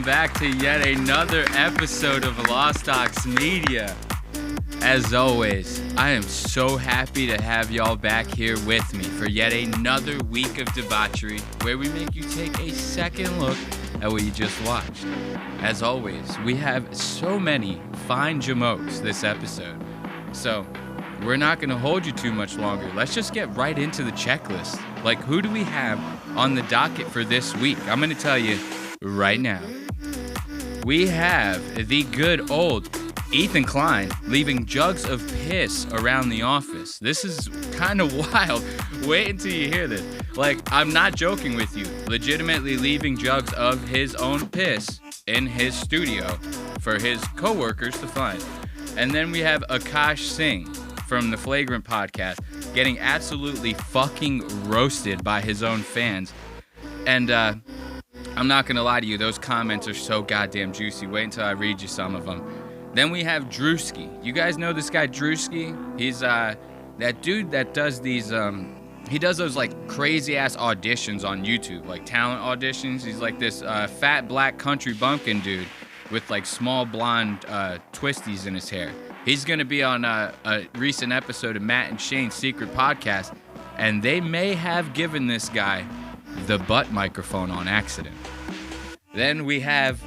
back to yet another episode of Lost Aux Media. As always, I am so happy to have y'all back here with me for yet another week of debauchery where we make you take a second look at what you just watched. As always, we have so many fine jamokes this episode, so we're not going to hold you too much longer. Let's just get right into the checklist. Like, who do we have on the docket for this week? I'm going to tell you right now. We have the good old Ethan Klein leaving jugs of piss around the office. This is kind of wild. Wait until you hear this. Like, I'm not joking with you. Legitimately leaving jugs of his own piss in his studio for his coworkers to find. And then we have Akaash Singh from the Flagrant podcast getting absolutely fucking roasted by his own fans. And I'm not going to lie to you, those comments are so goddamn juicy. Wait until I read you some of them. Then we have Drewski. You guys know this guy Drewski? He's that dude that does these, he does those like crazy ass auditions on YouTube, like talent auditions. He's like this fat black country bumpkin dude with like small blonde twisties in his hair. He's going to be on a recent episode of Matt and Shane's Secret Podcast, and they may have given this guy the butt microphone on accident. Then we have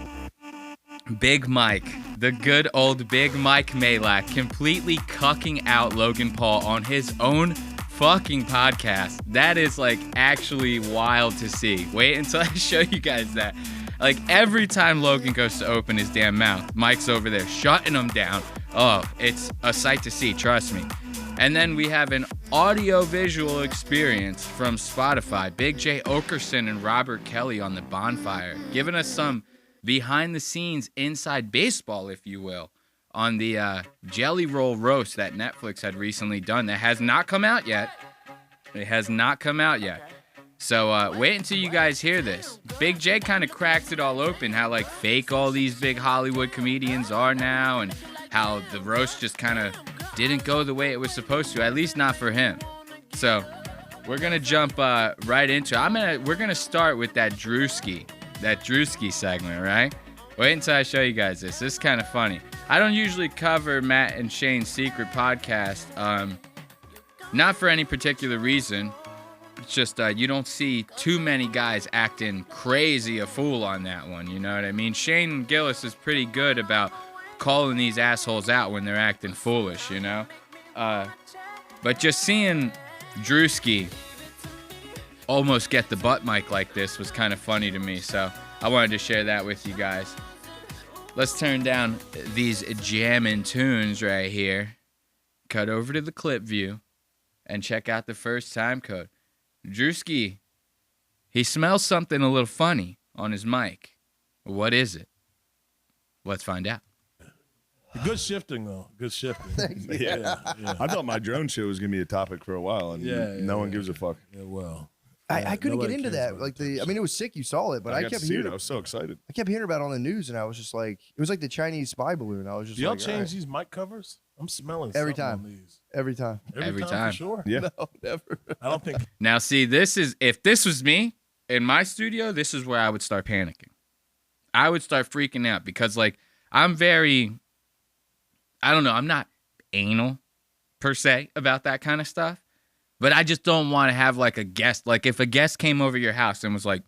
Big Mike, the good old Big Mike Majlak, completely cucking out Logan Paul on his own fucking podcast. That is like actually wild to see. Wait until I show you guys that. Like every time Logan goes to open his damn mouth, Mike's over there shutting him down. Oh, it's a sight to see, trust me. And then we have an audio-visual experience from Spotify. Big J Oakerson and Robert Kelly on the Bonfire, giving us some behind-the-scenes inside baseball, if you will, on the Jelly Roll roast that Netflix had recently done that has not come out yet. It has not come out yet. So wait until you guys hear this. Big J kind of cracks it all open, how like fake all these big Hollywood comedians are now, and how the roast just kind of didn't go the way it was supposed to, at least not for him. So we're gonna jump right into it. We're gonna start with that Drewski segment, right? Wait until I show you guys this. This is kind of funny. I don't usually cover Matt and Shane's Secret Podcast, not for any particular reason. It's just you don't see too many guys acting crazy a fool on that one, you know what I mean? Shane Gillis is pretty good about calling these assholes out when they're acting foolish, you know? But just seeing Drewski almost get the butt mic like this was kind of funny to me, so I wanted to share that with you guys. Let's turn down these jammin' tunes right here, cut over to the clip view, and check out the first time code. Drewski, he smells something a little funny on his mic. What is it? Let's find out. Good shifting, though. Good shifting. Yeah. I thought my drone show was going to be a topic for a while, and no one gives a fuck. Yeah, well. I couldn't get into that. Like it was sick. You saw it, but I kept hearing. I was so excited. I kept hearing about it on the news, and I was just like, it was like the Chinese spy balloon. I was just Do y'all like, change these mic covers? I'm smelling every something time. on these. Every time. Every time. For sure. Yeah. No, never. I don't think. Now, see, if this was me in my studio, this is where I would start panicking. I would start freaking out because, like, I'm not anal per se about that kind of stuff, but I just don't want to have like a guest. Like if a guest came over your house and was like,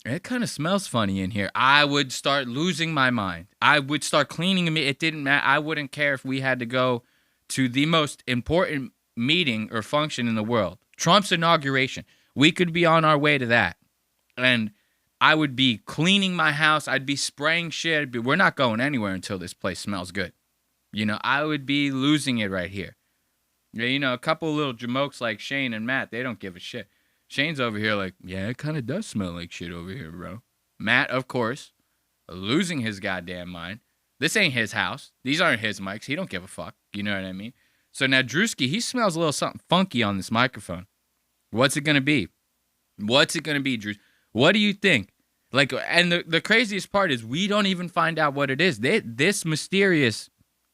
it kind of smells funny in here, I would start losing my mind. I would start cleaning them. It didn't matter. I wouldn't care if we had to go to the most important meeting or function in the world, Trump's inauguration. We could be on our way to that. And I would be cleaning my house. I'd be spraying shit. We're not going anywhere until this place smells good. You know, I would be losing it right here. You know, a couple little jamokes like Shane and Matt, they don't give a shit. Shane's over here like, yeah, it kind of does smell like shit over here, bro. Matt, of course, losing his goddamn mind. This ain't his house. These aren't his mics. He don't give a fuck. You know what I mean? So now Drewski, he smells a little something funky on this microphone. What's it going to be? Drew? What do you think? Like, and the craziest part is we don't even find out what it is. This mysterious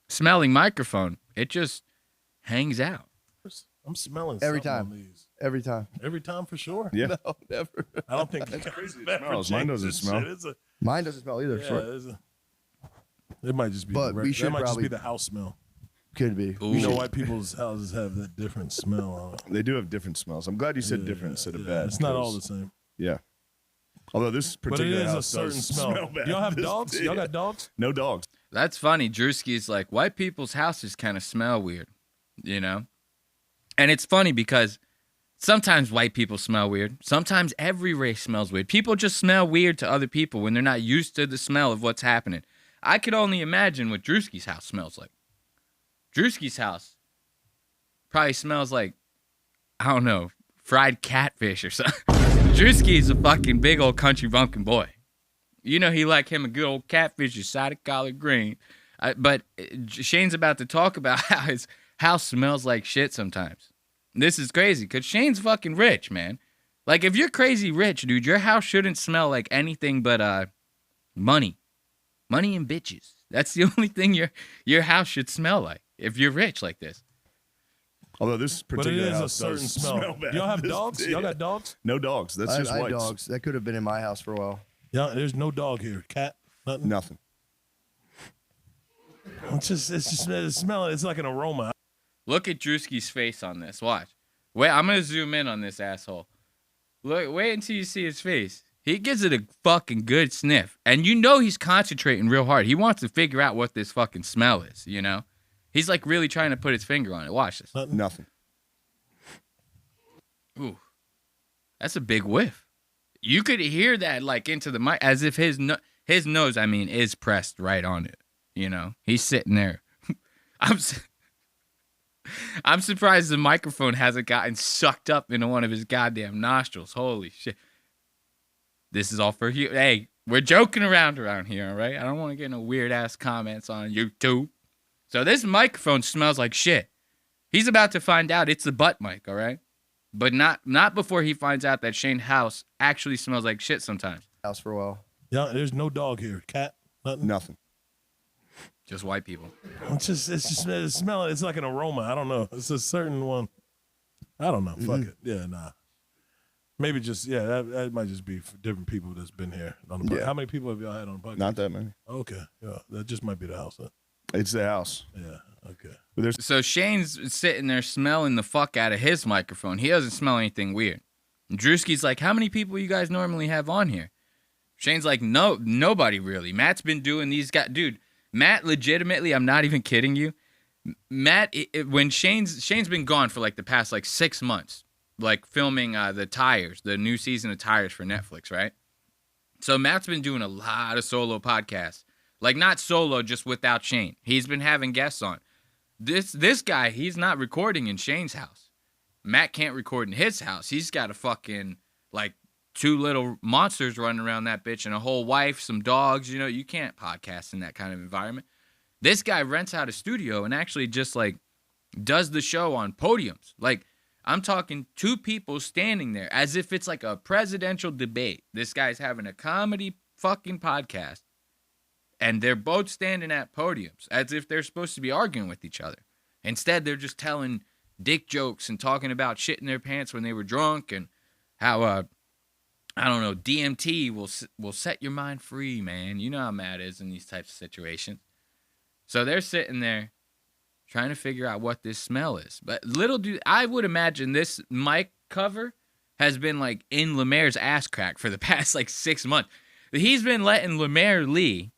smelling microphone, it just hangs out. I'm smelling every something time. on these. Every time. Every time for sure. Yeah. No, never. I don't think It's crazy. It smells. Mine doesn't smell. Mine doesn't smell either. It might just be. But we should that might just probably- be the house smell. Could be. Ooh. You know why people's houses have that different smell on it. They do have different smells. I'm glad you said different instead of bad. It's not all the same. Yeah. Although this But it particular is a house certain does smell. bad. Y'all have This dogs? did. Y'all got dogs? No dogs. That's funny. Drewski's like, white people's houses kind of smell weird, you know? And it's funny because sometimes white people smell weird. Sometimes every race smells weird. People just smell weird to other people when they're not used to the smell of what's happening. I could only imagine what Drewski's house smells like. Drewski's house probably smells like, I don't know, fried catfish or something. Drewski's a fucking big old country bumpkin boy. You know he like him a good old catfish, a side of collard green. But Shane's about to talk about how his house smells like shit sometimes. This is crazy because Shane's fucking rich, man. Like if you're crazy rich, dude, your house shouldn't smell like anything but money. Money and bitches. That's the only thing your house should smell like if you're rich like this. Although this particular But it is a house certain does smell. bad. Y'all have This dogs? did. Y'all got dogs? No dogs. That's just I had whites. dogs. That could have been in my house for a while. Yeah, there's no dog here. Cat? Nothing? Nothing. It's just smell. It's like an aroma. Look at Drewski's face on this. Watch. Wait, I'm gonna zoom in on this asshole. Look, wait until you see his face. He gives it a fucking good sniff. And you know he's concentrating real hard. He wants to figure out what this fucking smell is, you know? He's like really trying to put his finger on it. Watch this. Nothing. Ooh. That's a big whiff. You could hear that like into the mic as if his nose, I mean, is pressed right on it, you know? He's sitting there. I'm surprised the microphone hasn't gotten sucked up into one of his goddamn nostrils. Holy shit. This is all for you. Hey, we're joking around here, all right? I don't want to get no weird-ass comments on YouTube. So this microphone smells like shit. He's about to find out it's the butt mic, all right? But not before he finds out that Shane's house actually smells like shit sometimes. House for a while. Yeah, there's no dog here. Cat? Nothing? Nothing. Just white people. It's just smell. It's like an aroma. I don't know. It's a certain one. I don't know. Fuck it. Yeah, nah. Maybe just, that might just be for different people that's been here on the podcast. Yeah. How many people have y'all had on the podcast? Not that many. Okay. Yeah, that just might be the house. Huh? It's the house. Yeah, okay. But there's So Shane's sitting there smelling the fuck out of his microphone. He doesn't smell anything weird. And Drewski's like, how many people you guys normally have on here? Shane's like, no, nobody really. Matt's been doing these guys. Dude, Matt legitimately, I'm not even kidding you. Matt, when Shane's been gone for like the past like 6 months, like filming the new season of Tires for Netflix, right? So Matt's been doing a lot of solo podcasts. Like not solo, just without Shane. He's been having guests on. This guy, he's not recording in Shane's house. Matt can't record in his house. He's got a fucking like 2 little monsters running around that bitch and a whole wife, some dogs. You know, you can't podcast in that kind of environment. This guy rents out a studio and actually just like does the show on podiums. Like I'm talking 2 people standing there as if it's like a presidential debate. This guy's having a comedy fucking podcast. And they're both standing at podiums as if they're supposed to be arguing with each other. Instead, they're just telling dick jokes and talking about shit in their pants when they were drunk and how, I don't know, DMT will set your mind free, man. You know how Matt is in these types of situations. So they're sitting there trying to figure out what this smell is. But little do I would imagine this mic cover has been like in Lemaire's ass crack for the past like 6 months. He's been letting Lemaire Lee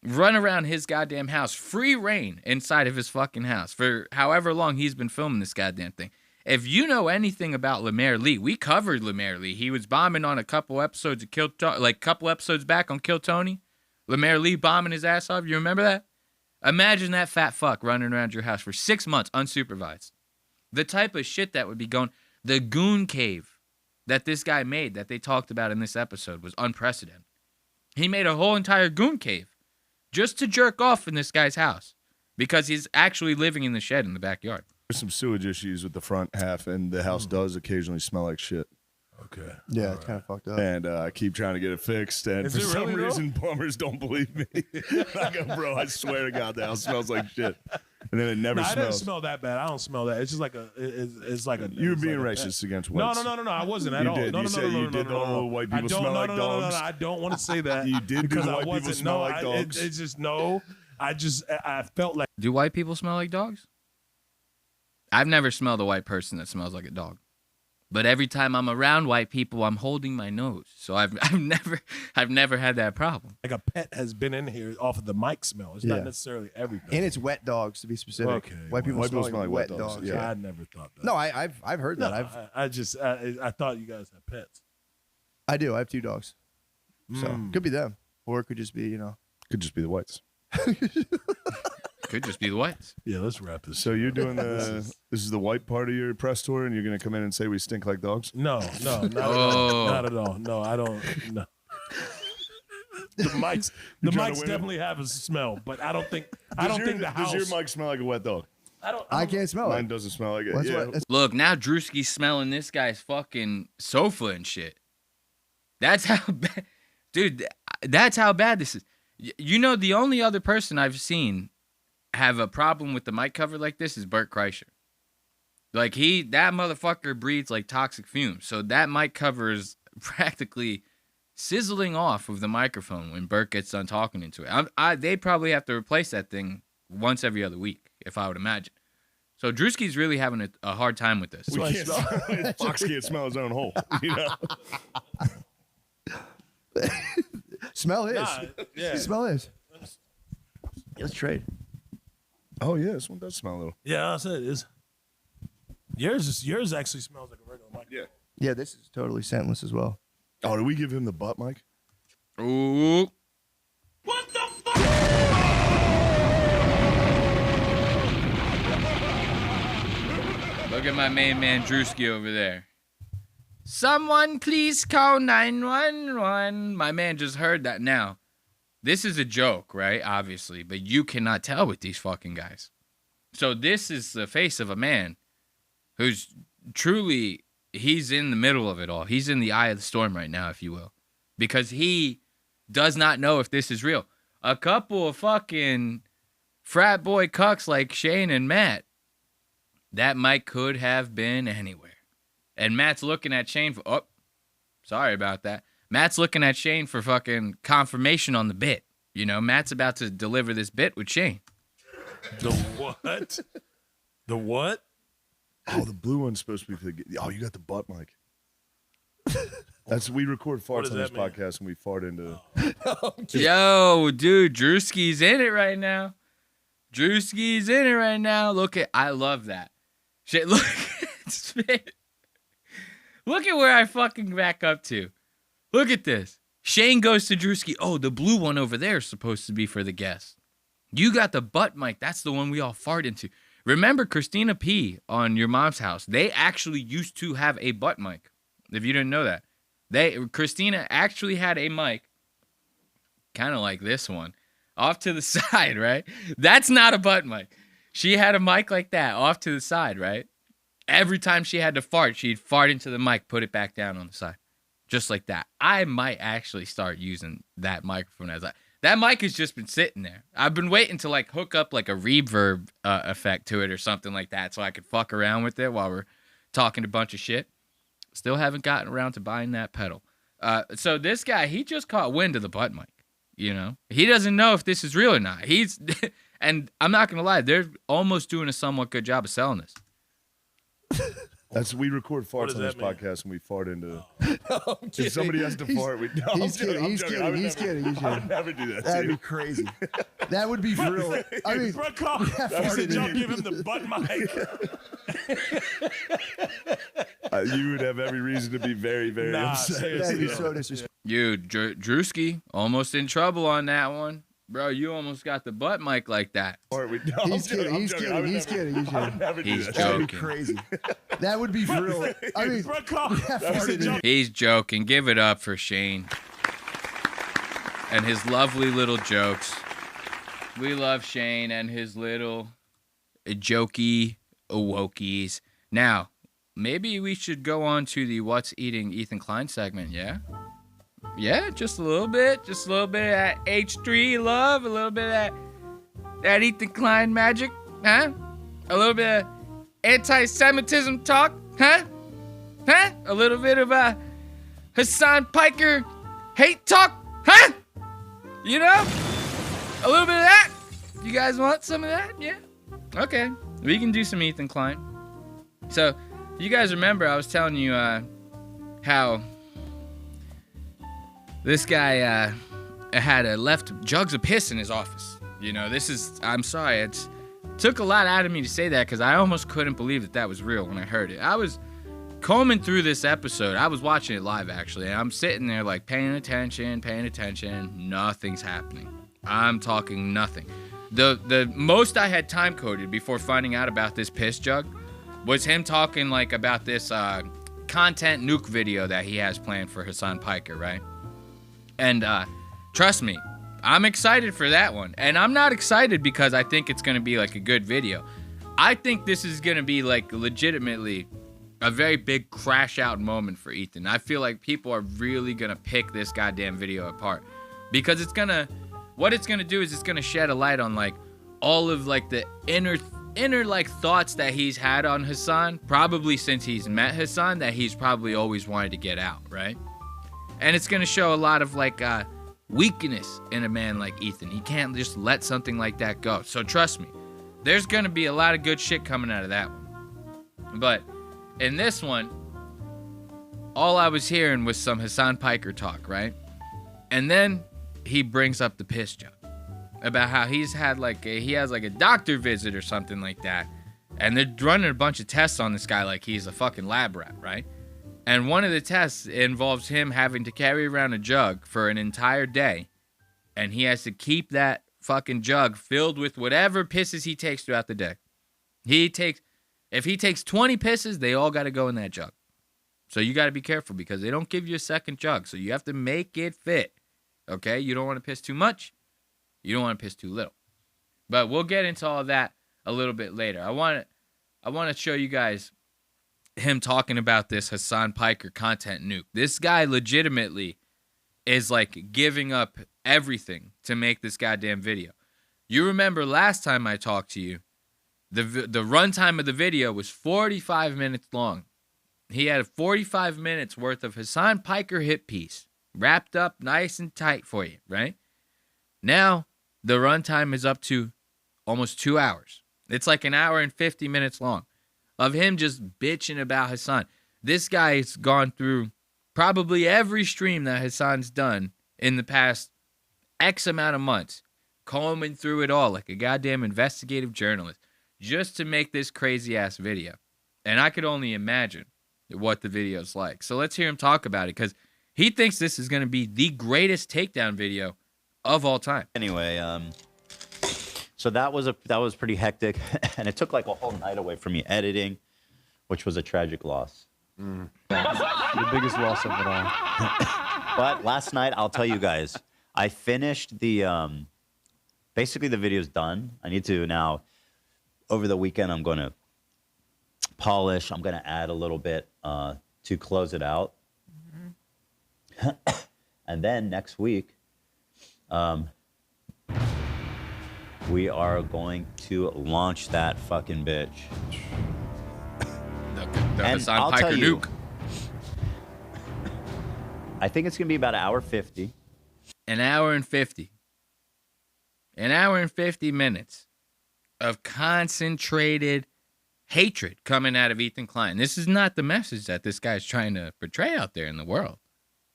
run around his goddamn house, free reign inside of his fucking house for however long he's been filming this goddamn thing. If you know anything about Lemaire Lee, we covered Lemaire Lee. He was bombing on a couple episodes of couple episodes back on Kill Tony. Lemaire Lee bombing his ass off. You remember that? Imagine that fat fuck running around your house for 6 months unsupervised. The type of shit that would be going. The goon cave that this guy made that they talked about in this episode was unprecedented. He made a whole entire goon cave just to jerk off in this guy's house because he's actually living in the shed in the backyard. There's some sewage issues with the front half, and the house does occasionally smell like shit. Okay. Yeah, it's kind of fucked up. And I keep trying to get it fixed, and Is for it some really, though? reason, plumbers don't believe me. I go, bro, I swear to God, the house smells like shit. and then it never I didn't smells. smell that bad. I don't smell that. It's just like it's like a. You were being like racist against whites. No. I wasn't at all. did. No, You said you did. Oh, white people smell like dogs. No. I don't want to say that. You did because do I white people wasn't. smell No, like dogs. It's just no. I felt like. Do white people smell like dogs? I've never smelled a white person that smells like a dog. But every time I'm around white people, I'm holding my nose. So I've never had that problem. Like a pet has been in here off of the mic smell. It's not necessarily everything. And it's wet dogs, to be specific. Okay, White people white smell people like wet dogs. Yeah. I never thought that. No, I've heard that. I thought you guys had pets. I do. I have 2 dogs. So could be them, or it could just be Could just be the whites. Could just be the whites. Yeah, let's wrap this. So you're doing this is the white part of your press tour, and you're going to come in and say we stink like dogs? No, not at all. Not at all. No, I don't. No. The mics definitely have a smell, but I don't think the house. Does your mic smell like a wet dog? I can't smell Mine it. doesn't smell like it. That's yeah. what- Look, now Drewski's smelling this guy's fucking sofa and shit. That's how bad. Dude, that's how bad this is. You know, the only other person I've seen have a problem with the mic cover like this is Bert Kreischer. Like that motherfucker breathes like toxic fumes. So that mic cover is practically sizzling off of the microphone when Bert gets done talking into it. They probably have to replace that thing once every other week, if I would imagine. So Drewski's really having a hard time with this. Fox can't smell his own hole. You know? Smell his. Yeah. Smell his. Let's trade. Oh yeah, this one does smell a little. Yeah, I said it is. Yours actually smells like a regular mic. Yeah. Yeah, this is totally scentless as well. Oh, did we give him the butt mic? Ooh. What the fuck? Look at my main man Drewski over there. Someone please call 911. My man just heard that. Now, this is a joke, right? Obviously, but you cannot tell with these fucking guys. So this is the face of a man who's truly, he's in the middle of it all. He's in the eye of the storm right now, if you will, because he does not know if this is real. A couple of fucking frat boy cucks like Shane and Matt, that mic could have been anywhere. And Matt's looking at Shane for, oh, sorry about that. Matt's looking at Shane for fucking confirmation on the bit. You know, Matt's about to deliver this bit with Shane. The what? The what? Oh, the blue one's supposed to be for the. Oh, you got the butt mic. We record farts does on this that mean? podcast and we fart into. Yo, dude, Drewski's in it right now. Drewski's in it right now. I love that. Shit, look. Look at where I fucking back up to. Look at this. Shane goes to Drewski. Oh, the blue one over there is supposed to be for the guest. You got the butt mic. That's the one we all fart into. Remember Christina P. on Your Mom's House? They actually used to have a butt mic. If you didn't know that. Christina actually had a mic, kind of like this one, off to the side, right? That's not a butt mic. She had a mic like that, off to the side, right? Every time she had to fart, she'd fart into the mic, put it back down on the side. Just like that. I might actually start using that microphone that mic has just been sitting there. I've been waiting to like hook up like a reverb effect to it or something like that so I could fuck around with it while we're talking a bunch of shit. Still haven't gotten around to buying that pedal. So this guy, he just caught wind of the butt mic. You know? He doesn't know if this is real or not. And I'm not going to lie, they're almost doing a somewhat good job of selling this. We record farts on this podcast and we fart into. If somebody has to fart, we. No, He's kidding. He's kidding. I would never do that. That'd To be crazy. That would be for real. I mean, Bro, y'all give him the butt mic. you would have every reason to be very, very upset. that'd be Seriously. so disrespectful. Dude, Drewski, almost in trouble on that one. Bro, you almost got the butt mic like that. He's kidding. He's kidding. I would never do He's that. That'd be joking. crazy. That would be for real. I mean, He's joking. Give it up for Shane and his lovely little jokes. We love Shane and his little jokey wokies. Now, maybe we should go on to the What's Eating Ethan Klein segment, yeah? Yeah, just a little bit. Just a little bit of that H3 love, a little bit of that Ethan Klein magic. Huh? A little bit of anti-Semitism talk? Huh? Huh? A little bit of Hasan Piker hate talk? Huh? You know? A little bit of that? You guys want some of that? Yeah? Okay. We can do some Ethan Klein. So, you guys remember I was telling you how this guy had left jugs of piss in his office. You know, I'm sorry, it took a lot out of me to say that because I almost couldn't believe that was real when I heard it. I was combing through this episode. I was watching it live, actually, and I'm sitting there, like, paying attention. Nothing's happening. I'm talking nothing. The most I had time-coded before finding out about this piss jug was him talking, like, about this content Nuke video that he has planned for Hasan Piker, right? And trust me, I'm excited for that one. And I'm not excited because I think it's going to be, like, a good video. I think this is going to be, like, legitimately a very big crash-out moment for Ethan. I feel like people are really going to pick this goddamn video apart. Because what it's going to do is it's going to shed a light on, like, all of, like, the inner like thoughts that he's had on Hasan, probably since he's met Hasan, that he's probably always wanted to get out, right? And it's going to show a lot of, like, weakness in a man like Ethan. He can't just let something like that go. So trust me, there's going to be a lot of good shit coming out of that one. But in this one, all I was hearing was some Hasan Piker talk, right? And then he brings up the piss jug about how he has like a doctor visit or something like that, and they're running a bunch of tests on this guy like he's a fucking lab rat, right? And one of the tests involves him having to carry around a jug for an entire day, and he has to keep that fucking jug filled with whatever pisses he takes throughout the day. If he takes 20 pisses, they all got to go in that jug. So you got to be careful because they don't give you a second jug, so you have to make it fit. Okay? You don't want to piss too much. You don't want to piss too little. But we'll get into all that a little bit later. I want to show you guys him talking about this Hasan Piker content Nuke. This guy legitimately is like giving up everything to make this goddamn video. You remember last time I talked to you, the runtime of the video was 45 minutes long. He had 45 minutes worth of Hasan Piker hit piece wrapped up nice and tight for you, right? Now, the runtime is up to almost 2 hours. It's like an hour and 50 minutes long of him just bitching about Hasan. This guy's gone through probably every stream that Hasan's done in the past X amount of months, combing through it all like a goddamn investigative journalist just to make this crazy-ass video. And I could only imagine what the video's like. So let's hear him talk about it because he thinks this is going to be the greatest takedown video of all time. Anyway, so that was pretty hectic, and it took like a whole night away from me editing, which was a tragic loss. The biggest loss of it all. But last night, I'll tell you guys, I finished the basically the video's done. I need to now, over the weekend, I'm going to polish. I'm going to add a little bit to close it out. Mm-hmm. And then next week, we are going to launch that fucking bitch. The Hasan Piker Nuke. I think it's going to be about 1:50. An hour and 50. An hour and 50 minutes of concentrated hatred coming out of Ethan Klein. This is not the message that this guy's trying to portray out there in the world.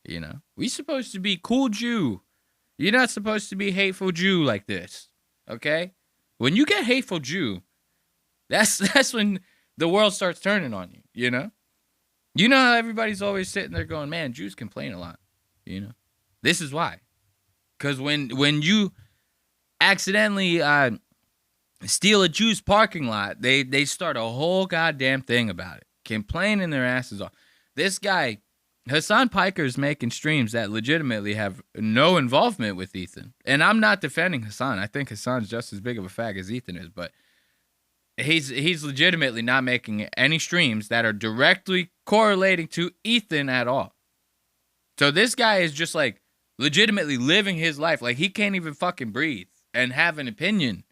You know, we're supposed to be cool Jew. You're not supposed to be hateful Jew like this, okay? When you get hateful Jew, that's when the world starts turning on you, you know? You know how everybody's always sitting there going, man, Jews complain a lot, you know? This is why. Because when you accidentally steal a Jew's parking lot, they start a whole goddamn thing about it, complaining their asses off. This guy, Hasan Piker, is making streams that legitimately have no involvement with Ethan. And I'm not defending Hasan. I think Hasan's just as big of a fag as Ethan is, but he's legitimately not making any streams that are directly correlating to Ethan at all. So this guy is just like legitimately living his life. Like he can't even fucking breathe and have an opinion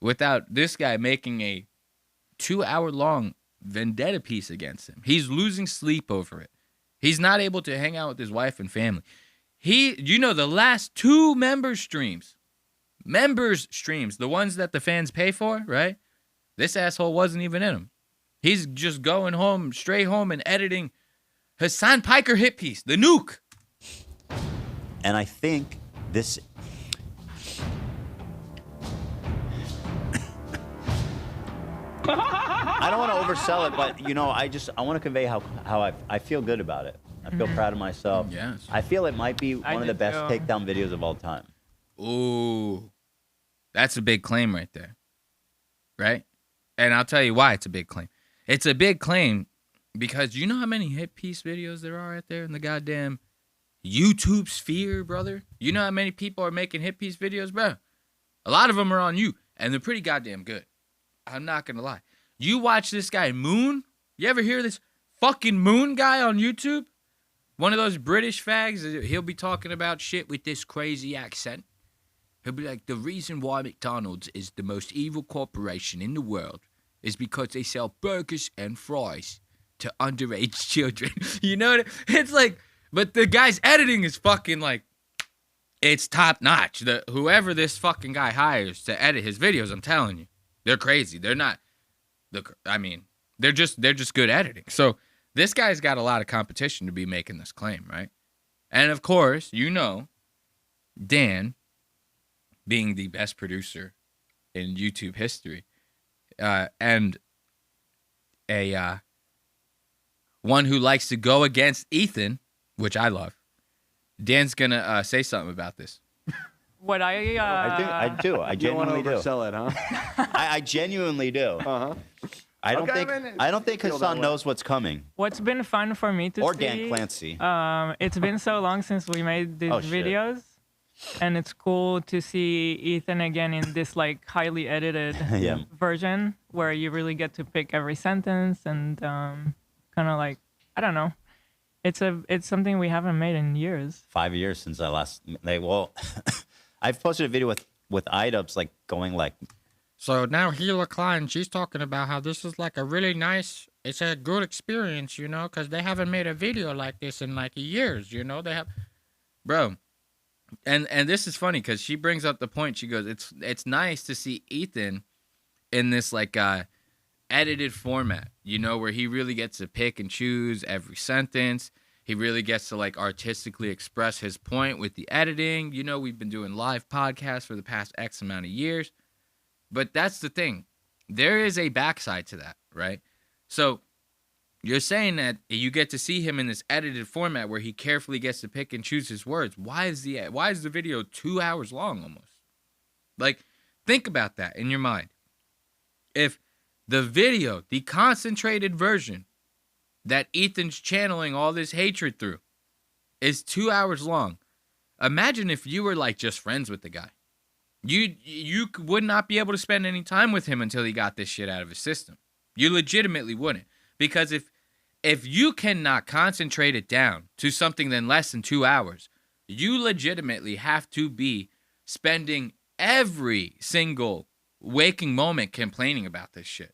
without this guy making a 2-hour-long vendetta piece against him. He's losing sleep over it. He's not able to hang out with his wife and family. The last 2 members streams, the ones that the fans pay for, right? This asshole wasn't even in them. He's just going home, straight home, and editing Hasan Piker hit piece, the Nuke. And I think this... I don't want to oversell it, but, I want to convey how I feel good about it. I feel proud of myself. Yes. I feel it might be one of the best takedown videos of all time. Ooh. That's a big claim right there. Right? And I'll tell you why it's a big claim. It's a big claim because you know how many hit piece videos there are out there in the goddamn YouTube sphere, brother? You know how many people are making hit piece videos, bro? A lot of them are on you, and they're pretty goddamn good. I'm not going to lie. You watch this guy, Moon? You ever hear this fucking Moon guy on YouTube? One of those British fags, he'll be talking about shit with this crazy accent. He'll be like, the reason why McDonald's is the most evil corporation in the world is because they sell burgers and fries to underage children. You know what? It's like, but the guy's editing is fucking like, it's top notch. Whoever this fucking guy hires to edit his videos, I'm telling you, they're crazy. They're not, they're just good editing. So this guy's got a lot of competition to be making this claim, right? And of course, Dan, being the best producer in YouTube history, and one who likes to go against Ethan, which I love. Dan's gonna say something about this. What I do. I genuinely do. Sell it, huh? I genuinely do. I don't think Hasan knows what's coming. What's been fun for me to or see. Dan Clancy. It's been so long since we made these videos. And it's cool to see Ethan again in this like highly edited version where you really get to pick every sentence and kind of like, I don't know. It's something we haven't made in years. 5 years since I last. I've posted a video with iDubbbz like going like. So now Ethan Klein, she's talking about how this is like a really nice. It's a good experience, because they haven't made a video like this in like years. They have, bro. And this is funny because she brings up the point. She goes, it's nice to see Ethan in this like edited format, where he really gets to pick and choose every sentence. He really gets to like artistically express his point with the editing. We've been doing live podcasts for the past X amount of years. But that's the thing. There is a backside to that, right? So you're saying that you get to see him in this edited format where he carefully gets to pick and choose his words. Why is the video 2 hours long almost? Like, think about that in your mind. If the video, the concentrated version that Ethan's channeling all this hatred through is 2 hours long, imagine if you were like just friends with the guy. You would not be able to spend any time with him until he got this shit out of his system. You legitimately wouldn't. Because if you cannot concentrate it down to something than less than 2 hours, you legitimately have to be spending every single waking moment complaining about this shit.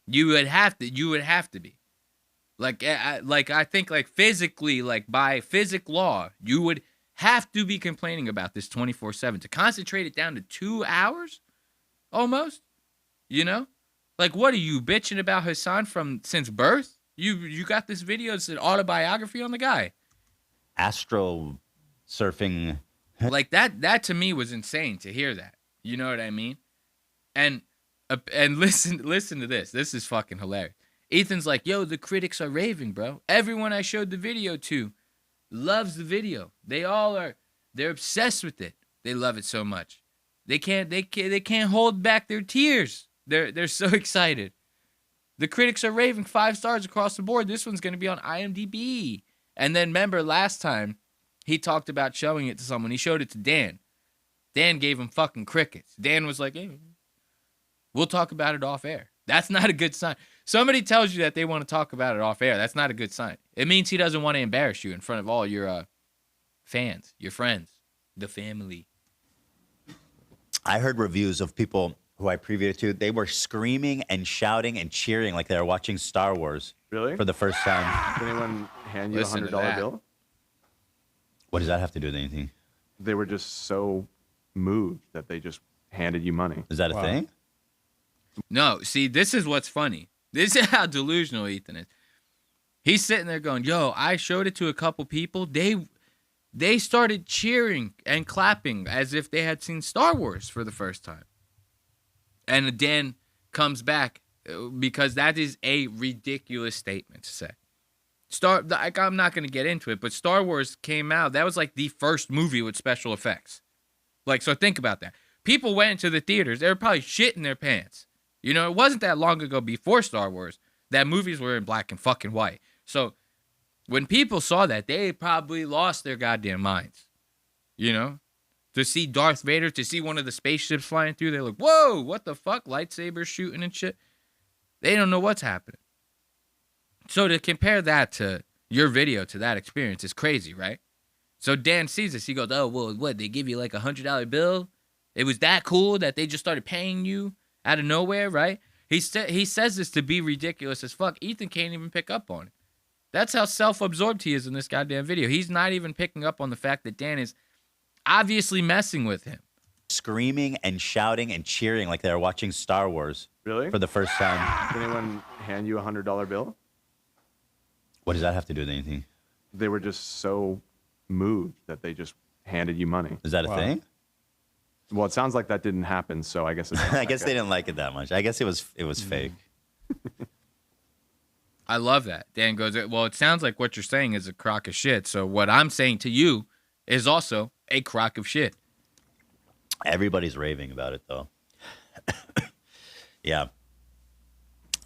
You would have to be. Like I think like physically, like by physic law, you would have to be complaining about this 24/7 to concentrate it down to 2 hours almost, Like, what are you bitching about Hasan since birth? You got this video, it's an autobiography on the guy. Astro surfing. Like that to me was insane to hear that. You know what I mean? And listen to this. This is fucking hilarious. Ethan's like, yo, the critics are raving, bro. Everyone I showed the video to loves the video. They're obsessed with it. They love it so much. They can't hold back their tears. They're so excited. The critics are raving 5 stars across the board. This one's going to be on IMDb. And then remember last time he talked about showing it to someone. He showed it to Dan. Dan gave him fucking crickets. Dan was like, hey, we'll talk about it off air. That's not a good sign. Somebody tells you that they want to talk about it off air. That's not a good sign. It means he doesn't want to embarrass you in front of all your fans, your friends, the family. I heard reviews of people who I previewed to, they were screaming and shouting and cheering like they were watching Star Wars. Really? For the first time. Did anyone hand you Listen a to $100 that. bill? What does that have to do with anything? They were just so moved that they just handed you money. Is that a thing? No, see, this is what's funny. This is how delusional Ethan is. He's sitting there going, yo, I showed it to a couple people. They started cheering and clapping as if they had seen Star Wars for the first time. And Dan comes back because that is a ridiculous statement to say. I'm not going to get into it, but Star Wars came out. That was like the first movie with special effects. Like, so think about that. People went into the theaters. They were probably shitting their pants. You know, it wasn't that long ago before Star Wars that movies were in black and fucking white. So when people saw that, they probably lost their goddamn minds. You know? To see Darth Vader, to see one of the spaceships flying through, they're like, whoa, what the fuck? Lightsabers shooting and shit. They don't know what's happening. So to compare that to your video, to that experience, is crazy, right? So Dan sees this. He goes, oh, well, what? They give you like $100 bill? It was that cool that they just started paying you out of nowhere, right? He says this to be ridiculous as fuck. Ethan can't even pick up on it. That's how self-absorbed he is in this goddamn video. He's not even picking up on the fact that Dan is obviously messing with him. Screaming and shouting and cheering like they were watching Star Wars. Really? For the first time. Did anyone hand you a $100 bill? What does that have to do with anything? They were just so moved that they just handed you money. Is that a thing? Well, it sounds like that didn't happen, so I guess it's I guess they didn't like it that much. I guess it was fake. I love that. Dan goes, well, it sounds like what you're saying is a crock of shit. So what I'm saying to you is also a crock of shit. Everybody's raving about it, though. Yeah.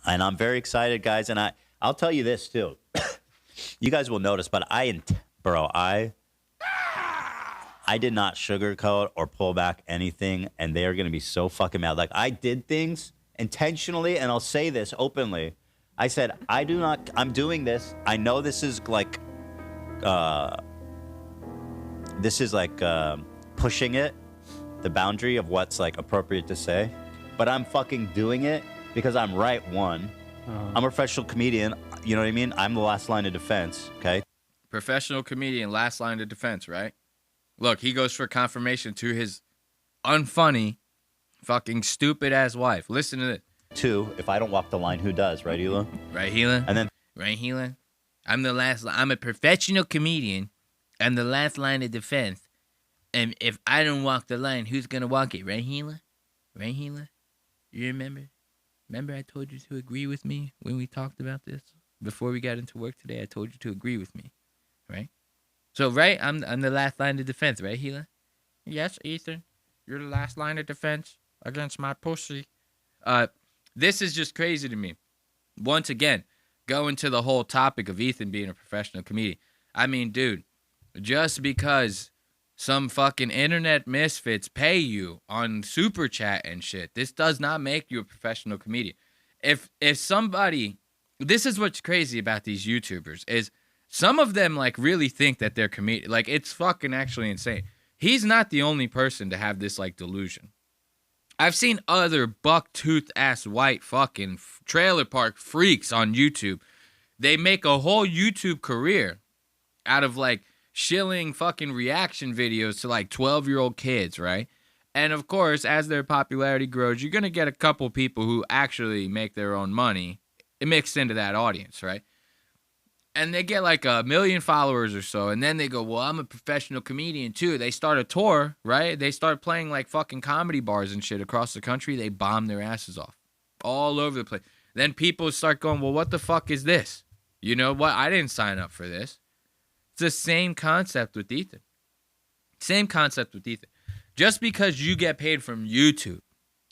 And I'm very excited, guys. And I'll tell you this, too. You guys will notice, but I did not sugarcoat or pull back anything, and they are going to be so fucking mad. Like, I did things intentionally, and I'll say this openly. I said, I'm doing this. I know this is like pushing it, the boundary of what's like appropriate to say, but I'm fucking doing it because I'm right, one. I'm a professional comedian. You know what I mean? I'm the last line of defense, okay? Professional comedian, last line of defense, right? Look, he goes for confirmation to his unfunny, fucking stupid-ass wife. Listen to this. 2, if I don't walk the line, who does? Right, Hila? Right, Hila? And then... Right, Hila? I'm a professional comedian. I'm the last line of defense. And if I don't walk the line, who's going to walk it? Right, Hila? Right, Hila? You remember? Remember I told you to agree with me when we talked about this? Before we got into work today, I told you to agree with me. Right? So, right, I'm the last line of defense, right, Hila? Yes, Ethan. You're the last line of defense against my pussy. This is just crazy to me. Once again, going to the whole topic of Ethan being a professional comedian. I mean, dude, just because some fucking internet misfits pay you on Super Chat and shit, this does not make you a professional comedian. If somebody... This is what's crazy about these YouTubers, is some of them, like, really think that they're comedian. Like, it's fucking actually insane. He's not the only person to have this, like, delusion. I've seen other buck-toothed ass white fucking trailer park freaks on YouTube. They make a whole YouTube career out of, like, shilling fucking reaction videos to, like, 12-year-old kids, right? And, of course, as their popularity grows, you're going to get a couple people who actually make their own money mixed into that audience, right? And they get like 1 million followers or so, and then they go, well, I'm a professional comedian too. They start a tour, right? They start playing like fucking comedy bars and shit across the country. They bomb their asses off all over the place. Then people start going, well, what the fuck is this? You know what? I didn't sign up for this. It's the same concept with Ethan. Same concept with Ethan. Just because you get paid from YouTube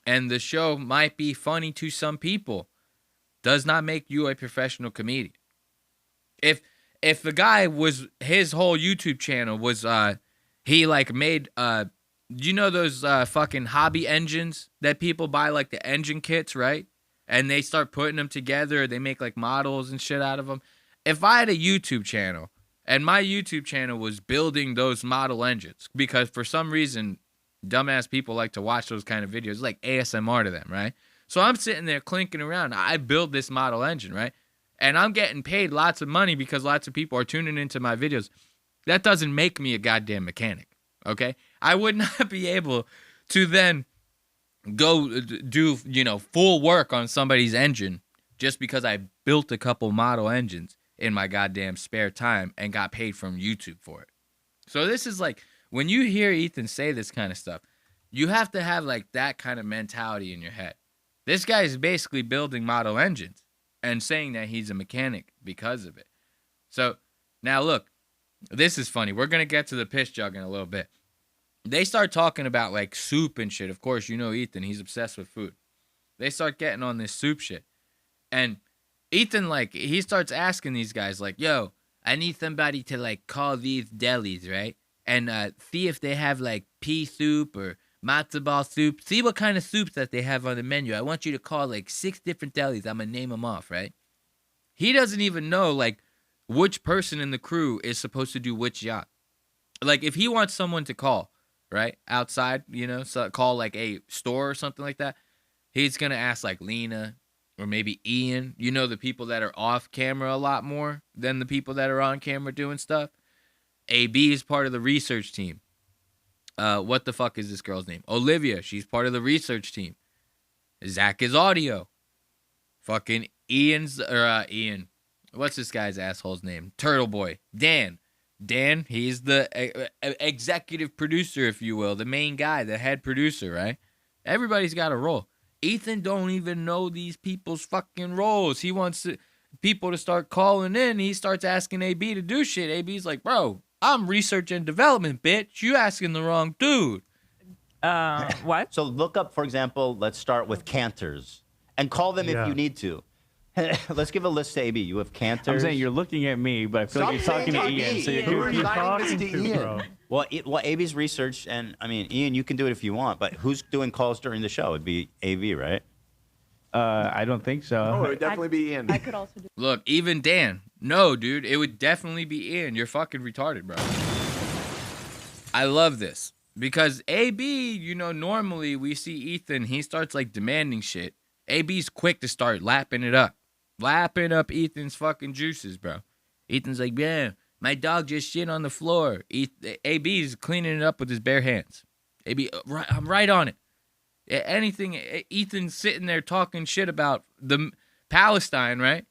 and the show might be funny to some people does not make you a professional comedian. If the guy was, his whole YouTube channel was, he like made, you know those fucking hobby engines that people buy, like the engine kits, right? And they start putting them together. They make like models and shit out of them. If I had a YouTube channel and my YouTube channel was building those model engines, because for some reason Dumbass people like to watch those kind of videos. It's like ASMR to them, right? So I'm sitting there clinking around. I build this model engine, right? And I'm getting paid lots of money because lots of people are tuning into my videos. That doesn't make me a goddamn mechanic, okay? I would not be able to then go do, full work on somebody's engine just because I built a couple model engines in my goddamn spare time and got paid from YouTube for it. So this is like, when you hear Ethan say this kind of stuff, you have to have like that kind of mentality in your head. This guy is basically building model engines and saying that he's a mechanic because of it. So now look, this is funny. We're going to get to the piss jug in a little bit. They start talking about like soup and shit. Of course, Ethan, he's obsessed with food. They start getting on this soup shit. And Ethan, like, he starts asking these guys, like, yo, I need somebody to, like, call these delis, right? And see if they have, like, pea soup or matzo ball soup. See what kind of soups that they have on the menu. I want you to call, like, 6 different delis. I'm going to name them off, right? He doesn't even know, like, which person in the crew is supposed to do which job. Like, if he wants someone to call, right, outside, so call, like, a store or something like that, he's going to ask, like, Lena or maybe Ian, the people that are off camera a lot more than the people that are on camera doing stuff. AB is part of the research team. What the fuck is this girl's name? Olivia, she's part of the research team. Zach is audio. Fucking Ian. What's this guy's asshole's name? Turtle Boy. Dan, he's the executive producer, if you will, the main guy, the head producer, right? Everybody's got a role. Ethan don't even know these people's fucking roles. He wants people to start calling in. He starts asking AB to do shit. AB's like, bro, I'm research and development, bitch. You asking the wrong dude. What? So look up, for example, let's start with canters. And call them if you need to. Let's give a list to AB. You have canters. I'm saying you're looking at me, but I feel like you're talking to Ian. So you're talking to Ian. Bro. Well, AB's research, and I mean, Ian, you can do it if you want, but who's doing calls during the show? It'd be AV, right? I don't think so. Oh, it would definitely be Ian. I could also do. Look, even Dan. No, dude, it would definitely be Ian. You're fucking retarded, bro. I love this because AB, normally we see Ethan, he starts like demanding shit. AB's quick to start lapping it up. Lapping up Ethan's fucking juices, bro. Ethan's like, yeah, my dog just shit on the floor. AB's cleaning it up with his bare hands. AB, I'm right on it. Anything, Ethan's sitting there talking shit about the Palestine, right?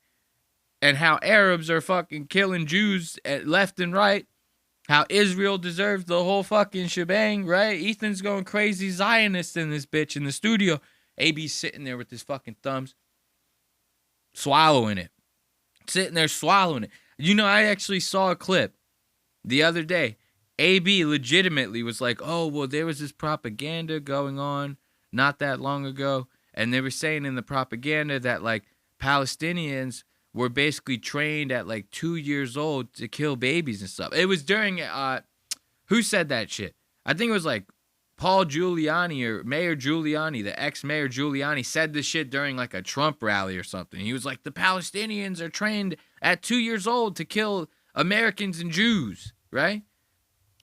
And how Arabs are fucking killing Jews left and right. How Israel deserves the whole fucking shebang, right? Ethan's going crazy Zionist in this bitch in the studio. AB's sitting there with his fucking thumbs, swallowing it. Sitting there swallowing it. I actually saw a clip the other day. AB legitimately was like, oh, well, there was this propaganda going on not that long ago. And they were saying in the propaganda that, like, Palestinians were basically trained at, like, 2 years old to kill babies and stuff. It was during, who said that shit? I think it was, like, Paul Giuliani or Mayor Giuliani, the ex-Mayor Giuliani, said this shit during, like, a Trump rally or something. He was like, the Palestinians are trained at 2 years old to kill Americans and Jews, right?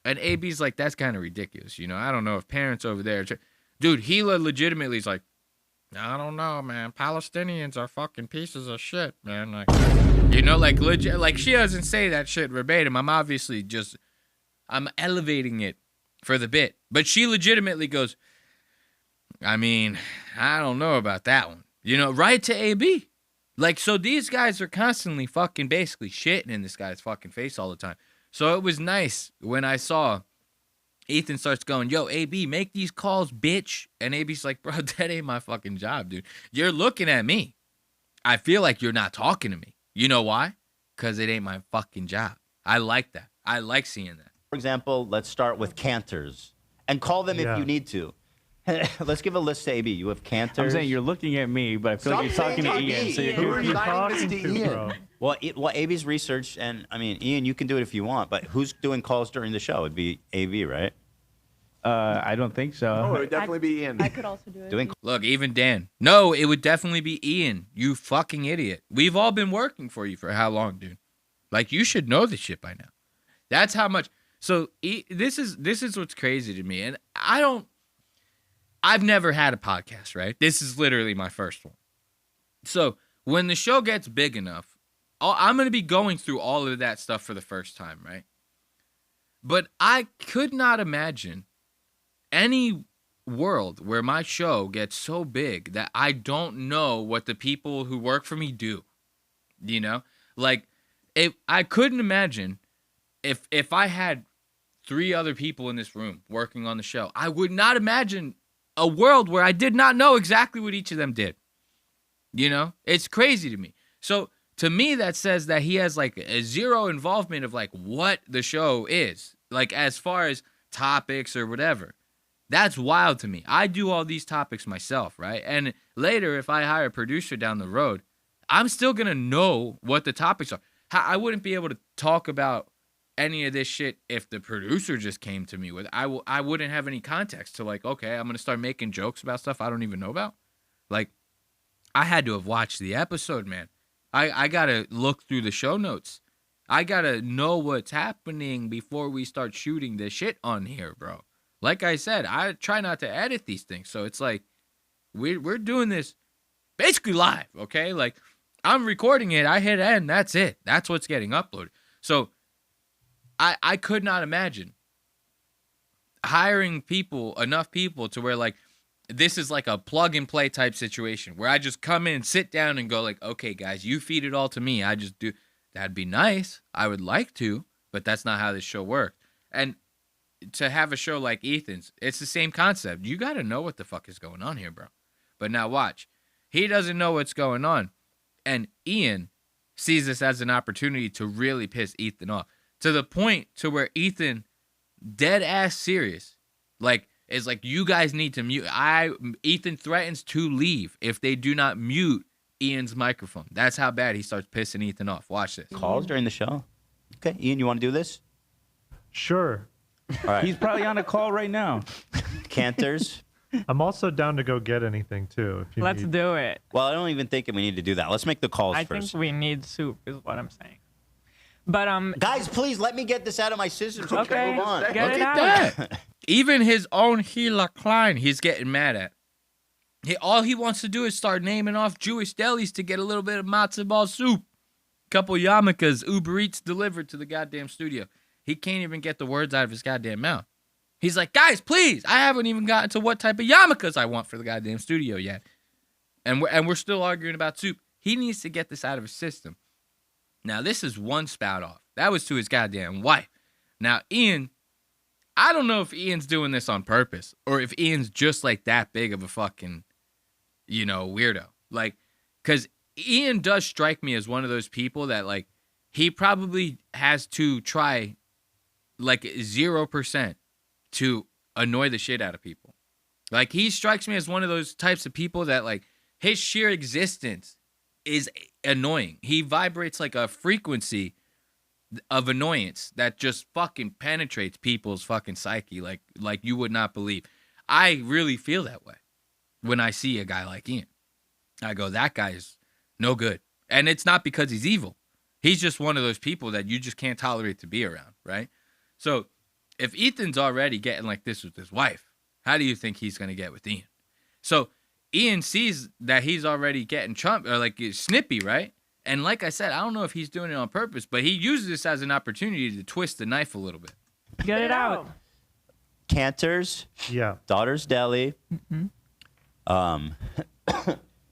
And AB's like, that's kind of ridiculous, I don't know if parents over there... Dude, Hila legitimately is like, I don't know, man. Palestinians are fucking pieces of shit, man. Like, legit, like, she doesn't say that shit verbatim. I'm obviously I'm elevating it for the bit. But she legitimately goes, I mean, I don't know about that one. Right to AB. Like, so these guys are constantly fucking basically shitting in this guy's fucking face all the time. So it was nice when I saw Ethan starts going, yo, AB, make these calls, bitch. And AB's like, bro, that ain't my fucking job, dude. You're looking at me. I feel like you're not talking to me. You know why? Because it ain't my fucking job. I like that. I like seeing that. For example, let's start with canters. And call them if you need to. Let's give a list to AB. You have canters. I'm saying you're looking at me, but I feel like you're talking to Ian. So you're talking to Ian. Bro. Well, AB's research, and I mean, Ian, you can do it if you want, but who's doing calls during the show? It'd be AV, right? I don't think so. Oh, it would definitely be Ian. I could also do it. Look, even Dan. No, it would definitely be Ian. You fucking idiot. We've all been working for you for how long, dude? Like, you should know this shit by now. That's how much. So this is what's crazy to me, and I don't I've never had a podcast, right? This is literally my first one. So when the show gets big enough, I'm going to be going through all of that stuff for the first time, right? But I could not imagine any world where my show gets so big that I don't know what the people who work for me do. You know? Like, I couldn't imagine if I had 3 other people in this room working on the show, I would not imagine a world where I did not know exactly what each of them did. You know? It's crazy to me. So to me, that says that he has like a zero involvement of like what the show is, like as far as topics or whatever. That's wild to me. I do all these topics myself, right? And later, if I hire a producer down the road, I'm still going to know what the topics are. I wouldn't be able to talk about any of this shit if the producer just came to me with it. I wouldn't have any context to like, okay, I'm going to start making jokes about stuff I don't even know about. Like, I had to have watched the episode, man. I got to look through the show notes. I got to know what's happening before we start shooting this shit on here, bro. Like I said, I try not to edit these things. So it's like, we're doing this basically live, okay? Like, I'm recording it, I hit end, that's it. That's what's getting uploaded. So I could not imagine hiring enough people to where like, this is like a plug and play type situation where I just come in, sit down and go like, okay, guys, you feed it all to me. I just do. That'd be nice. I would like to, but that's not how this show works. And to have a show like Ethan's, it's the same concept. You got to know what the fuck is going on here, bro. But now watch. He doesn't know what's going on. And Ian sees this as an opportunity to really piss Ethan off. To the point to where Ethan, dead ass serious, like, is like, you guys need to mute. Ethan threatens to leave if they do not mute Ian's microphone. That's how bad he starts pissing Ethan off. Watch this. Calls during the show. Okay, Ian, you want to do this? Sure. All right. He's probably on a call right now. Cantors. I'm also down to go get anything too. If you Let's need. do it. Well, I don't even think we need to do that. Let's make the calls I first. think we need soup, is what I'm saying. But guys, please let me get this out of my system so we can move on. Get Look it at out. that. Even his own Ethan Klein, he's getting mad at. All he wants to do is start naming off Jewish delis to get a little bit of matzo ball soup. Couple yarmulkes, Uber Eats delivered to the goddamn studio. He can't even get the words out of his goddamn mouth. He's like, guys, please, I haven't even gotten to what type of yarmulkes I want for the goddamn studio yet. And we're still arguing about soup. He needs to get this out of his system. Now, this is one spout off. That was to his goddamn wife. Now, Ian, I don't know if Ian's doing this on purpose or if Ian's just like that big of a fucking, weirdo. Like, because Ian does strike me as one of those people that, like, he probably has to try, like, 0% to annoy the shit out of people. Like, he strikes me as one of those types of people that, like, his sheer existence is annoying. He vibrates like a frequency of annoyance that just fucking penetrates people's fucking psyche like you would not believe. I really feel that way when I see a guy like Ian. I go, that guy is no good. And it's not because he's evil. He's just one of those people that you just can't tolerate to be around, right? So if Ethan's already getting like this with his wife, how do you think he's going to get with Ian? So Ian sees that he's already getting snippy, right? And like I said, I don't know if he's doing it on purpose, but he uses this as an opportunity to twist the knife a little bit. Get it out. Cantors. Yeah. Daughter's Deli. Mm-hmm.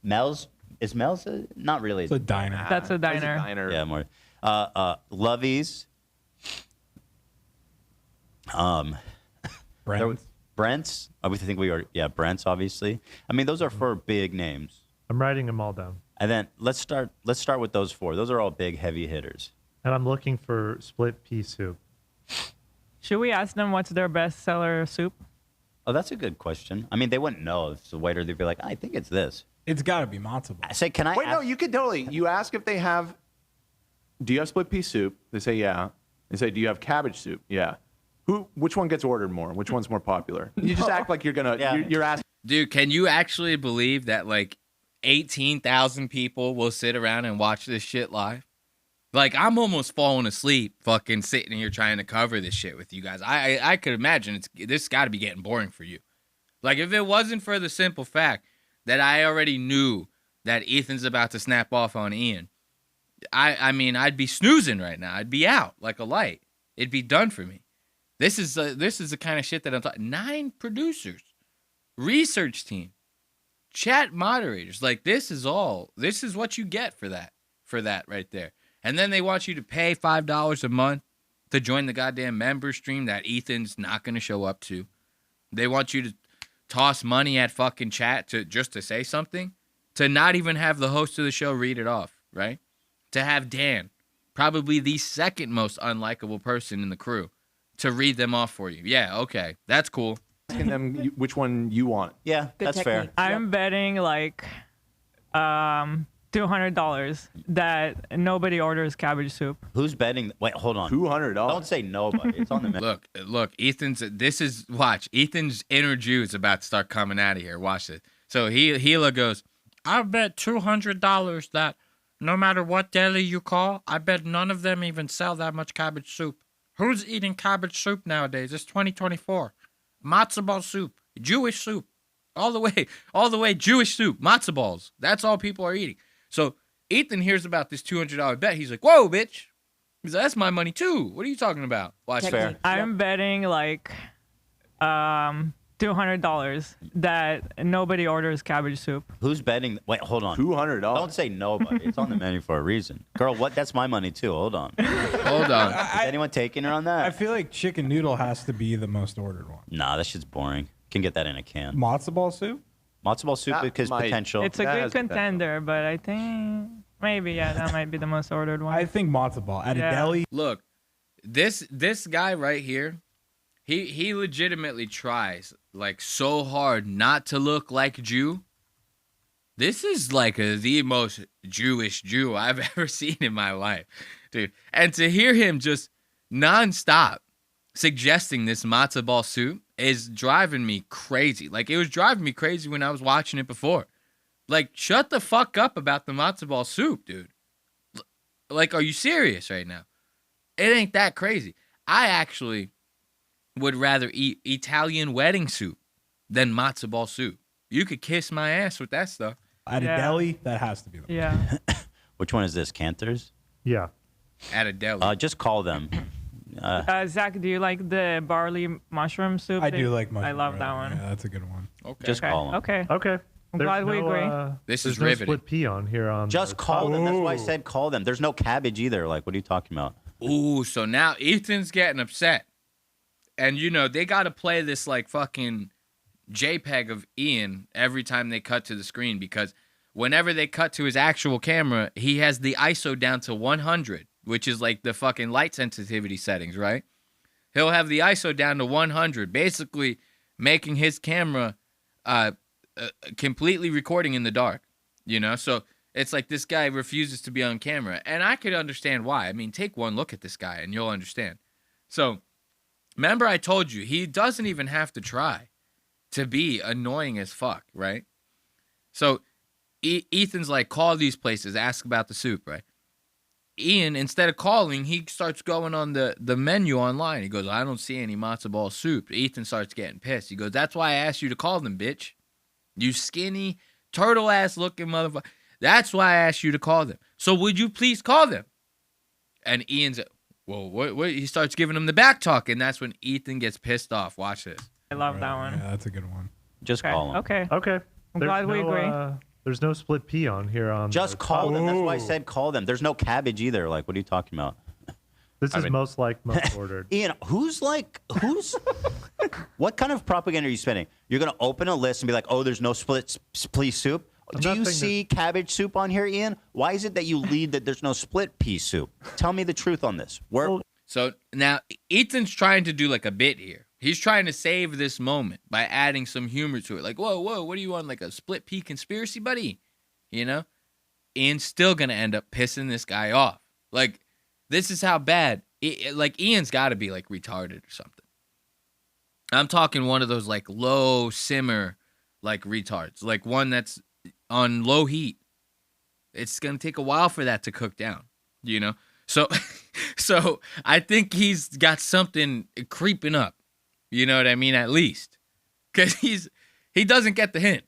Mel's. Is Mel's not really? It's a diner. That's a diner. It's a diner. Yeah, more. Lovey's. Brent's. We think we are. Yeah, Brent's obviously. I mean, those are for big names. I'm writing them all down. And then let's start with those 4. Those are all big, heavy hitters. And I'm looking for split pea soup. Should we ask them what's their best seller soup? Oh, that's a good question. I mean, they wouldn't know if it's a waiter. They'd be like, I think it's this. It's got to be matzo ball. I say, can I? Wait, no, you could totally. You ask if they have. Do you have split pea soup? They say yeah. They say, do you have cabbage soup? Yeah. Which one gets ordered more? Which one's more popular? You just act like you're gonna. Yeah. You're asking. Dude, can you actually believe that like 18,000 people will sit around and watch this shit live? Like, I'm almost falling asleep fucking sitting here trying to cover this shit with you guys. I could imagine this got to be getting boring for you. Like, if it wasn't for the simple fact that I already knew that Ethan's about to snap off on Ian, I mean, I'd be snoozing right now. I'd be out like a light. It'd be done for me. This is the kind of shit that I'm talking. 9 producers, research team, chat moderators. Like, this is what you get for that right there. And then they want you to pay $5 a month to join the goddamn member stream that Ethan's not going to show up to. They want you to toss money at fucking chat just to say something, to not even have the host of the show read it off, right? To have Dan, probably the second most unlikable person in the crew, to read them off for you. Yeah, okay, that's cool. Asking them which one you want. Yeah, that's fair. I'm betting like $200 that nobody orders cabbage soup. Who's betting? Wait, hold on. $200. Don't say nobody. It's on the menu. Look, Ethan's inner Jew is about to start coming out of here. Watch this. So Hila goes, I bet $200 that no matter what deli you call, I bet none of them even sell that much cabbage soup. Who's eating cabbage soup nowadays? It's 2024. Matzo ball soup, Jewish soup, all the way Jewish soup, matzo balls. That's all people are eating. So Ethan hears about this $200 bet. He's like, whoa, bitch. He's like, that's my money too. What are you talking about? Watch fair. I'm betting like $200 that nobody orders cabbage soup. Who's betting? Wait, hold on. $200. Don't say nobody. It's on the menu for a reason. Girl, what? That's my money too. Hold on. Hold on. Is anyone taking her on that? I feel like chicken noodle has to be the most ordered one. Nah, that shit's boring. Can get that in a can. Matzo ball soup? Matzo ball soup because potential. It's a good contender, but I think maybe, that might be the most ordered one. I think matzo ball at a deli. Look, this guy right here, he legitimately tries like so hard not to look like Jew. This is like the most Jewish Jew I've ever seen in my life, dude. And to hear him just nonstop suggesting this matzo ball soup is driving me crazy. Like, it was driving me crazy when I was watching it before. Like, shut the fuck up about the matzo ball soup, dude. Like, are you serious right now? It ain't that crazy. I actually would rather eat Italian wedding soup than matzo ball soup. You could kiss my ass with that stuff. At a deli, that has to be the Yeah. Which one is this? Cantor's? Yeah. At a deli. Just call them. Zach, do you like the barley mushroom soup? I do like mushroom. I love that one. Yeah, that's a good one. Okay. Just call them. Okay. Okay. I'm glad we agree. This There's is no riveting. split pea on here. Just call them. That's why I said call them. There's no cabbage either. Like, what are you talking about? Ooh, so now Ethan's getting upset. And, they got to play this, like, fucking JPEG of Ian every time they cut to the screen, because whenever they cut to his actual camera, he has the ISO down to 100, which is, like, the fucking light sensitivity settings, right? He'll have the ISO down to 100, basically making his camera completely recording in the dark, So it's like this guy refuses to be on camera. And I could understand why. I mean, take one look at this guy and you'll understand. So remember I told you, he doesn't even have to try to be annoying as fuck, right? So Ethan's like, call these places, ask about the soup, right? Ian, instead of calling, he starts going on the menu online. He goes, I don't see any matzo ball soup. Ethan starts getting pissed. He goes, that's why I asked you to call them, bitch. You skinny, turtle-ass looking motherfucker. That's why I asked you to call them. So would you please call them? And Ian's, well, what? He starts giving him the back talk, and that's when Ethan gets pissed off. Watch this. I love that one. Yeah, that's a good one. Just call them. Okay. Okay. I'm glad we agree. There's no split pea on here. Just call them. That's why I said call them. There's no cabbage either. Like, what are you talking about? This is most ordered. Ian, who's what kind of propaganda are you spending? You're going to open a list and be like, oh, there's no split pea soup? Do you see cabbage soup on here, Ian? Why is it that you lead that there's no split pea soup? Tell me the truth on this. So now Ethan's trying to do like a bit here. He's trying to save this moment by adding some humor to it. Like, whoa, what are you on, like a split pea conspiracy, buddy? Ian's still going to end up pissing this guy off. Like, this is how bad. Like, Ian's got to be, like, retarded or something. I'm talking one of those, like, low simmer, like, retards. Like, one that's on low heat. It's going to take a while for that to cook down, So, so I think he's got something creeping up. You know what I mean? At least. Because He doesn't get the hint.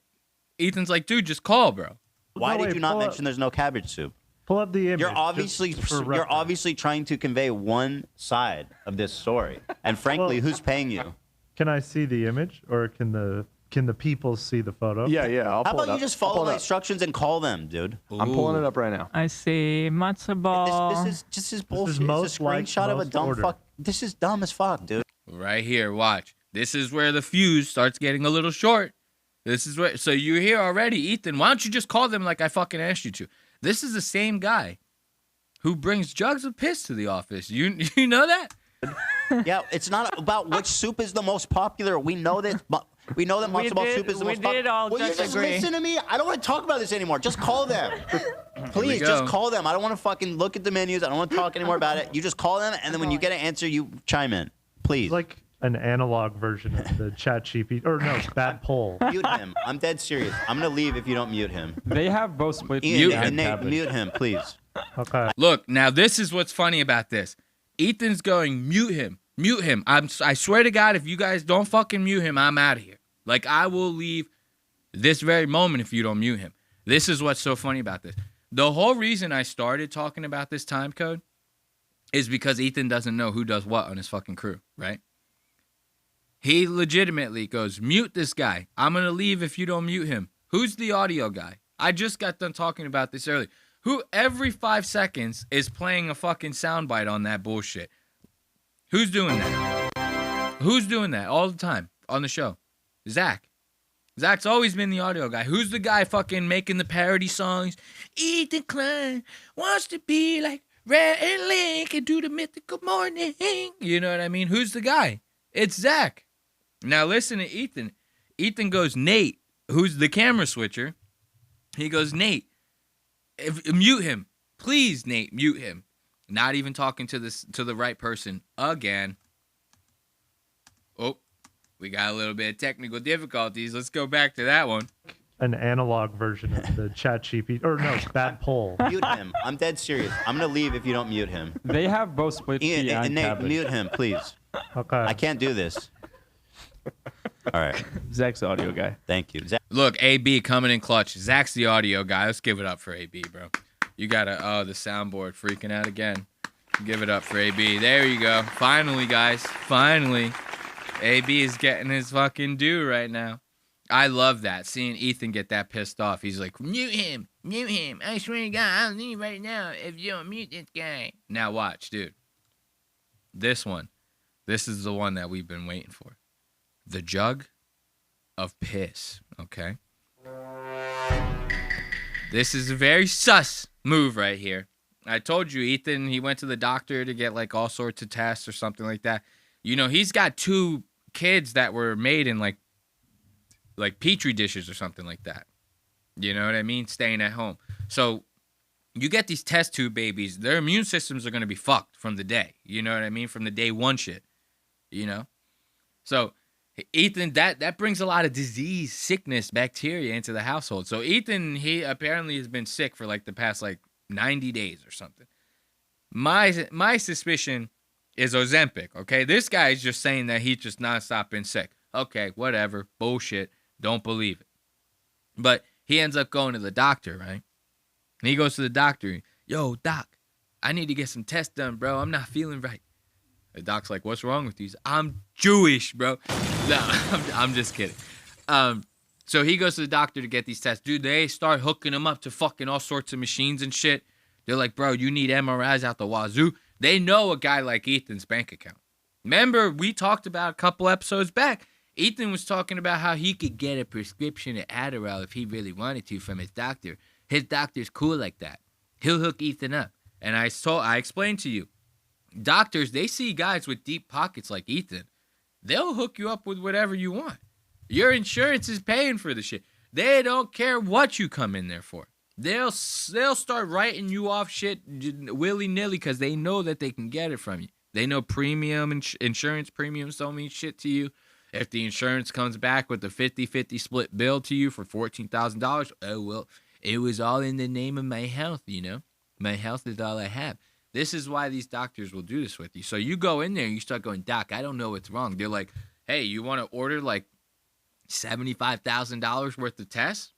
Ethan's like, dude, just call, bro. Why No, did wait, you not pull up- mention there's no cabbage soup? Pull up the image. You're obviously just for reference. trying to convey one side of this story. And frankly, Well- who's paying you? Can I see the image, or can the people see the photo? Yeah. How I'll pull it about up. you just I'll follow pull the it up. instructions and call them, dude? I'm pulling it up right now. I see matzo ball. This is bullshit. most It's a like screenshot of a most dumb ordered. fuck. This is dumb as fuck, dude. Right here, watch. This is where the fuse starts getting a little short. This is where, so you're here already, Ethan. Why don't you just call them like I fucking asked you to? This is the same guy who brings jugs of piss to the office. You know that? Yeah, it's not about which soup is the most popular. We know that. We know that matzo ball soup is the most popular. Will you just listen to me? I don't want to talk about this anymore. Just call them. Please, just call them. I don't want to fucking look at the menus. I don't want to talk anymore about it. You just call them, and then when you get an answer, you chime in. Please. Like an analog version of the chat GP, or no, bad poll. Mute him. I'm dead serious. I'm gonna leave if you don't mute him. They have both split. Ian and Nate, mute him, please. Okay. Look, now this is what's funny about this. Ethan's going, mute him. Mute him. I swear to God, if you guys don't fucking mute him, I'm out of here. Like, I will leave this very moment if you don't mute him. This is what's so funny about this. The whole reason I started talking about this time code is because Ethan doesn't know who does what on his fucking crew, right? He legitimately goes, mute this guy. I'm going to leave if you don't mute him. Who's the audio guy? I just got done talking about this earlier. Who every 5 seconds is playing a fucking soundbite on that bullshit? Who's doing that? Who's doing that all the time on the show? Zach. Zach's always been the audio guy. Who's the guy fucking making the parody songs? Ethan Klein wants to be like Red and Link and do the mythical morning. You know what I mean? Who's the guy? It's Zach. Now listen to Ethan. Ethan goes, Nate, who's the camera switcher. He goes, Nate, mute him. Please, Nate, mute him. Not even talking to the right person again. Oh, we got a little bit of technical difficulties. Let's go back to that one. An analog version of the chat GP, or no, bad poll. Mute him. I'm dead serious. I'm gonna leave if you don't mute him. They have both split. Ian and Nate, mute him, please. Okay. I can't do this. All right. Zach's the audio guy. Thank you. Zach. Look, AB coming in clutch. Zach's the audio guy. Let's give it up for AB, bro. You gotta, the soundboard freaking out again. Give it up for AB. There you go. Finally, guys. Finally. AB is getting his fucking due right now. I love that. Seeing Ethan get that pissed off. He's like, mute him. Mute him. I swear to God, I'll leave right now if you don't mute this guy. Now watch, dude. This one. This is the one that we've been waiting for. The jug of piss, okay? This is a very sus move right here. I told you, Ethan, he went to the doctor to get like all sorts of tests or something like that. You know, he's got 2 kids that were made in like Petri dishes or something like that. You know what I mean? Staying at home. So you get these test tube babies, their immune systems are going to be fucked from the day. You know what I mean? From the day one shit. You know? So Ethan, that brings a lot of disease, sickness, bacteria into the household. So Ethan, he apparently has been sick for like the past like 90 days or something. My suspicion is Ozempic, okay? This guy is just saying that he's just nonstop been sick. Okay, whatever. Bullshit. Don't believe it. But he ends up going to the doctor, right? And he goes to the doctor. Yo, doc, I need to get some tests done, bro. I'm not feeling right. The doc's like, what's wrong with you? I'm Jewish, bro. No, I'm just kidding. So he goes to the doctor to get these tests. Dude, they start hooking him up to fucking all sorts of machines and shit. They're like, bro, you need MRIs out the wazoo. They know a guy like Ethan's bank account. Remember, we talked about a couple episodes back. Ethan was talking about how he could get a prescription of Adderall if he really wanted to from his doctor. His doctor's cool like that. He'll hook Ethan up. And I explained to you, doctors, they see guys with deep pockets like Ethan. They'll hook you up with whatever you want. Your insurance is paying for the shit. They don't care what you come in there for. They'll start writing you off shit willy-nilly because they know that they can get it from you. They know premium insurance premiums don't mean shit to you. If the insurance comes back with a 50-50 split bill to you for $14,000, oh, well, it was all in the name of my health, you know? My health is all I have. This is why these doctors will do this with you. So you go in there and you start going, Doc, I don't know what's wrong. They're like, hey, you want to order like $75,000 worth of tests?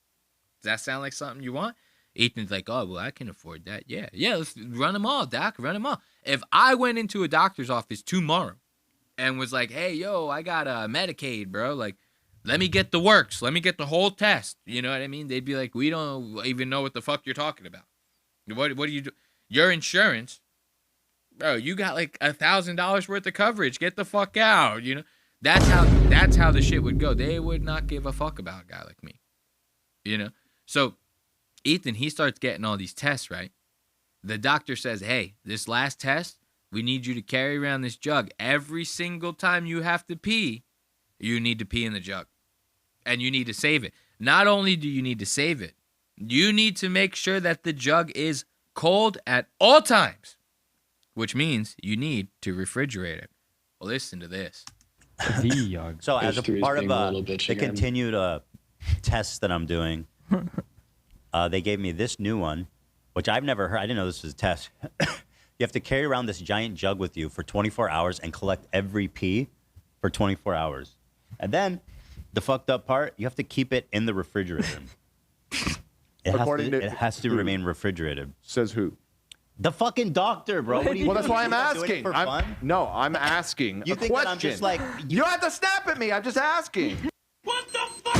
Does that sound like something you want? Ethan's like, oh, well, I can afford that. Yeah, let's run them all, doc, run them all. If I went into a doctor's office tomorrow and was like, hey, yo, I got a Medicaid, bro. Like, let me get the works. Let me get the whole test. You know what I mean? They'd be like, we don't even know what the fuck you're talking about. What do you do? Your insurance, bro, you got like $1,000 worth of coverage. Get the fuck out, you know? That's how the shit would go. They would not give a fuck about a guy like me, you know? So Ethan, he starts getting all these tests, right? The doctor says, hey, this last test, we need you to carry around this jug. Every single time you have to pee, you need to pee in the jug. And you need to save it. Not only do you need to save it, you need to make sure that the jug is cold at all times, which means you need to refrigerate it. Well, listen to this. So as a part of the continued tests that I'm doing, they gave me this new one, which I've never heard. I didn't know this was a test. You have to carry around this giant jug with you for 24 hours and collect every pee for 24 hours. And then the fucked up part, you have to keep it in the refrigerator. It has to remain refrigerated. Says who? The fucking doctor, bro. Well, that's why I'm asking. I'm asking. You a think question. that I'm just like... You don't have to snap at me. I'm just asking. What the fuck?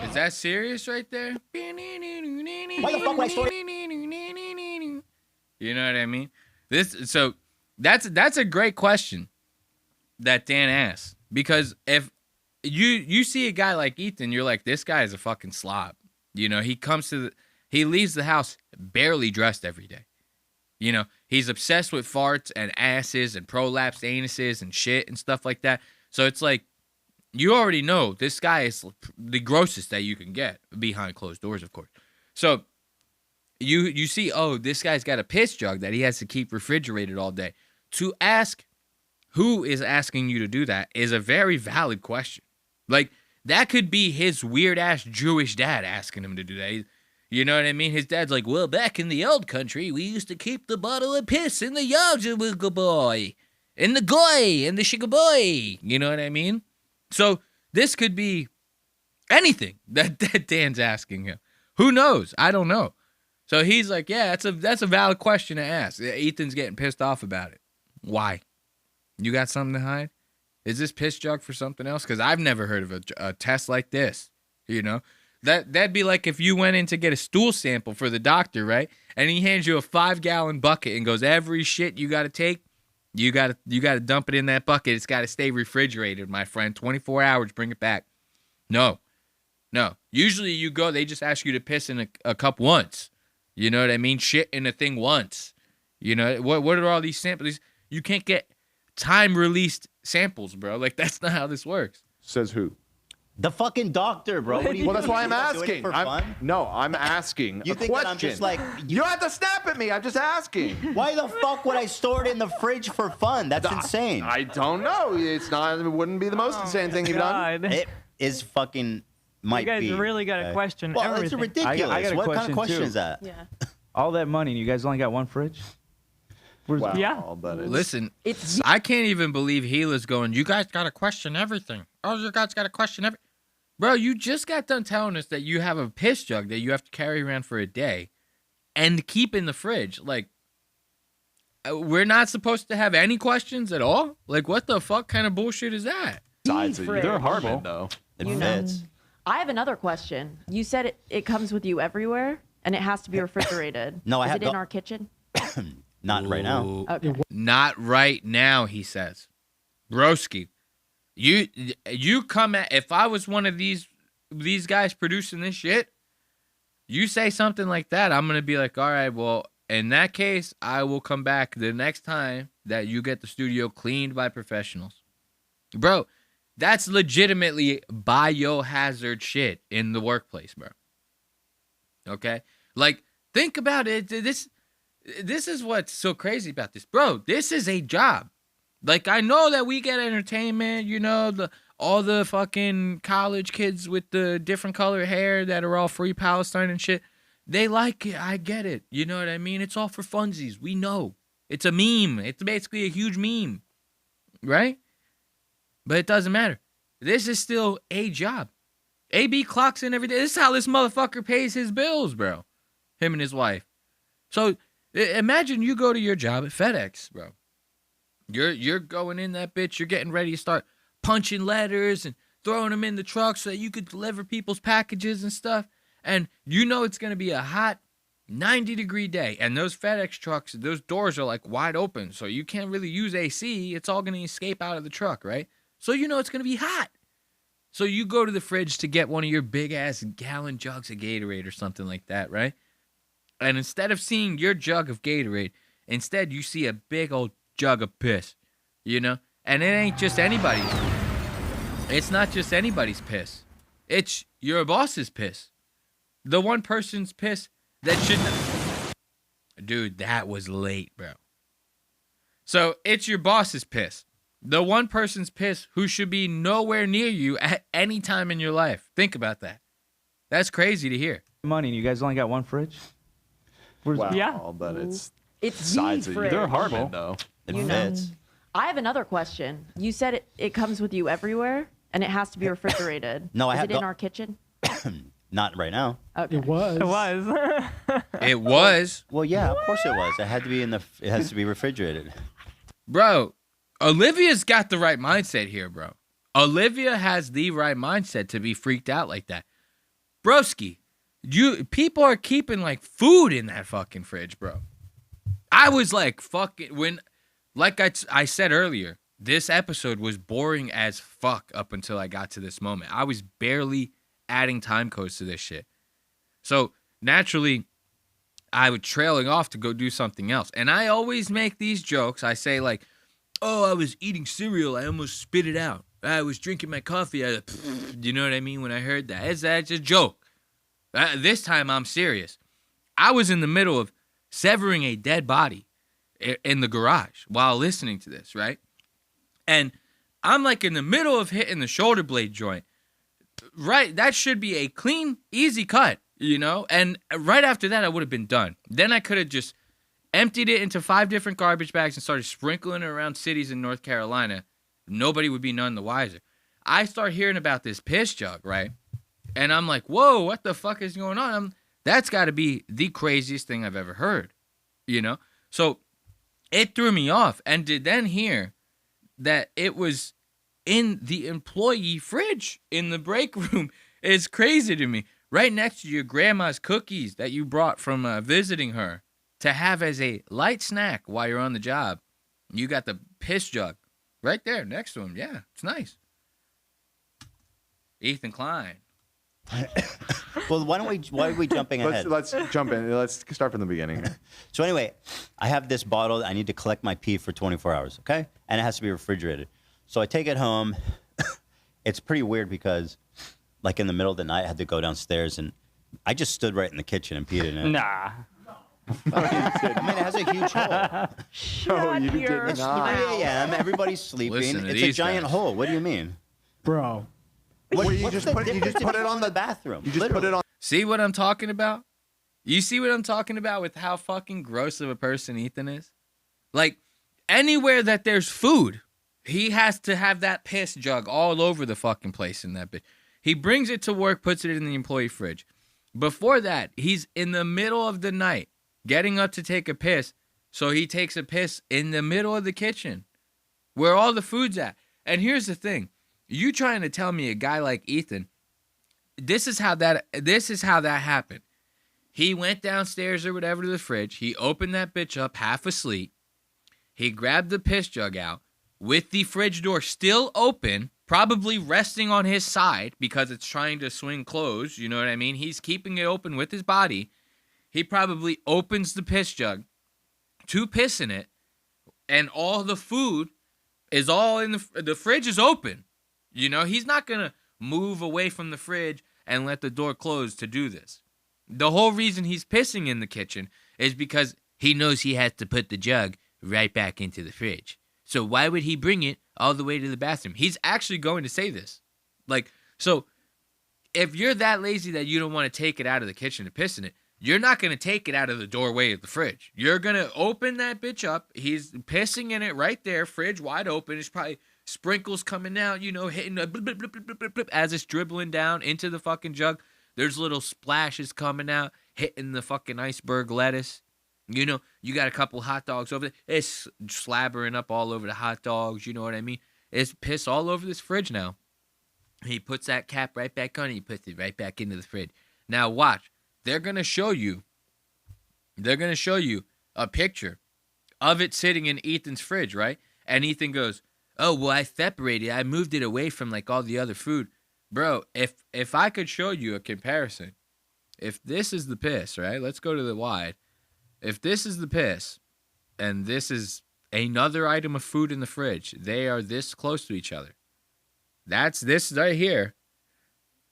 Is that serious right there? Why the fuck would I store it? You know what I mean? So that's a great question that Dan asked, because if you see a guy like Ethan, you're like, this guy is a fucking slob. You know, he leaves the house barely dressed every day. You know, he's obsessed with farts and asses and prolapsed anuses and shit and stuff like that. So it's like, you already know this guy is the grossest that you can get behind closed doors, of course. So you see, oh, this guy's got a piss jug that he has to keep refrigerated all day. To ask who is asking you to do that is a very valid question. Like, that could be his weird-ass Jewish dad asking him to do that. You know what I mean? His dad's like, well, back in the old country, we used to keep the bottle of piss in the Yaja boy, in the goy, in the sugar boy. You know what I mean? So this could be anything that Dan's asking him. Who knows? I don't know. So he's like, yeah, that's a valid question to ask. Ethan's getting pissed off about it. Why? You got something to hide? Is this piss jug for something else? Because I've never heard of a test like this. You know, that'd be like if you went in to get a stool sample for the doctor, right? And he hands you a 5-gallon bucket and goes, every shit you got to take, you got to dump it in that bucket. It's got to stay refrigerated, my friend. 24 hours, bring it back. No. Usually you go, they just ask you to piss in a cup once. You know what I mean? Shit in a thing once. You know, what are all these samples? You can't get time-released samples, bro. Like, that's not how this works. Says who? The fucking doctor, bro. Well, that's why I'm asking. For fun? I'm asking You a think question. that I'm just like... You don't have to snap at me. I'm just asking. Why the fuck would I store it in the fridge for fun? That's insane. I don't know. It's not. It wouldn't be the most insane thing you've done. It is fucking... You guys really got to question everything. It's ridiculous. I got a what question kind of question too. is that? Yeah. All that money, and you guys only got one fridge? Wow, Yeah. but Listen, I can't even believe Gila's going, you guys got to question everything. Oh, you guys got to question everything. Bro, you just got done telling us that you have a piss jug that you have to carry around for a day and keep in the fridge. Like, we're not supposed to have any questions at all? Like, what the fuck kind of bullshit is that? They're horrible, though. It fits. I have another question. You said it comes with you everywhere, and it has to be refrigerated. No, I Is have it in our kitchen? Not right now. Okay. Not right now, he says. Broski, you come at, if I was one of these guys producing this shit, you say something like that, I'm going to be like, all right, well, in that case, I will come back the next time that you get the studio cleaned by professionals. Bro, that's legitimately biohazard shit in the workplace, bro. Okay? Like, think about it. This is what's so crazy about this. Bro, this is a job. Like, I know that we get entertainment, you know, all the fucking college kids with the different color hair that are all free Palestine and shit. They like it. I get it. You know what I mean? It's all for funsies. We know. It's a meme. It's basically a huge meme, right? But it doesn't matter. This is still a job. AB clocks in every day. This is how this motherfucker pays his bills, bro. Him and his wife. So imagine you go to your job at FedEx, bro. You're going in that bitch. You're getting ready to start punching letters and throwing them in the truck so that you could deliver people's packages and stuff. And you know it's going to be a hot 90-degree day. And those FedEx trucks, those doors are like wide open. So you can't really use AC. It's all going to escape out of the truck, right? So you know it's going to be hot. So you go to the fridge to get one of your big-ass gallon jugs of Gatorade or something like that, right? And instead of seeing your jug of Gatorade, instead you see a big old jug of piss, you know? And it ain't just anybody's. It's not just anybody's piss. It's your boss's piss. The one person's piss that shouldn't. Dude, that was late, bro. So it's your boss's piss. The one person's piss who should be nowhere near you at any time in your life. Think about that. That's crazy to hear. Money, and you guys only got one fridge? Wow, Yeah. but it's It's size the of fridge. They're horrible. though. It You know. fits. I have another question. You said it comes with you everywhere, and it has to be refrigerated. No, I Is have it in the- our kitchen? Not right now. Okay. It was. It was. It was. Well, yeah, of course it was. It had to be it has to be refrigerated. Bro, Olivia's got the right mindset here, bro. Olivia has the right mindset to be freaked out like that. Broski, people are keeping like food in that fucking fridge, bro. I was like I said earlier, this episode was boring as fuck up until I got to this moment. I was barely adding time codes to this shit. So naturally, I was trailing off to go do something else. And I always make these jokes. I say like, oh, I was eating cereal. I almost spit it out. I was drinking my coffee. You know what I mean? When I heard that, it's a joke. This time I'm serious. I was in the middle of severing a dead body in the garage while listening to this, right? And I'm like in the middle of hitting the shoulder blade joint. Right, that should be a clean, easy cut, you know? And right after that, I would have been done. Then I could have just emptied it into 5 different garbage bags and started sprinkling it around cities in North Carolina. Nobody would be none the wiser. I start hearing about this piss jug, right? And I'm like, whoa, what the fuck is going on? That's got to be the craziest thing I've ever heard, you know? So it threw me off. And to then hear that it was in the employee fridge in the break room is crazy to me. Right next to your grandma's cookies that you brought from visiting her to have as a light snack while you're on the job. You got the piss jug right there next to him. Yeah, it's nice. Ethan Klein. Well, why are we jumping ahead? Let's jump in. Let's start from the beginning. So anyway, I have this bottle. I need to collect my pee for 24 hours, okay? And it has to be refrigerated. So I take it home. It's pretty weird because, like, in the middle of the night, I had to go downstairs, and I just stood right in the kitchen and peed in it. Nah. I mean, it has a huge hole. No, you did It's not. 3 a.m. Everybody's sleeping. Listen to It's a these giant guys. hole. What do you mean? Bro. You What's just the put it difference on the bathroom. You just put it on. See what I'm talking about? You see what I'm talking about with how fucking gross of a person Ethan is? Like, anywhere that there's food, he has to have that piss jug all over the fucking place in that bitch. He brings it to work, puts it in the employee fridge. Before that, he's in the middle of the night getting up to take a piss, so he takes a piss in the middle of the kitchen where all the food's at. And here's the thing. You trying to tell me a guy like Ethan, this is how that happened. He went downstairs or whatever to the fridge. He opened that bitch up half asleep. He grabbed the piss jug out with the fridge door still open, probably resting on his side because it's trying to swing closed. You know what I mean? He's keeping it open with his body. He probably opens the piss jug to piss in it, and all the food is all in the fridge is open. You know, he's not going to move away from the fridge and let the door close to do this. The whole reason he's pissing in the kitchen is because he knows he has to put the jug right back into the fridge. So why would he bring it all the way to the bathroom? He's actually going to say this. Like, so if you're that lazy that you don't want to take it out of the kitchen to piss in it, you're not going to take it out of the doorway of the fridge. You're going to open that bitch up. He's pissing in it right there, fridge wide open. It's probably sprinkles coming out, you know, hitting blip, blip, blip, blip, blip, blip, as it's dribbling down into the fucking jug. There's little splashes coming out, hitting the fucking iceberg lettuce. You know, you got a couple hot dogs over there. It's slabbering up all over the hot dogs. You know what I mean? It's piss all over this fridge now. He puts that cap right back on. He puts it right back into the fridge. Now watch. They're going to show you a picture of it sitting in Ethan's fridge, right? And Ethan goes, oh, well, I separated. I moved it away from like all the other food. Bro, if I could show you a comparison, if this is the piss, right? Let's go to the wide. If this is the piss and this is another item of food in the fridge, they are this close to each other. That's this right here.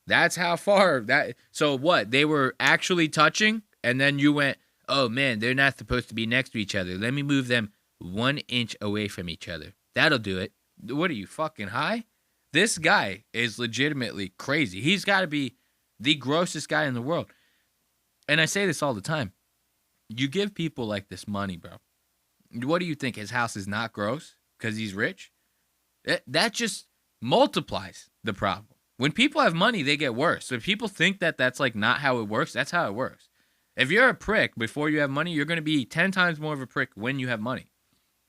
That's how far that. So what? They were actually touching, and then you went, oh man, they're not supposed to be next to each other. Let me move them 1 inch away from each other. That'll do it. What are you, fucking high? This guy is legitimately crazy. He's got to be the grossest guy in the world. And I say this all the time. You give people like this money, bro. What do you think? His house is not gross because he's rich? That just multiplies the problem. When people have money, they get worse. So if people think that that's like not how it works, that's how it works. If you're a prick before you have money, you're going to be 10 times more of a prick when you have money.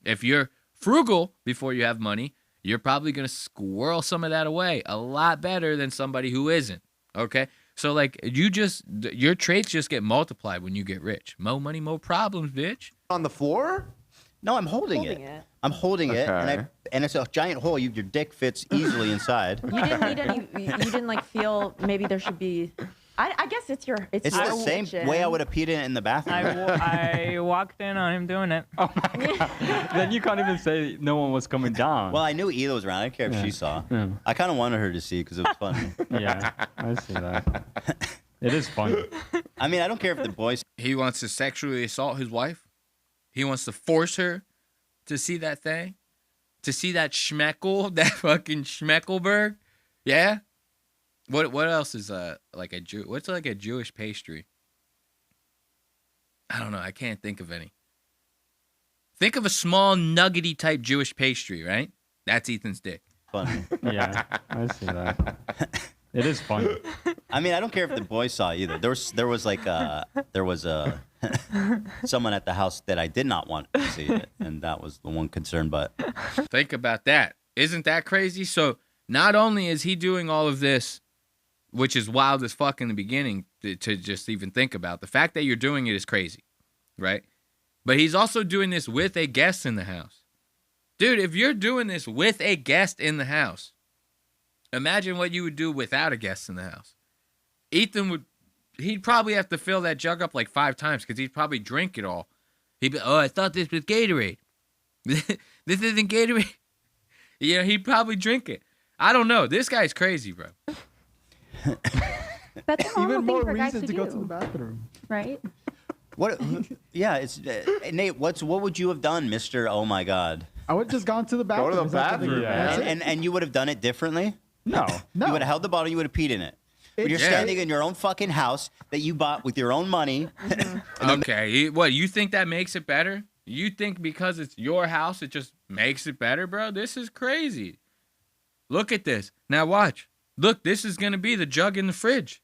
If you're frugal before you have money, you're probably going to squirrel some of that away a lot better than somebody who isn't. Okay? So like your traits just get multiplied when you get rich. More money, more problems, bitch. On the floor? No, I'm holding it. I'm holding it, and it's a giant hole. Your dick fits easily inside. You didn't need any. You didn't like feel maybe there should be. I guess it's your. It's the same way I would have peed in the bathroom. I walked in on him doing it. Oh my god! Then you can't even say no one was coming down. Well, I knew Ela was around. I didn't care if she saw. Yeah. I kind of wanted her to see because it was funny. Yeah, I see that. It is fun. I mean, I don't care if the boys. He wants to sexually assault his wife. He wants to force her to see that thing, to see that schmeckle, that fucking schmeckelberg. Yeah. What else is like a Jew? What's like a Jewish pastry? I don't know. I can't think of any. Think of a small nuggety type Jewish pastry, right? That's Ethan's dick. Fun. Yeah, I see that. It is fun. I mean, I don't care if the boys saw either. There was someone at the house that I did not want to see it, and that was the one concern. But think about that. Isn't that crazy? So not only is he doing all of this, which is wild as fuck in the beginning to just even think about, the fact that you're doing it is crazy, right? But he's also doing this with a guest in the house. Dude, if you're doing this with a guest in the house, imagine what you would do without a guest in the house. He'd probably have to fill that jug up like 5 times because he'd probably drink it all. He'd be, oh, I thought this was Gatorade. This isn't Gatorade. You know, he'd probably drink it. I don't know. This guy's crazy, bro. That's a normal Even more thing for guys reason to do, go to the bathroom. right? what? Yeah, it's Nate. What would you have done, Mister? Oh my God. I would have just gone to the bathroom. Go to the bathroom, Yeah. And you would have done it differently? No. You would have held the bottle. You would have peed in it. But you're standing in your own fucking house that you bought with your own money. Okay, what, you think that makes it better? You think because it's your house, it just makes it better, bro? This is crazy. Look at this. Now watch. Look, this is going to be the jug in the fridge.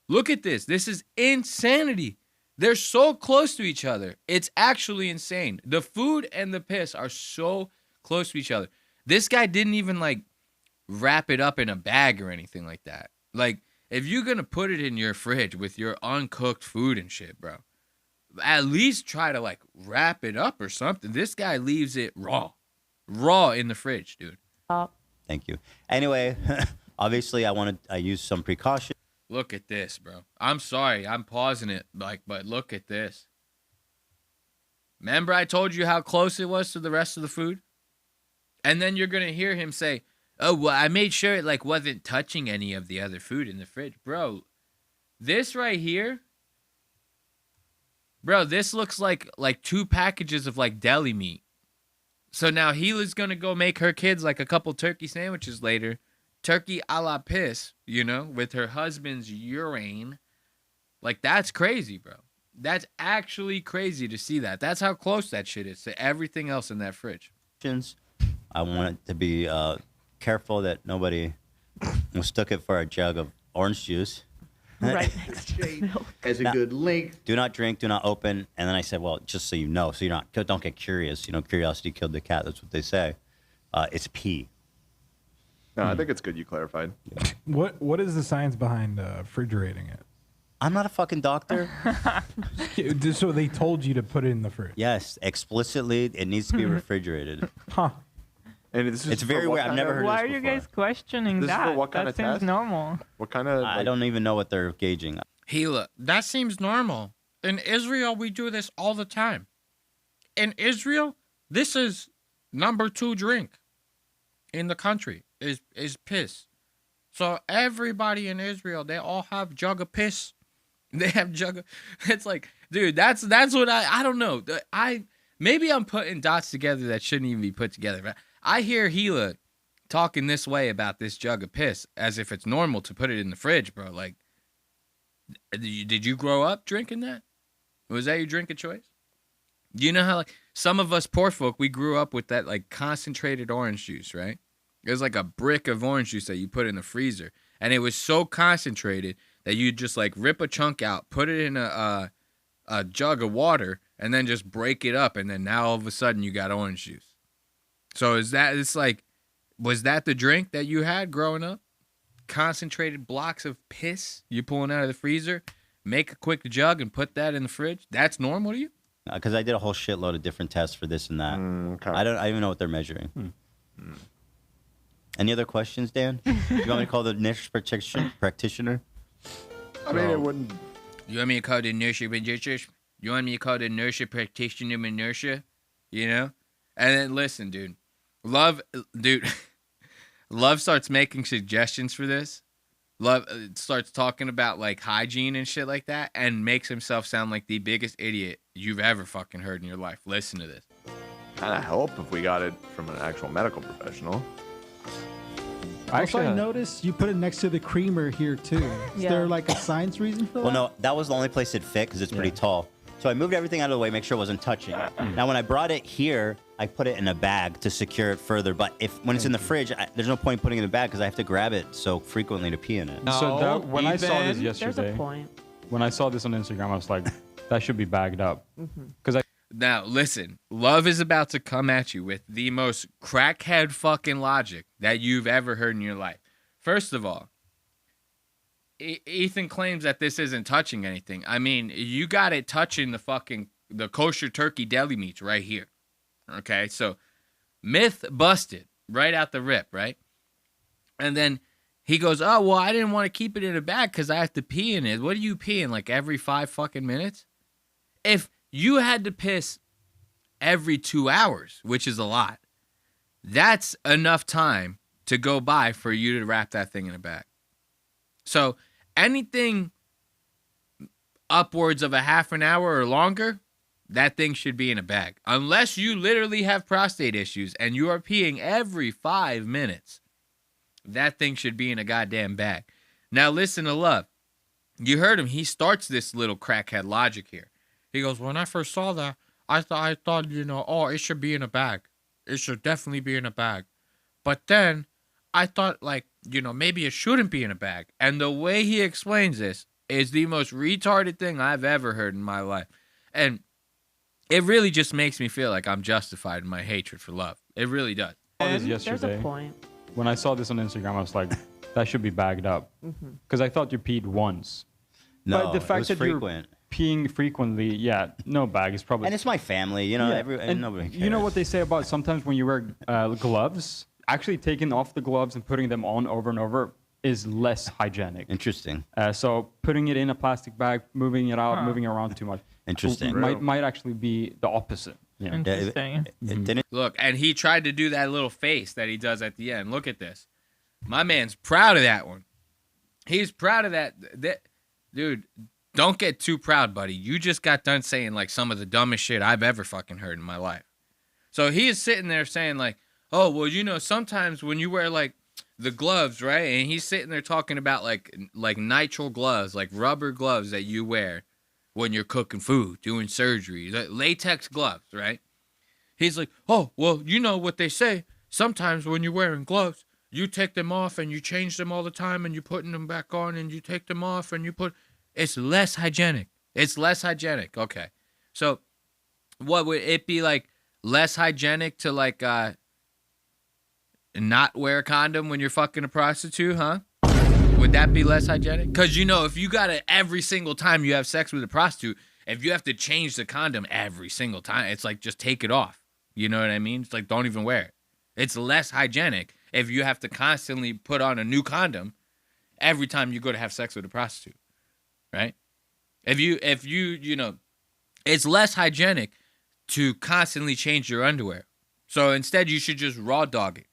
Look at this. This is insanity. They're so close to each other. It's actually insane. The food and the piss are so close to each other. This guy didn't even, like, wrap it up in a bag or anything like that. Like, if you're going to put it in your fridge with your uncooked food and shit, bro, at least try to, like, wrap it up or something. This guy leaves it raw. Raw in the fridge, dude. Thank you. Anyway, obviously, I used some precaution. Look at this, bro. I'm sorry. I'm pausing it, but look at this. Remember I told you how close it was to the rest of the food? And then you're going to hear him say, oh, well, I made sure it, like, wasn't touching any of the other food in the fridge. Bro, this right here, bro, this looks like 2 packages of, like, deli meat. So now Gila's going to go make her kids, like, a couple turkey sandwiches later. Turkey a la piss, you know, with her husband's urine. Like, that's crazy, bro. That's actually crazy to see that. That's how close that shit is to everything else in that fridge. I want it to be careful that nobody mistook it for a jug of orange juice. Right next to milk. As a good link. Do not drink, do not open. And then I said, well, just so you know, so you're not, don't get curious. You know, curiosity killed the cat. That's what they say. It's pee. No, I think it's good you clarified. What is the science behind refrigerating it? I'm not a fucking doctor. So they told you to put it in the fridge. Yes, explicitly, it needs to be refrigerated. Huh. And this is It's very weird. I've never heard Why of are this you guys questioning This is that? for what kind That of seems test? normal. What kind of? I don't even know what they're gauging. Hila, that seems normal. In Israel, we do this all the time. In Israel, this is number 2 drink in the country is piss. So everybody in Israel, they all have jug of piss. They have jug of, it's like, dude, that's what I don't know. Maybe I'm putting dots together that shouldn't even be put together. But I hear Hila talking this way about this jug of piss as if it's normal to put it in the fridge, bro. Like, did you grow up drinking that? Was that your drink of choice? You know how like some of us poor folk, we grew up with that like concentrated orange juice, right? It was like a brick of orange juice that you put in the freezer, and it was so concentrated that you just like rip a chunk out, put it in a jug of water, and then just break it up, and then now all of a sudden you got orange juice. So was that the drink that you had growing up? Concentrated blocks of piss you pulling out of the freezer, make a quick jug and put that in the fridge? That's normal to you? Because I did a whole shitload of different tests for this and that. Okay. I don't even know what they're measuring. Any other questions, Dan? You want me to call the nurse practitioner? I mean, it wouldn't. You want me to call the nurse practitioner? You want me to call the nurse practitioner inertia? You know? And then listen, dude. Love starts making suggestions for this. Love starts talking about like hygiene and shit like that and makes himself sound like the biggest idiot you've ever fucking heard in your life. Listen to this. Kind of help if we got it from an actual medical professional. Also, I noticed you put it next to the creamer here too. Is there like a science reason for that? Well, no, that was the only place it fit because it's pretty tall. So I moved everything out of the way, make sure it wasn't touching. Now, when I brought it here, I put it in a bag to secure it further. But when it's in the fridge, there's no point putting it in the bag because I have to grab it so frequently to pee in it. So when I saw this yesterday, There's a point. when I saw this on Instagram, I was like, that should be bagged up. Because Now, listen, Love is about to come at you with the most crackhead fucking logic that you've ever heard in your life. First of all, Ethan claims that this isn't touching anything. I mean, you got it touching the kosher turkey deli meats right here. Okay, so myth busted right out the rip, right? And then he goes, oh, well, I didn't want to keep it in a bag because I have to pee in it. What are you peeing, like every 5 fucking minutes? If you had to piss every 2 hours, which is a lot, that's enough time to go by for you to wrap that thing in a bag. So anything upwards of a half an hour or longer, that thing should be in a bag. Unless you literally have prostate issues and you are peeing every 5 minutes, that thing should be in a goddamn bag. Now listen to Love. You heard him. He starts this little crackhead logic here. He goes, when I first saw that, I thought, oh, it should be in a bag. It should definitely be in a bag. But then I thought, like, maybe it shouldn't be in a bag. And the way he explains this is the most retarded thing I've ever heard in my life. And it really just makes me feel like I'm justified in my hatred for Love. It really does. There's a point. When I saw this on Instagram, I was like, that should be bagged up. Because I thought you peed once. No, but the fact it was that frequent. You're peeing frequently, no bag is probably. And it's my family, and nobody cares. You know what they say about sometimes when you wear gloves, actually taking off the gloves and putting them on over and over is less hygienic. Interesting. So putting it in a plastic bag, moving it out, moving around too much. Interesting. Might actually be the opposite. Yeah. Interesting. It didn't. Look, and he tried to do that little face that he does at the end. Look at this. My man's proud of that one. He's proud of that. Dude, don't get too proud, buddy. You just got done saying like some of the dumbest shit I've ever fucking heard in my life. So he is sitting there saying like, oh, well, sometimes when you wear like the gloves, right? And he's sitting there talking about like nitrile gloves, like rubber gloves that you wear when you're cooking food, doing surgery, latex gloves, right? He's like, oh, well, you know what they say. Sometimes when you're wearing gloves, you take them off and you change them all the time and you're putting them back on and you take them off and you put... It's less hygienic. It's less hygienic. Okay. So what would it be like less hygienic to like not wear a condom when you're fucking a prostitute, huh? Would that be less hygienic? Because, you know, if you got to every single time you have sex with a prostitute, if you have to change the condom every single time, it's like just take it off. You know what I mean? It's like don't even wear it. It's less hygienic if you have to constantly put on a new condom every time you go to have sex with a prostitute, right? If you you know, it's less hygienic to constantly change your underwear. So instead, you should just raw dog it.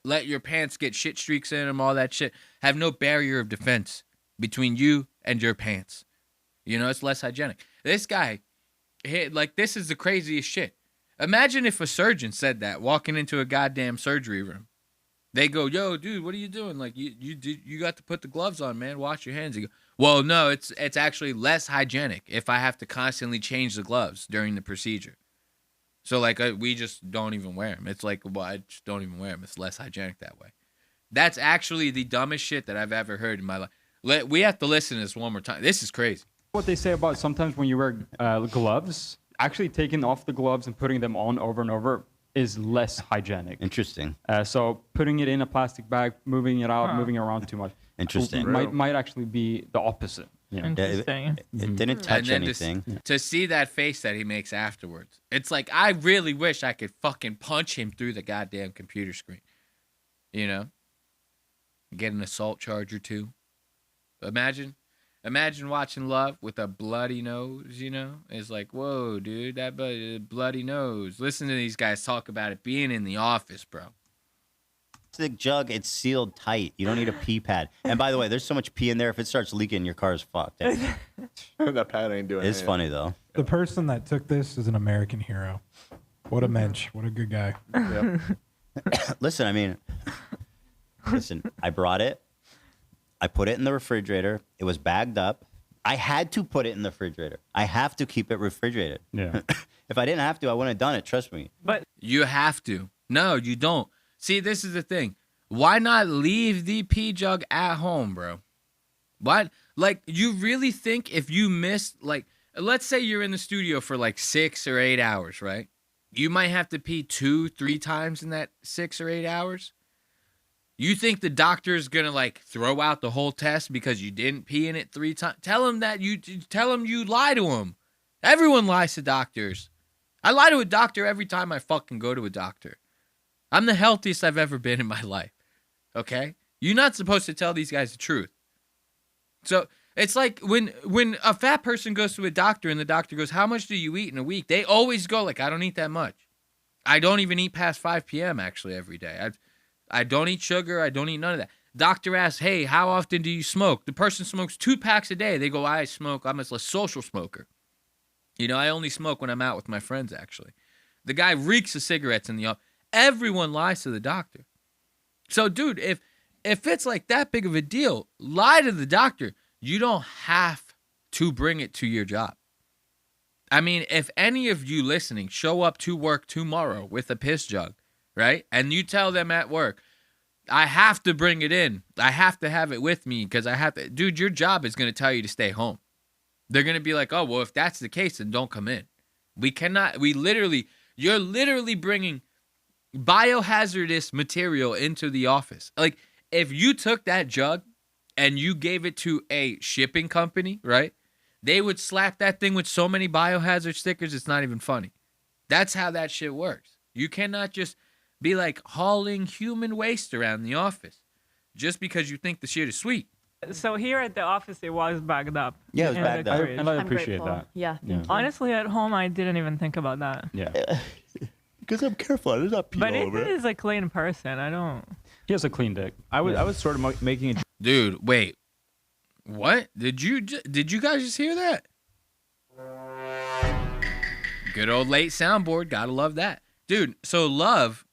Let your pants get shit streaks in them, all that shit. Have no barrier of defense between you and your pants. You know, it's less hygienic. This guy, like, this is the craziest shit. Imagine if a surgeon said that walking into a goddamn surgery room. They go, yo, dude, what are you doing? Like, you got to put the gloves on, man. Wash your hands. You go, well, no, it's actually less hygienic if I have to constantly change the gloves during the procedure. So, like, we just don't even wear them. It's like, well, I just don't even wear them. It's less hygienic that way. That's actually the dumbest shit that I've ever heard in my life. We have to listen to this one more time. This is crazy. What they say about sometimes when you wear gloves, actually taking off the gloves and putting them on over and over is less hygienic. Interesting. So putting it in a plastic bag, moving it out, moving it around too much. Interesting. Might actually be the opposite. Yeah. Interesting. It didn't touch anything. To see that face that he makes afterwards, it's like, I really wish I could fucking punch him through the goddamn computer screen. You know? Get an assault charge or two. Imagine watching Love with a bloody nose, you know? It's like, whoa, dude, that bloody nose. Listen to these guys talk about it being in the office, bro. The jug, it's sealed tight. You don't need a pee pad. And by the way, there's so much pee in there. If it starts leaking, your car's fucked. That pad ain't doing it. It's funny, though. The person that took this is an American hero. What a mensch. What a good guy. Yep. Listen, I brought it. I put it in the refrigerator. It was bagged up. I had to put it in the refrigerator. I have to keep it refrigerated. Yeah. If I didn't have to, I wouldn't have done it. Trust me. But you have to. No, you don't. See, this is the thing. Why not leave the pee jug at home, bro? What? Like, you really think if you missed, like, let's say you're in the studio for like 6 or 8 hours, right? You might have to pee 2-3 times in that 6 or 8 hours. You think the doctor is gonna like throw out the whole test because you didn't pee in it 3 times? Tell him you lie to him. Everyone lies to doctors. I lie to a doctor every time I fucking go to a doctor. I'm the healthiest I've ever been in my life. Okay? You're not supposed to tell these guys the truth. So it's like when a fat person goes to a doctor and the doctor goes, how much do you eat in a week? They always go like, I don't eat that much. I don't even eat past 5 p.m. actually every day. I don't eat sugar. I don't eat none of that. Doctor asks, hey, how often do you smoke? The person smokes 2 packs a day. They go, I smoke. I'm a social smoker. You know, I only smoke when I'm out with my friends, actually. The guy reeks of cigarettes in the office. Everyone lies to the doctor. So, dude, if it's like that big of a deal, lie to the doctor. You don't have to bring it to your job. I mean, if any of you listening show up to work tomorrow with a piss jug, right? And you tell them at work, I have to bring it in. I have to have it with me because I have to. Dude, your job is going to tell you to stay home. They're going to be like, oh, well, if that's the case, then don't come in. You're literally bringing biohazardous material into the office. Like, if you took that jug and you gave it to a shipping company, right? They would slap that thing with so many biohazard stickers, it's not even funny. That's how that shit works. You cannot just be like hauling human waste around the office just because you think the shit is sweet. So here at the office, it was bagged up. Yeah, it was bagged up. And I appreciate that. Yeah. Honestly, at home, I didn't even think about that. Yeah. Because I'm careful. There's not pee But all over Ethan it. is a clean person. I don't. He has a clean dick. I was sort of making a... Dude, wait. What? Did you guys just hear that? Good old late soundboard. Gotta love that. Dude, so Love,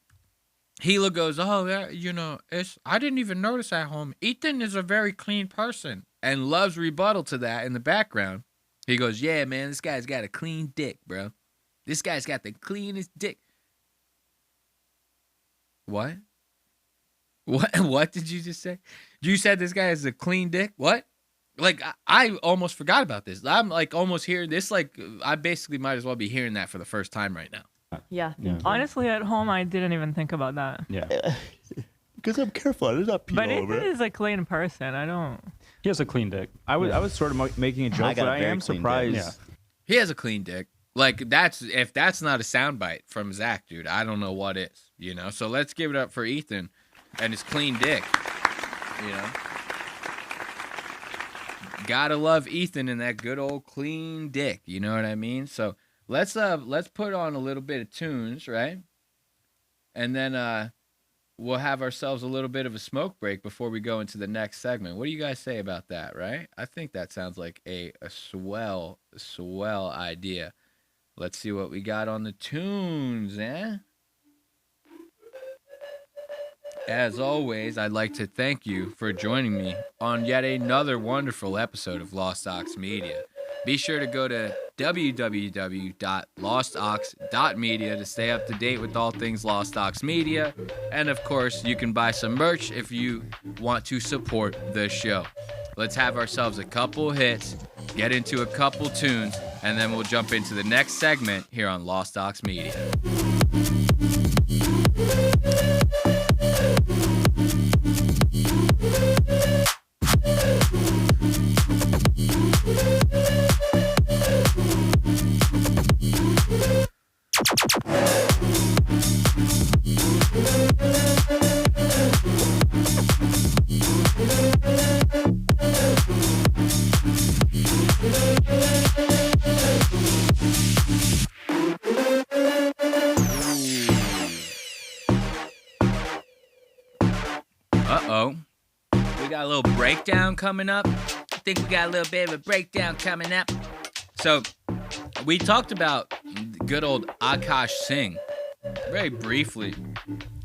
Hila goes, oh, yeah, you know, I didn't even notice at home. Ethan is a very clean person. And Love's rebuttal to that in the background He goes, yeah, man, this guy's got a clean dick, bro. This guy's got the cleanest dick. What? What did you just say? You said this guy has a clean dick? What? Like, I almost forgot about this. I'm, like, almost hearing this. Like, I basically might as well be hearing that for the first time right now. Yeah. Honestly, at home, I didn't even think about that. Yeah. Because I'm careful. There's not pee But all over Ethan it. is a clean person. I don't. He has a clean dick. I was sort of making a joke, but I am surprised. Yeah. He has a clean dick. Like, if that's not a soundbite from Zach, dude, I don't know what is, you know? So let's give it up for Ethan and his clean dick, you know? Gotta love Ethan and that good old clean dick, you know what I mean? So let's put on a little bit of tunes, right? And then we'll have ourselves a little bit of a smoke break before we go into the next segment. What do you guys say about that, right? I think that sounds like a swell idea. Let's see what we got on the tunes, eh? As always, I'd like to thank you for joining me on yet another wonderful episode of Lost Aux Media. Be sure to go to www.lostaux.media to stay up to date with all things Lost Aux Media. And of course, you can buy some merch if you want to support the show. Let's have ourselves a couple hits, get into a couple tunes, and then we'll jump into the next segment here on Lost Aux Media. Uh-oh. We got a little breakdown coming up. I think we got a little bit of a breakdown coming up. So, we talked about good old Akaash Singh very briefly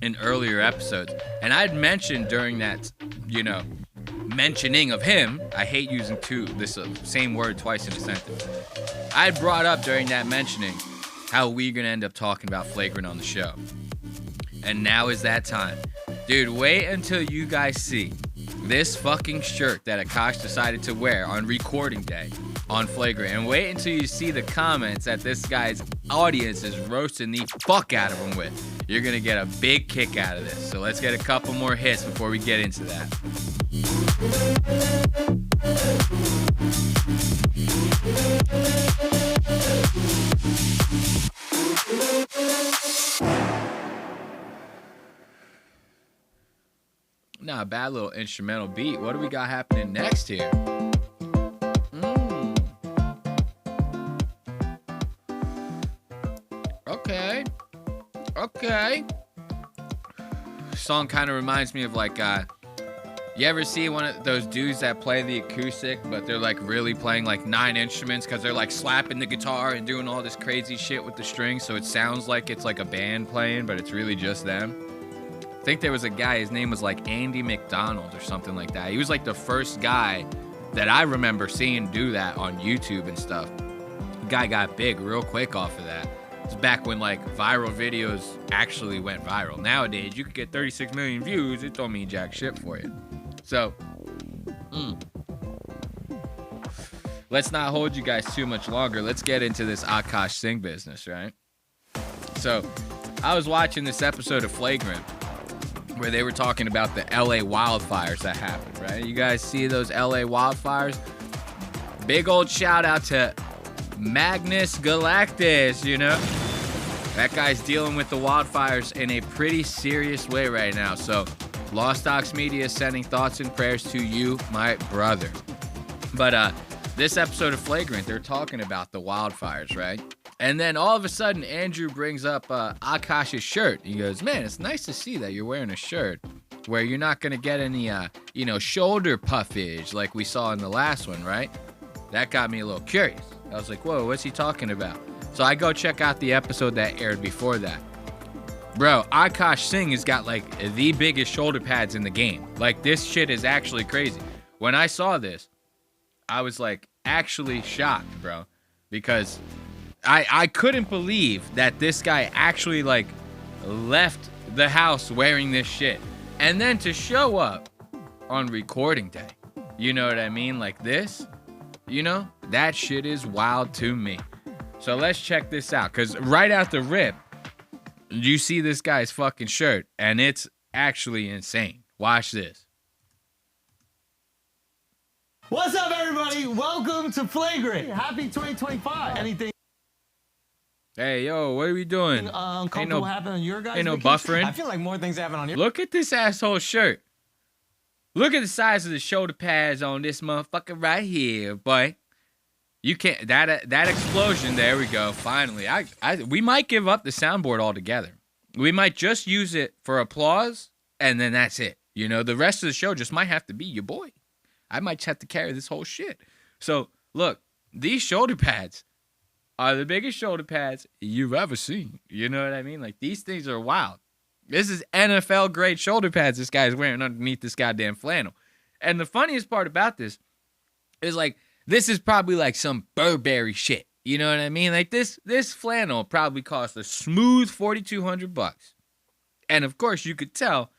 in earlier episodes. And I'd mentioned during that, mentioning of him, I hate using this same word twice in a sentence. I brought up during that mentioning how we're going to end up talking about Flagrant on the show. And now is that time. Dude, wait until you guys see this fucking shirt that Akaash decided to wear on recording day on Flagrant. And wait until you see the comments that this guy's audience is roasting the fuck out of him with. You're going to get a big kick out of this. So let's get a couple more hits before we get into that. Not a bad little instrumental beat. What do we got happening next here? Okay. Song kind of reminds me of like, you ever see one of those dudes that play the acoustic, but they're like really playing like 9 instruments because they're like slapping the guitar and doing all this crazy shit with the strings, so it sounds like it's like a band playing, but it's really just them. I think there was a guy, his name was like Andy McDonald or something like that. He was like the first guy that I remember seeing do that on YouTube and stuff. The guy got big real quick off of that. It's back when like viral videos actually went viral. Nowadays, you could get 36 million views. It don't mean jack shit for you. So, let's not hold you guys too much longer. Let's get into this Akaash Singh business, right? So, I was watching this episode of Flagrant where they were talking about the LA wildfires that happened, right? You guys see those LA wildfires? Big old shout out to Magnus Galactus, you know? That guy's dealing with the wildfires in a pretty serious way right now. So, Lost Aux Media is sending thoughts and prayers to you, my brother. But this episode of Flagrant, they're talking about the wildfires, right? And then all of a sudden, Andrew brings up Akaash's shirt. He goes, man, it's nice to see that you're wearing a shirt where you're not going to get any, shoulder puffage like we saw in the last one, right? That got me a little curious. I was like, whoa, what's he talking about? So I go check out the episode that aired before that. Bro, Akaash Singh has got like the biggest shoulder pads in the game. Like, this shit is actually crazy. When I saw this, I was like, actually shocked, bro, because I couldn't believe that this guy actually like left the house wearing this shit, and then to show up on recording day, you know what I mean, like this, you know, that shit is wild to me. So let's check this out, because right out the rip, you see this guy's fucking shirt, and it's actually insane. Watch this. What's up, everybody? Welcome to Flagrant. Happy 2025. Anything Hey, yo, what are we doing? uncomfortable happen on your guys' Ain't no vacation? buffering. I feel like more things happen on your. Look at this asshole shirt. Look at the size of the shoulder pads on this motherfucker right here, boy. You can't, that explosion, there we go, finally. We might give up the soundboard altogether. We might just use it for applause, and then that's it. You know, the rest of the show just might have to be your boy. I might have to carry this whole shit. So, look, these shoulder pads are the biggest shoulder pads you've ever seen. You know what I mean? Like, these things are wild. This is NFL-grade shoulder pads this guy's wearing underneath this goddamn flannel. And the funniest part about this is, like, this is probably like some Burberry shit. You know what I mean? Like, this flannel probably cost a smooth $4,200. And, of course, you could tell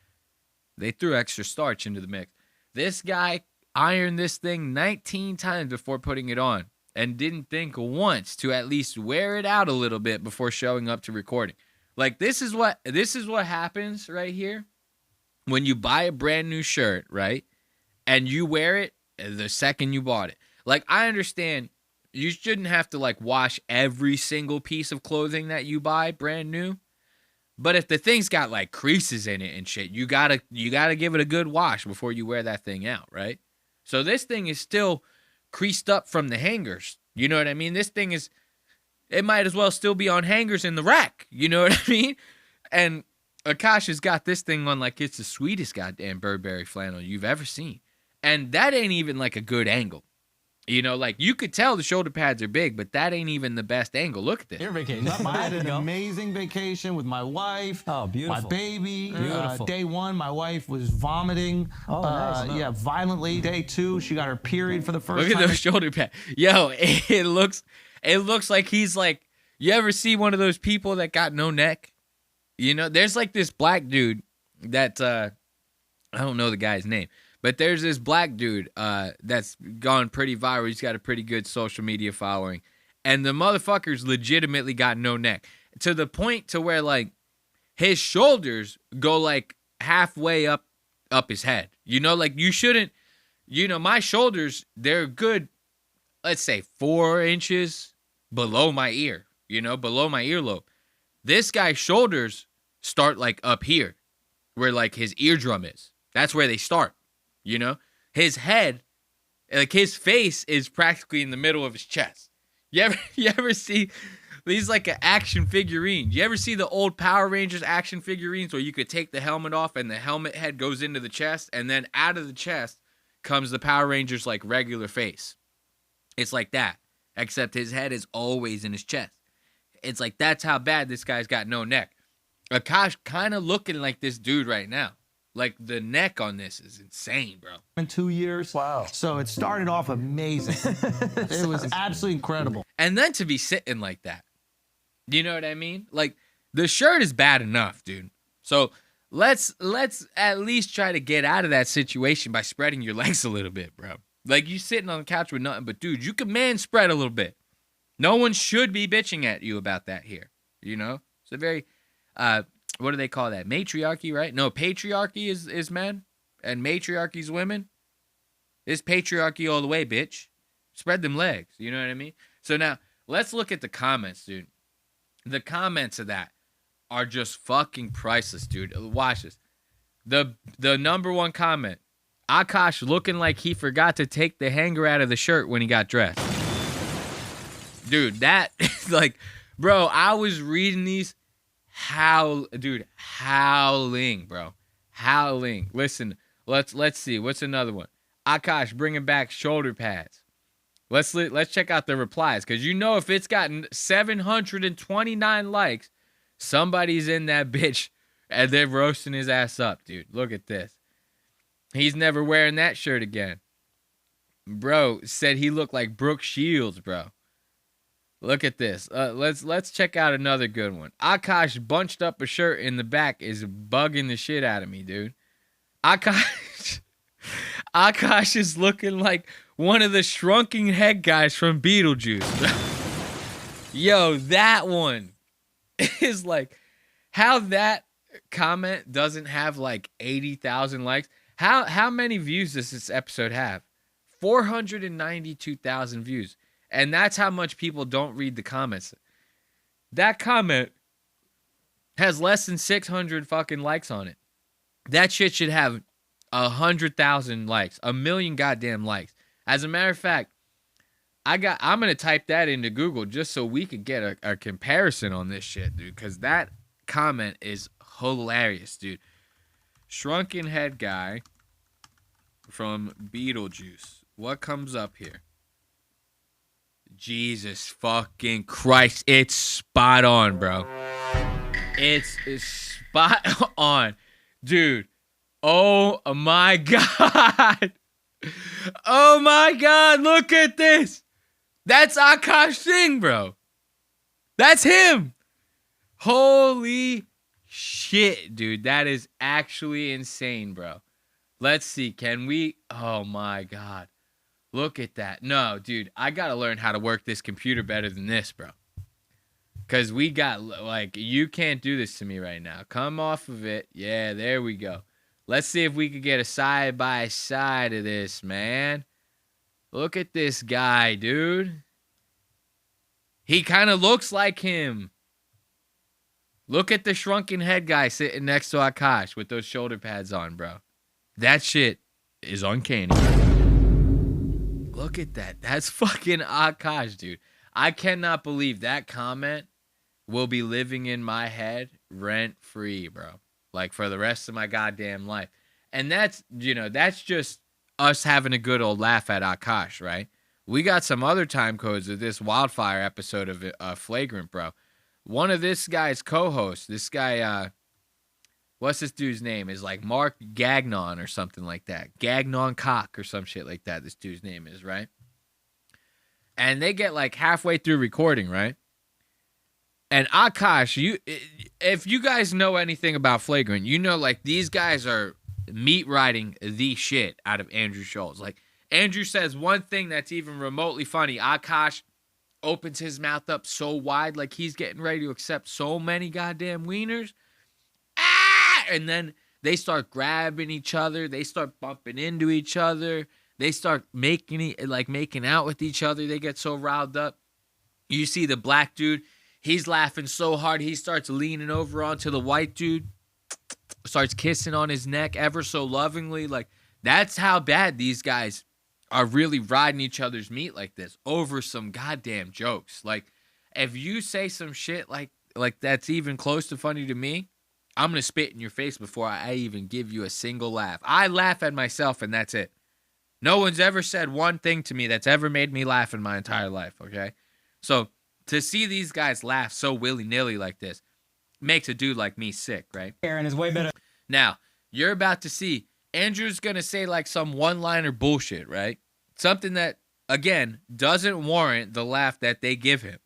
they threw extra starch into the mix. This guy ironed this thing 19 times before putting it on and didn't think once to at least wear it out a little bit before showing up to recording. Like, this is what happens right here when you buy a brand new shirt, right? And you wear it the second you bought it. Like, I understand you shouldn't have to, like, wash every single piece of clothing that you buy brand new. But if the thing's got, like, creases in it and shit, you gotta give it a good wash before you wear that thing out, right? So this thing is still creased up from the hangers. You know what I mean? This thing is, it might as well still be on hangers in the rack. You know what I mean? And Akaash has got this thing on like it's the sweetest goddamn Burberry flannel you've ever seen. And that ain't even like a good angle. You know, like you could tell the shoulder pads are big, but that ain't even the best angle. Look at this. Your vacation. I had an amazing vacation with my wife. Oh, beautiful. My baby. Beautiful. Day one, my wife was vomiting. Oh, nice. Yeah, violently. Day two, she got her period for the first time. Look at those shoulder pads. Yo, it looks like he's like, you ever see one of those people that got no neck? You know, there's like this black dude that, I don't know the guy's name. But there's this black dude that's gone pretty viral. He's got a pretty good social media following. And the motherfucker's legitimately got no neck. To the point to where, like, his shoulders go, like, halfway up his head. You know, like, you shouldn't... You know, my shoulders, they're good, let's say, 4 inches below my ear. You know, below my earlobe. This guy's shoulders start, like, up here. Where, like, his eardrum is. That's where they start. You know, his head, like his face is practically in the middle of his chest. You ever see these like an action figurine? You ever see the old Power Rangers action figurines where you could take the helmet off and the helmet head goes into the chest and then out of the chest comes the Power Rangers like regular face? It's like that, except his head is always in his chest. It's like that's how bad this guy's got no neck. Akaash kind of looking like this dude right now. Like, the neck on this is insane, bro. In 2 years. Wow. So it started off amazing. It was absolutely incredible. And then to be sitting like that. You know what I mean? Like, the shirt is bad enough, dude. So let's at least try to get out of that situation by spreading your legs a little bit, bro. Like, you sitting on the couch with nothing but, dude, you can man spread a little bit. No one should be bitching at you about that here. You know? It's a very... what do they call that? Matriarchy, right? No, patriarchy is men, and matriarchy's women. It's patriarchy all the way, bitch. Spread them legs. You know what I mean? So now, let's look at the comments, dude. The comments of that are just fucking priceless, dude. Watch this. The number one comment. Akaash looking like he forgot to take the hanger out of the shirt when he got dressed. Dude, that, like, bro, I was reading these. Howling, bro. Howling. Listen, let's see. What's another one? Akaash bringing back shoulder pads. Let's check out the replies, because you know if it's gotten 729 likes, somebody's in that bitch and they're roasting his ass up, dude. Look at this. He's never wearing that shirt again. bro said he looked like Brooke Shields, bro. Look at this. Let's check out another good one. Akaash bunched up a shirt in the back is bugging the shit out of me, dude. Akaash is looking like one of the shrunken head guys from Beetlejuice. Yo, that one is like, how that comment doesn't have like 80,000 likes. How many views does this episode have? 492,000 views. And that's how much people don't read the comments. That comment has less than 600 fucking likes on it. That shit should have 100,000 likes, 1 million goddamn likes. As a matter of fact, I'm gonna type that into Google just so we could get a comparison on this shit, dude. Because that comment is hilarious, dude. Shrunken head guy from Beetlejuice. What comes up here? Jesus fucking Christ. It's spot on, bro. It's spot on. Dude. Oh my God. Oh my God. Look at this. That's Akaash Singh, bro. That's him. Holy shit, dude. That is actually insane, bro. Let's see. Can we? Oh my God. Look at that. No, dude, I got to learn how to work this computer better than this, bro. Because we got, like, you can't do this to me right now. Come off of it. Yeah, there we go. Let's see if we could get a side-by-side of this, man. Look at this guy, dude. He kind of looks like him. Look at the shrunken head guy sitting next to Akaash with those shoulder pads on, bro. That shit is uncanny. Look at that. That's fucking Akaash, dude. I cannot believe that comment will be living in my head rent-free, bro. Like, for the rest of my goddamn life. And that's, that's just us having a good old laugh at Akaash, right? We got some other time codes of this Wildfire episode of Flagrant, bro. One of this guy's co-hosts, this guy, what's this dude's name? Is like Mark Gagnon or something like that. Gagnon Cock or some shit like that, this dude's name is, right? And they get like halfway through recording, right? And Akaash, if you guys know anything about Flagrant, you know like these guys are meat riding the shit out of Andrew Schultz. Like Andrew says one thing that's even remotely funny. Akaash opens his mouth up so wide like he's getting ready to accept so many goddamn wieners. And then they start grabbing each other. They start bumping into each other. They start making out with each other. They get so riled up. You see the black dude. He's laughing so hard. He starts leaning over onto the white dude. Starts kissing on his neck ever so lovingly. Like, that's how bad these guys are really riding each other's meat like this over some goddamn jokes. Like, if you say some shit like that's even close to funny to me, I'm going to spit in your face before I even give you a single laugh. I laugh at myself, and that's it. No one's ever said one thing to me that's ever made me laugh in my entire life, okay? So, to see these guys laugh so willy-nilly like this makes a dude like me sick, right? Aaron is way better. Now, you're about to see, Andrew's going to say like some one-liner bullshit, right? Something that, again, doesn't warrant the laugh that they give him.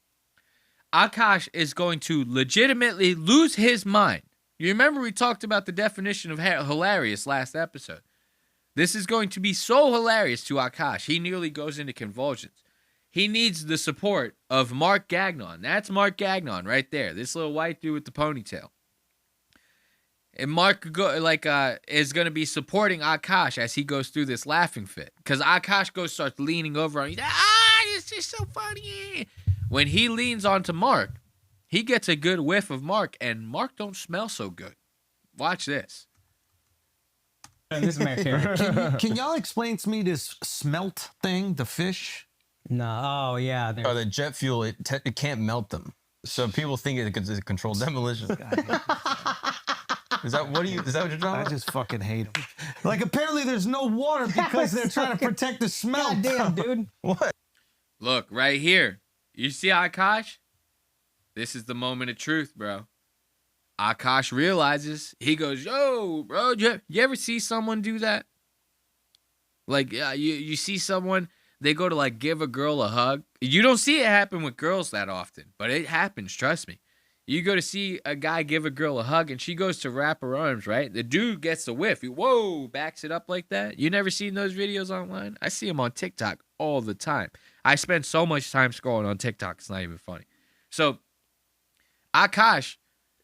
Akaash is going to legitimately lose his mind. You remember we talked about the definition of hilarious last episode. This is going to be so hilarious to Akaash. He nearly goes into convulsions. He needs the support of Mark Gagnon. That's Mark Gagnon right there. This little white dude with the ponytail. And Mark is going to be supporting Akaash as he goes through this laughing fit. Because Akaash starts leaning over on him. It's just so funny. When he leans onto Mark, he gets a good whiff of Mark, and Mark don't smell so good. Watch this. Can y'all explain to me this smelt thing, the fish? No, oh yeah. The jet fuel, it can't melt them. So people think it's controlled demolition. Is that what you're talking about? I just fucking hate them. Like apparently there's no water because they're trying to protect the smell. Damn, dude. What? Look, right here. You see Akaash? This is the moment of truth, bro. Akaash realizes. He goes, yo, bro, you ever see someone do that? Like you see someone, they go to like give a girl a hug. You don't see it happen with girls that often, but it happens. Trust me. You go to see a guy give a girl a hug, and she goes to wrap her arms, right? The dude gets a whiff. He, whoa, backs it up like that. You never seen those videos online? I see them on TikTok all the time. I spend so much time scrolling on TikTok, it's not even funny. So, Akaash,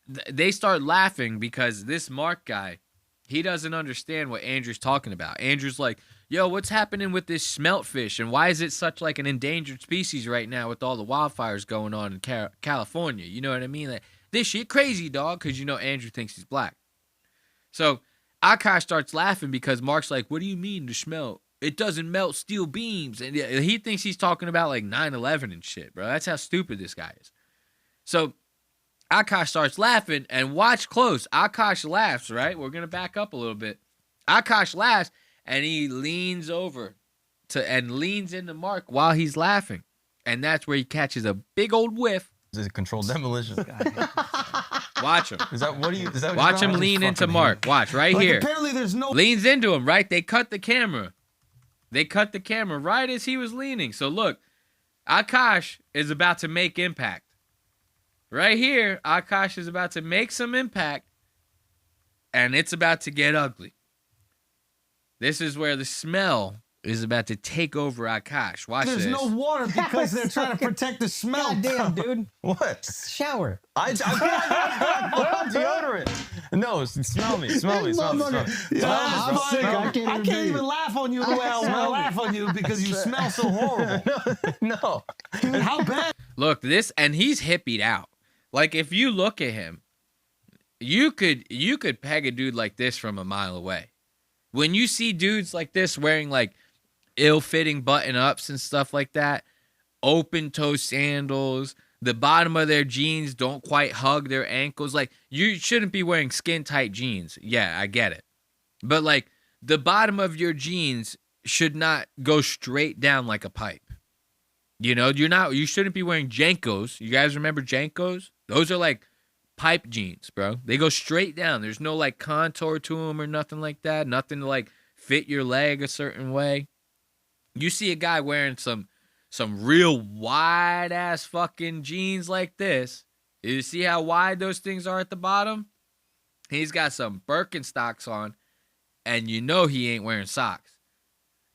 they start laughing because this Mark guy, he doesn't understand what Andrew's talking about. Andrew's like, yo, what's happening with this smelt fish, and why is it such like an endangered species right now with all the wildfires going on in California? You know what I mean? Like, this shit crazy, dog, because you know Andrew thinks he's black. So Akaash starts laughing because Mark's like, what do you mean the smelt? It doesn't melt steel beams. And he thinks he's talking about like 9/11 and shit, bro. That's how stupid this guy is. So Akaash starts laughing, and watch close. Akaash laughs, right? We're going to back up a little bit. Akaash laughs, and he leans over and leans into Mark while he's laughing. And that's where he catches a big old whiff. Is it controlled demolition? Watch him. Is Watch him lean into Mark. Watch right here. Apparently there's no... Leans into him, right? They cut the camera. They cut the camera right as he was leaning. So look, Akaash is about to make impact. Right here, Akaash is about to make some impact, and it's about to get ugly. This is where the smell is about to take over Akaash. Watch There's this. no water because they're trying to protect the smell. Damn, dude. What? Shower. I put on deodorant. No, smell me. Smell me. Smell me. Smell me. I'm sick. I can't even laugh on you the way I want to laugh on you because you smell so horrible. No. How bad? Look, this, and he's hippied out. Like, if you look at him, you could peg a dude like this from a mile away. When you see dudes like this wearing like ill-fitting button-ups and stuff like that, open-toe sandals, the bottom of their jeans don't quite hug their ankles. Like, you shouldn't be wearing skin-tight jeans. Yeah, I get it. But like, the bottom of your jeans should not go straight down like a pipe. You know, you shouldn't be wearing Jankos. You guys remember Jankos? Those are like pipe jeans, bro. They go straight down. There's no like contour to them or nothing like that. Nothing to like fit your leg a certain way. You see a guy wearing some real wide ass fucking jeans like this. You see how wide those things are at the bottom? He's got some Birkenstocks on, and you know he ain't wearing socks.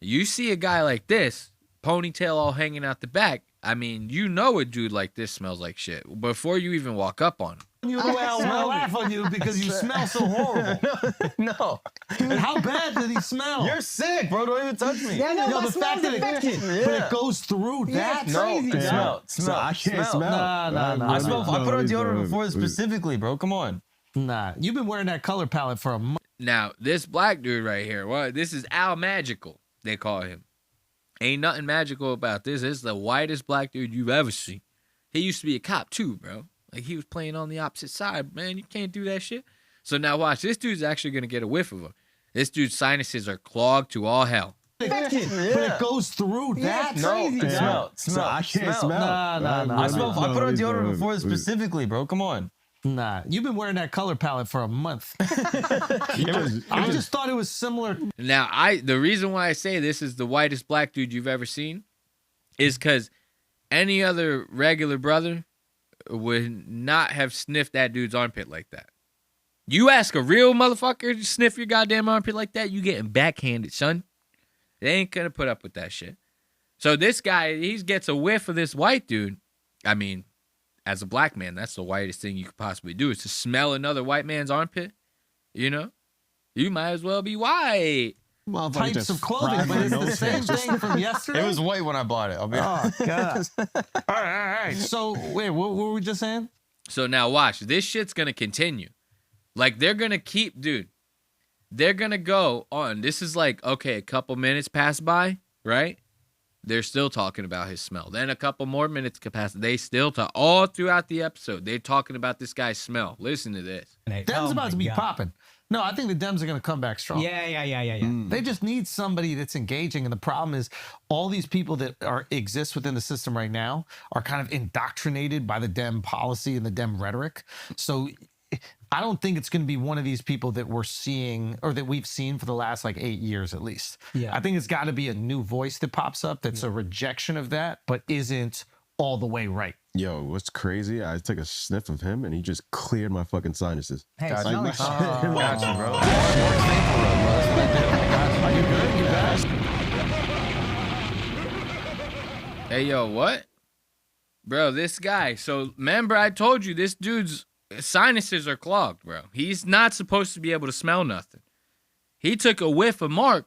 You see a guy like this, ponytail all hanging out the back. I mean, you know a dude like this smells like shit before you even walk up on him. You the way I want to laugh on you because you smell so horrible. No. How bad did he smell? You're sick, bro. Don't even touch me. Yeah, no, Yo, my the fact smell's that affected. but it goes through that. No, crazy, it bro. smell. I can't smell. Nah. I put on deodorant before specifically, bro. Come on. Nah, you've been wearing that color palette for a month. Now, this black dude right here, well, this is Al Magical, they call him. Ain't nothing magical about this. This is the whitest black dude you've ever seen. He used to be a cop too, bro. Like, he was playing on the opposite side. Man, you can't do that shit. So now watch. This dude's actually going to get a whiff of him. This dude's sinuses are clogged to all hell. But it goes through that. No, Crazy, it smell. I can't smell. Nah. I put on deodorant before specifically, bro. Come on. Nah, you've been wearing that color palette for a month. I just thought it was similar. Now, the reason why I say this is the whitest black dude you've ever seen is because any other regular brother would not have sniffed that dude's armpit like that. You ask a real motherfucker to sniff your goddamn armpit like that, you getting backhanded, son. They ain't gonna put up with that shit. So this guy, he gets a whiff of this white dude. I mean, as a black man, that's the whitest thing you could possibly do is to smell another white man's armpit. You know? You might as well be white. Types of clothing, but it's the same thing from yesterday. It was white when I bought it. I'll be honest. God. All right. So, wait, what were we just saying? So now watch. This shit's going to continue. Like, they're going to keep, dude. They're going to go on. This is like, okay, a couple minutes pass by, right? They're still talking about his smell. Then a couple more minutes pass. They still talk. All throughout the episode, they're talking about this guy's smell. Listen to this. Dem's about to be popping. No, I think the Dems are going to come back strong. Yeah. They just need somebody that's engaging. And the problem is all these people that exist within the system right now are kind of indoctrinated by the Dem policy and the Dem rhetoric. So I don't think it's going to be one of these people that we're seeing or that we've seen for the last like 8 years at least. Yeah. I think it's got to be a new voice that pops up that's a rejection of that, but isn't all the way right. Yo, what's crazy? I took a sniff of him and he just cleared my fucking sinuses. Hey, Like, smell my it. shit- Gotcha, bro. Are you good? You guys? Hey, yo, what? Bro, this guy. So, remember I told you this dude's sinuses are clogged, bro. He's not supposed to be able to smell nothing. He took a whiff of Mark,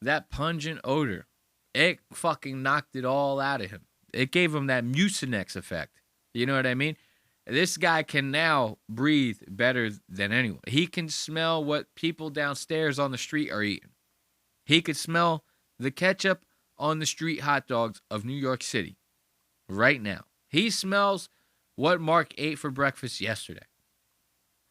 that pungent odor. It fucking knocked it all out of him. It gave him that Mucinex effect. You know what I mean? This guy can now breathe better than anyone. He can smell what people downstairs on the street are eating. He could smell the ketchup on the street hot dogs of New York City right now. He smells what Mark ate for breakfast yesterday.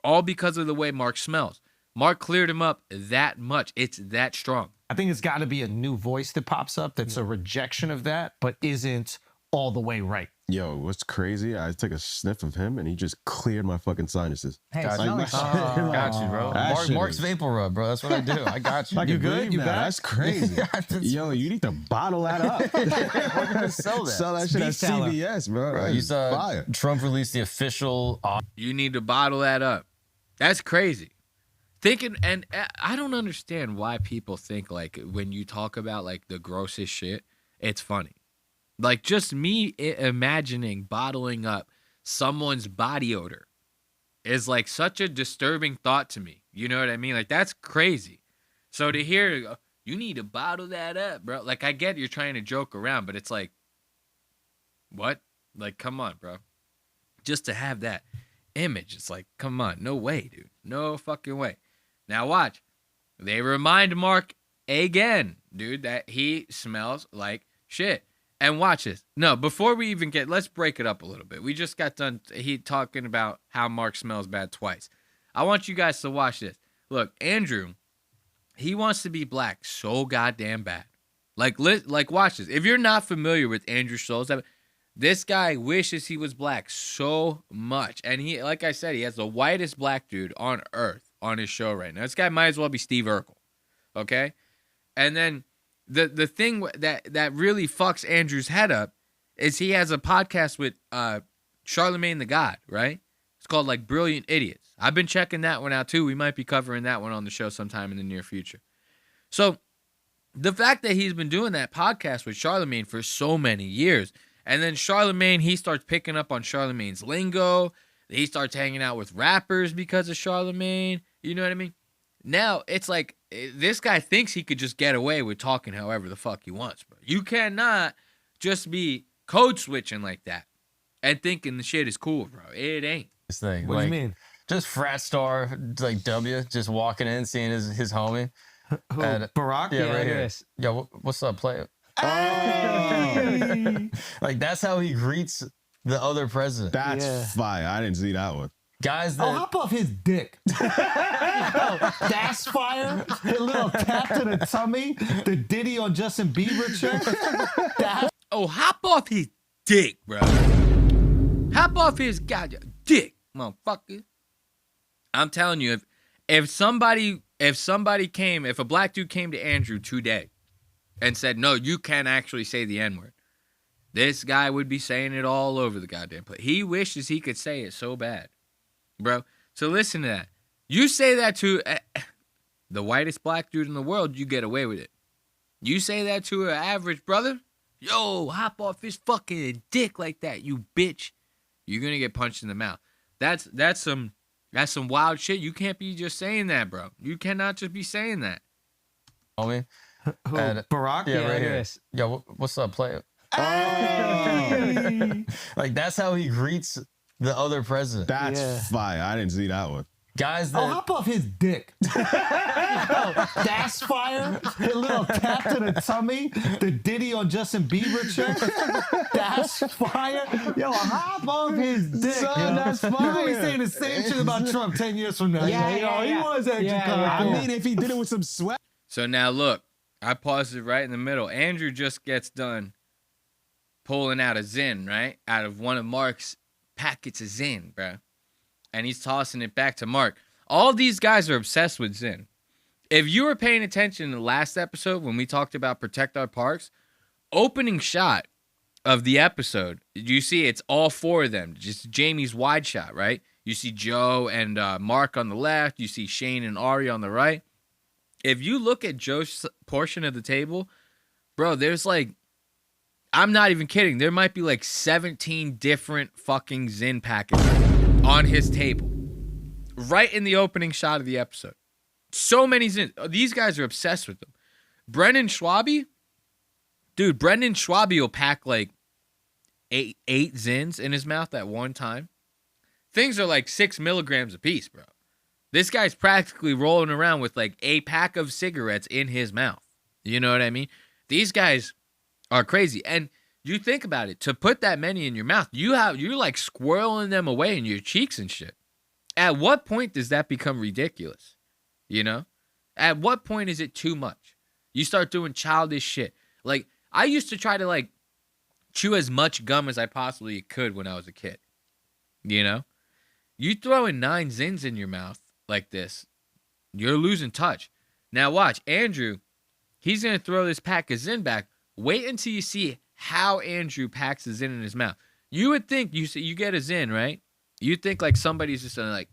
All because of the way Mark smells. Mark cleared him up that much. It's that strong. I think it's got to be a new voice that pops up that's a rejection of that, but isn't all the way right. Yo, what's crazy? I took a sniff of him and he just cleared my fucking sinuses. Hey, Like, smell my it. shit- Got you, bro. Mark's Vapor Rub, bro. That's what I do. I got you. You good? good? You Nah, back? that's crazy. Yo, you need to bottle that up. Sell that. Sell that shit at Beef tallow. CVS, bro. Bro, That's you saw fire. Trump released the official. You need to bottle that up. That's crazy. Thinking, and I don't understand why people think like when you talk about like the grossest shit, it's funny. Like just me imagining bottling up someone's body odor is like such a disturbing thought to me. You know what I mean? Like that's crazy. So to hear you need to bottle that up, bro. Like I get you're trying to joke around, but it's like, what? Like, come on, bro. Just to have that image, it's like, come on, no way, dude. No fucking way. Now watch. They remind Mark again, dude, that he smells like shit. And watch this. No, before we even get, let's break it up a little bit. We just got done talking about how Mark smells bad twice. I want you guys to watch this. Look, Andrew, he wants to be black so goddamn bad. Like watch this. If you're not familiar with Andrew Schultz, this guy wishes he was black so much. And he, like I said, he has the whitest black dude on earth on his show right now. This guy might as well be Steve Urkel. Okay? And then the thing that really fucks Andrew's head up is he has a podcast with Charlemagne the God, right? It's called like Brilliant Idiots. I've been checking that one out too. We might be covering that one on the show sometime in the near future. So the fact that he's been doing that podcast with Charlemagne for so many years, and then Charlemagne, he starts picking up on Charlemagne's lingo. He starts hanging out with rappers because of Charlemagne. You know what I mean? Now, it's like, this guy thinks he could just get away with talking however the fuck he wants, bro. You cannot just be code switching like that and thinking the shit is cool, bro. It ain't. This thing. What do you mean? Just frat star, like W, just walking in, seeing his homie. Who? And- Barack? Yeah, right here. Yo, what's up, player? Like, that's how he greets the other president. That's fire. I didn't see that one. Guys that... Oh, hop off his dick. That's fire. A little tap to the tummy. The Diddy on Justin Bieber check. Oh, hop off his dick, bro. Hop off his goddamn dick, motherfucker. I'm telling you, if a black dude came to Andrew today and said, no, you can't actually say the N-word, this guy would be saying it all over the goddamn place. He wishes he could say it so bad, bro. So listen to that. You say that to the whitest black dude in the world, you get away with it. You say that to an average brother, yo, hop off his fucking dick like that, you bitch. You're gonna get punched in the mouth. That's some wild shit. You can't be just saying that, bro. You cannot just be saying that. Homie. Who? And- Barack? Yeah, right here. Yo, what's up, player? Like, that's how he greets the other president. That's fire. I didn't see that one. Guys that... Oh, hop off his dick. That's fire. A little tap to the tummy. The Diddy on Justin Bieber check. That's fire. Yo, hop off his dick. Son, that's You're gonna be fire. saying the same shit about Trump 10 years from now. He was actually kind of I cool. mean, if he did it with some sweat. So now look, I paused it right in the middle. Andrew just gets done pulling out a Zin, right? Out of one of Mark's packets of Zin, bro. and he's tossing it back to Mark. All these guys are obsessed with Zin. If you were paying attention in the last episode when we talked about Protect Our Parks, opening shot of the episode, you see it's all four of them. Just Jamie's wide shot, right? You see Joe and Mark on the left. You see Shane and Ari on the right. If you look at Joe's portion of the table, bro, there's like, I'm not even kidding. There might be like 17 different fucking Zin packets on his table. Right in the opening shot of the episode. So many Zins. These guys are obsessed with them. Brendan Schwabe, dude, Brendan Schwabe will pack like eight Zins in his mouth at one time. Things are like 6 milligrams a piece, bro. This guy's practically rolling around with like a pack of cigarettes in his mouth. You know what I mean? These guys are crazy. And you think about it, to put that many in your mouth, you're like squirreling them away in your cheeks and shit. At what point does that become ridiculous? You know? At what point is it too much? You start doing childish shit. Like, I used to try to like chew as much gum as I possibly could when I was a kid. You know? You throw in 9 Zins in your mouth like this, you're losing touch. Now watch, Andrew, he's going to throw this pack of Zin back. Wait until you see how Andrew packs the Zin in his mouth. You would think, you get a Zin, right? You think like somebody's just gonna like,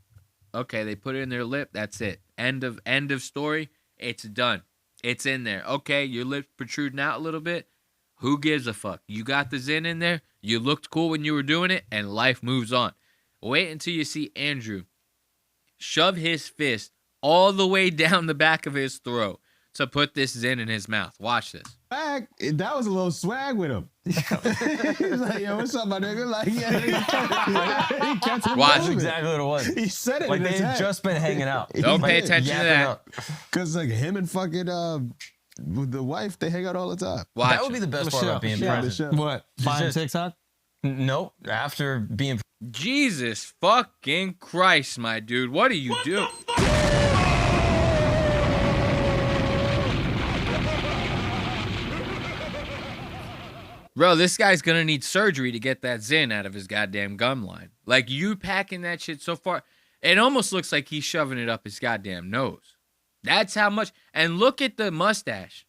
okay, they put it in their lip, that's it. End of story, it's done. It's in there. Okay, your lips protruding out a little bit. Who gives a fuck? You got the Zin in there, you looked cool when you were doing it, and life moves on. Wait until you see Andrew shove his fist all the way down the back of his throat to put this Zin in his mouth. Watch this. Swag, that was a little swag with him. He was like, yo, what's up, my nigga? Like, he kept him Watch. That's exactly what it was. He said it like in his they've head. just been hanging out. Don't pay attention to that. Because like him and fucking with the wife, they hang out all the time. Watch. That would be the best part about being president. What? Buying TikTok? Nope. After being Jesus fucking Christ, my dude. What do you do? Bro, this guy's gonna need surgery to get that Zin out of his goddamn gum line. Like, you packing that shit so far, it almost looks like he's shoving it up his goddamn nose. That's how much. And look at the mustache.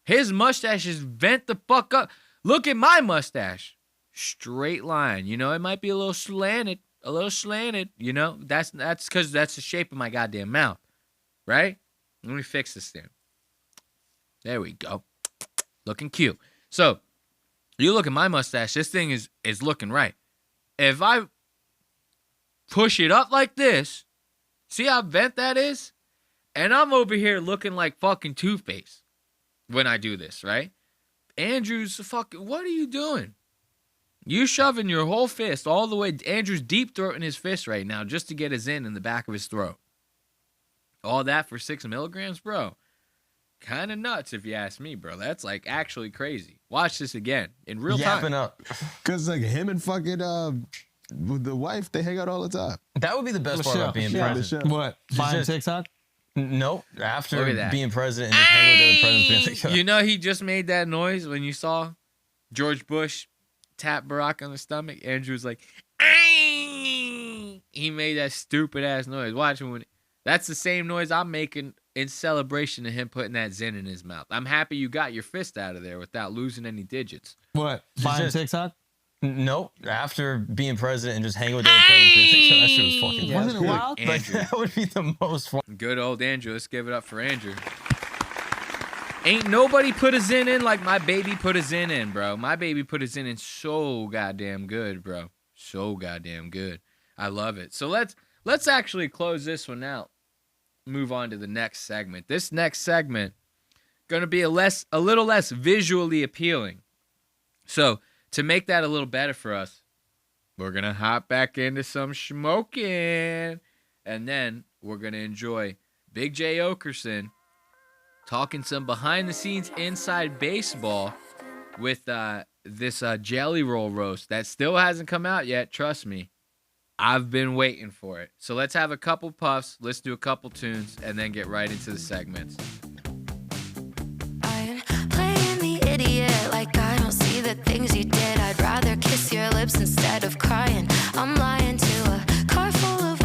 His mustache is bent the fuck up. Look at my mustache. Straight line. You know, it might be a little slanted. You know, that's because that's the shape of my goddamn mouth. Right? Let me fix this thing. There we go. Looking cute. So, you look at my mustache, this thing is looking right. If I push it up like this, see how bent that is? And I'm over here looking like fucking Two-Face when I do this, right? Andrew's fucking, what are you doing? You shoving your whole fist all the way, Andrew's deep throating his fist right now just to get his in the back of his throat. All that for 6 milligrams, bro. Kind of nuts if you ask me, bro. That's like actually crazy. Watch this again in real time. yapping up. Because like him and fucking with the wife, they hang out all the time. That would be the best part about being president. What? Buying TikTok? Nope. After Look at that. being president and just hang with the other presidents. Being like, You know he just made that noise when you saw George Bush tap Barack on the stomach. Andrew was like, "Aye." He made that stupid ass noise. Watch him when that's the same noise I'm making in celebration of him putting that Zin in his mouth. I'm happy you got your fist out of there without losing any digits. What? Buying TikTok? Nope. After being president and just hanging with the other presidents, being like, that shit was fucking. Yeah, wasn't it wild? Like, that would be the most fun. Good old Andrew. Let's give it up for Andrew. Ain't nobody put a Zin in like my baby put a Zin in, bro. My baby put a Zin in so goddamn good, bro. So goddamn good. I love it. So let's actually close this one out. Move on to the next segment. This next segment gonna be a little less visually appealing. So to make that a little better for us, we're gonna hop back into some smoking, and then we're gonna enjoy Big J Oakerson talking some behind the scenes inside baseball with this Jelly Roll roast that still hasn't come out yet. Trust me. I've been waiting for it. So let's have a couple puffs, let's do a couple tunes, and then get right into the segments. I'm playing the idiot like I don't see the things you did. I'd rather kiss your lips instead of crying. I'm lying to a car full of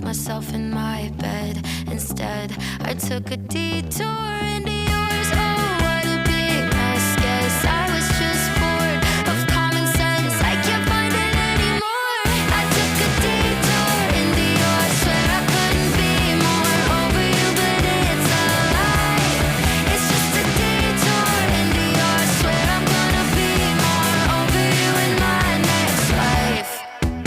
myself in my bed. Instead, I took a detour into yours. Oh, what a big mess. Guess I was just bored of common sense. I can't find it anymore. I took a detour into yours. Swear I couldn't be more over you, but it's a lie. It's just a detour into yours. Swear I'm gonna be more over you in my next life.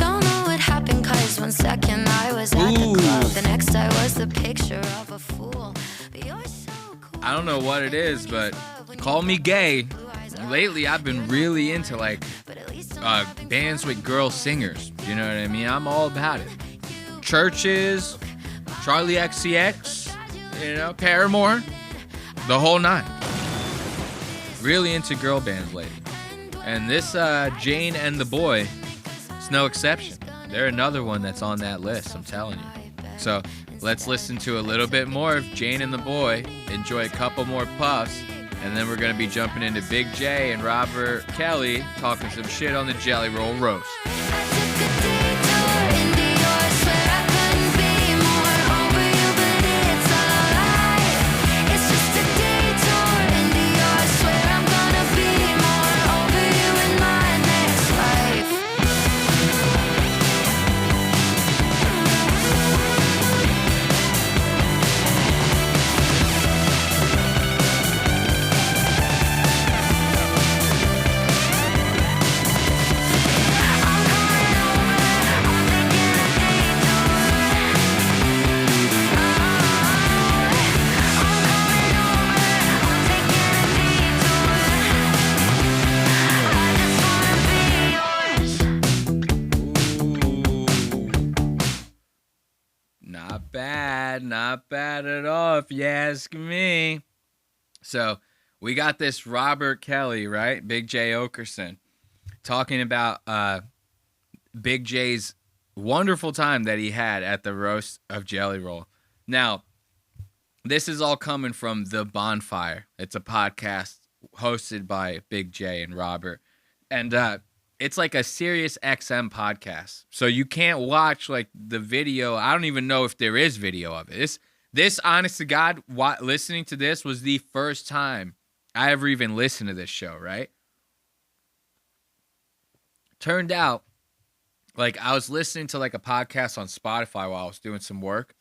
Don't know what happened, 'cause 1 second I was at the club, the next I was the picture of a fool. But you're so cool. I don't know what it is, but call me gay. Lately, I've been really into like bands with girl singers. You know what I mean? I'm all about it. Churches, Charlie XCX, you know, Paramore, the whole nine. Really into girl bands lately. And this Jane and the Boy is no exception. They're another one that's on that list, I'm telling you. So let's listen to a little bit more of Jane and the Boy, enjoy a couple more puffs, and then we're going to be jumping into Big J and Robert Kelly talking some shit on the Jelly Roll Roast. Not bad at all, if you ask me. So we got this Robert Kelly, right? Big J Oakerson, talking about Big J's wonderful time that he had at the roast of Jelly Roll. Now, this is all coming from The Bonfire. It's a podcast hosted by Big J and Robert. And it's like a Sirius XM podcast. So you can't watch like the video. I don't even know if there is video of it. This honest to God, listening to this was the first time I ever even listened to this show, right? Turned out, like I was listening to like a podcast on Spotify while I was doing some work.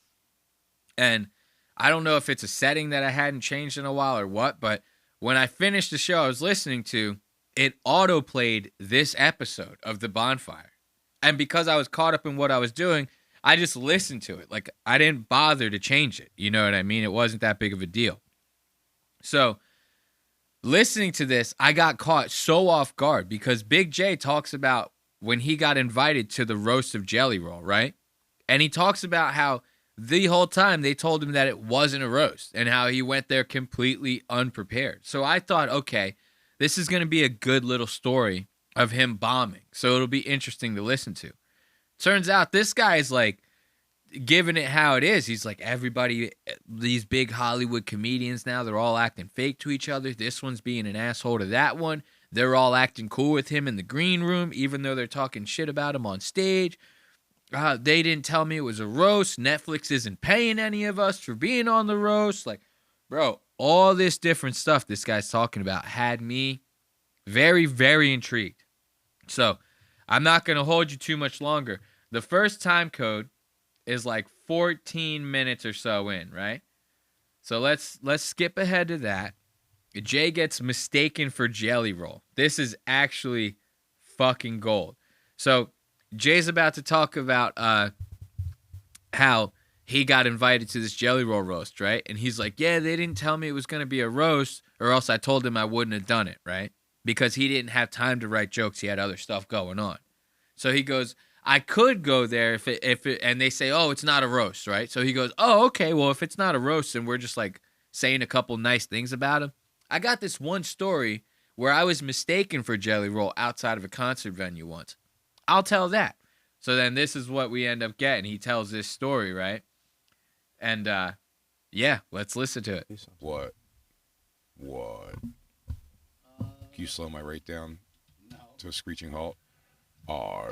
And I don't know if it's a setting that I hadn't changed in a while or what, but when I finished the show I was listening to, it auto-played this episode of The Bonfire. And because I was caught up in what I was doing, I just listened to it. Like, I didn't bother to change it. You know what I mean? It wasn't that big of a deal. So, listening to this, I got caught so off guard because Big J talks about when he got invited to the roast of Jelly Roll, right? And he talks about how the whole time they told him that it wasn't a roast and how he went there completely unprepared. So I thought, okay, this is going to be a good little story of him bombing. So it'll be interesting to listen to. Turns out this guy is like giving it how it is. He's like, everybody, these big Hollywood comedians now, they're all acting fake to each other. This one's being an asshole to that one. They're all acting cool with him in the green room, even though they're talking shit about him on stage. They didn't tell me it was a roast. Netflix isn't paying any of us for being on the roast. Like, bro, all this different stuff this guy's talking about had me very, very intrigued. So I'm not going to hold you too much longer. The first time code is like 14 minutes or so in, right? So let's skip ahead to that. Jay gets mistaken for Jelly Roll. This is actually fucking gold. So Jay's about to talk about how he got invited to this Jelly Roll roast, right? And he's like, yeah, they didn't tell me it was going to be a roast, or else I told him I wouldn't have done it, right? Because he didn't have time to write jokes. He had other stuff going on. So he goes, I could go there if it, and they say, oh, it's not a roast, right? So he goes, oh, okay, well, if it's not a roast and we're just like saying a couple nice things about him. I got this one story where I was mistaken for Jelly Roll outside of a concert venue once. I'll tell that. So then this is what we end up getting. He tells this story, right? And, yeah, let's listen to it. What? Can you slow my rate down to a screeching halt? I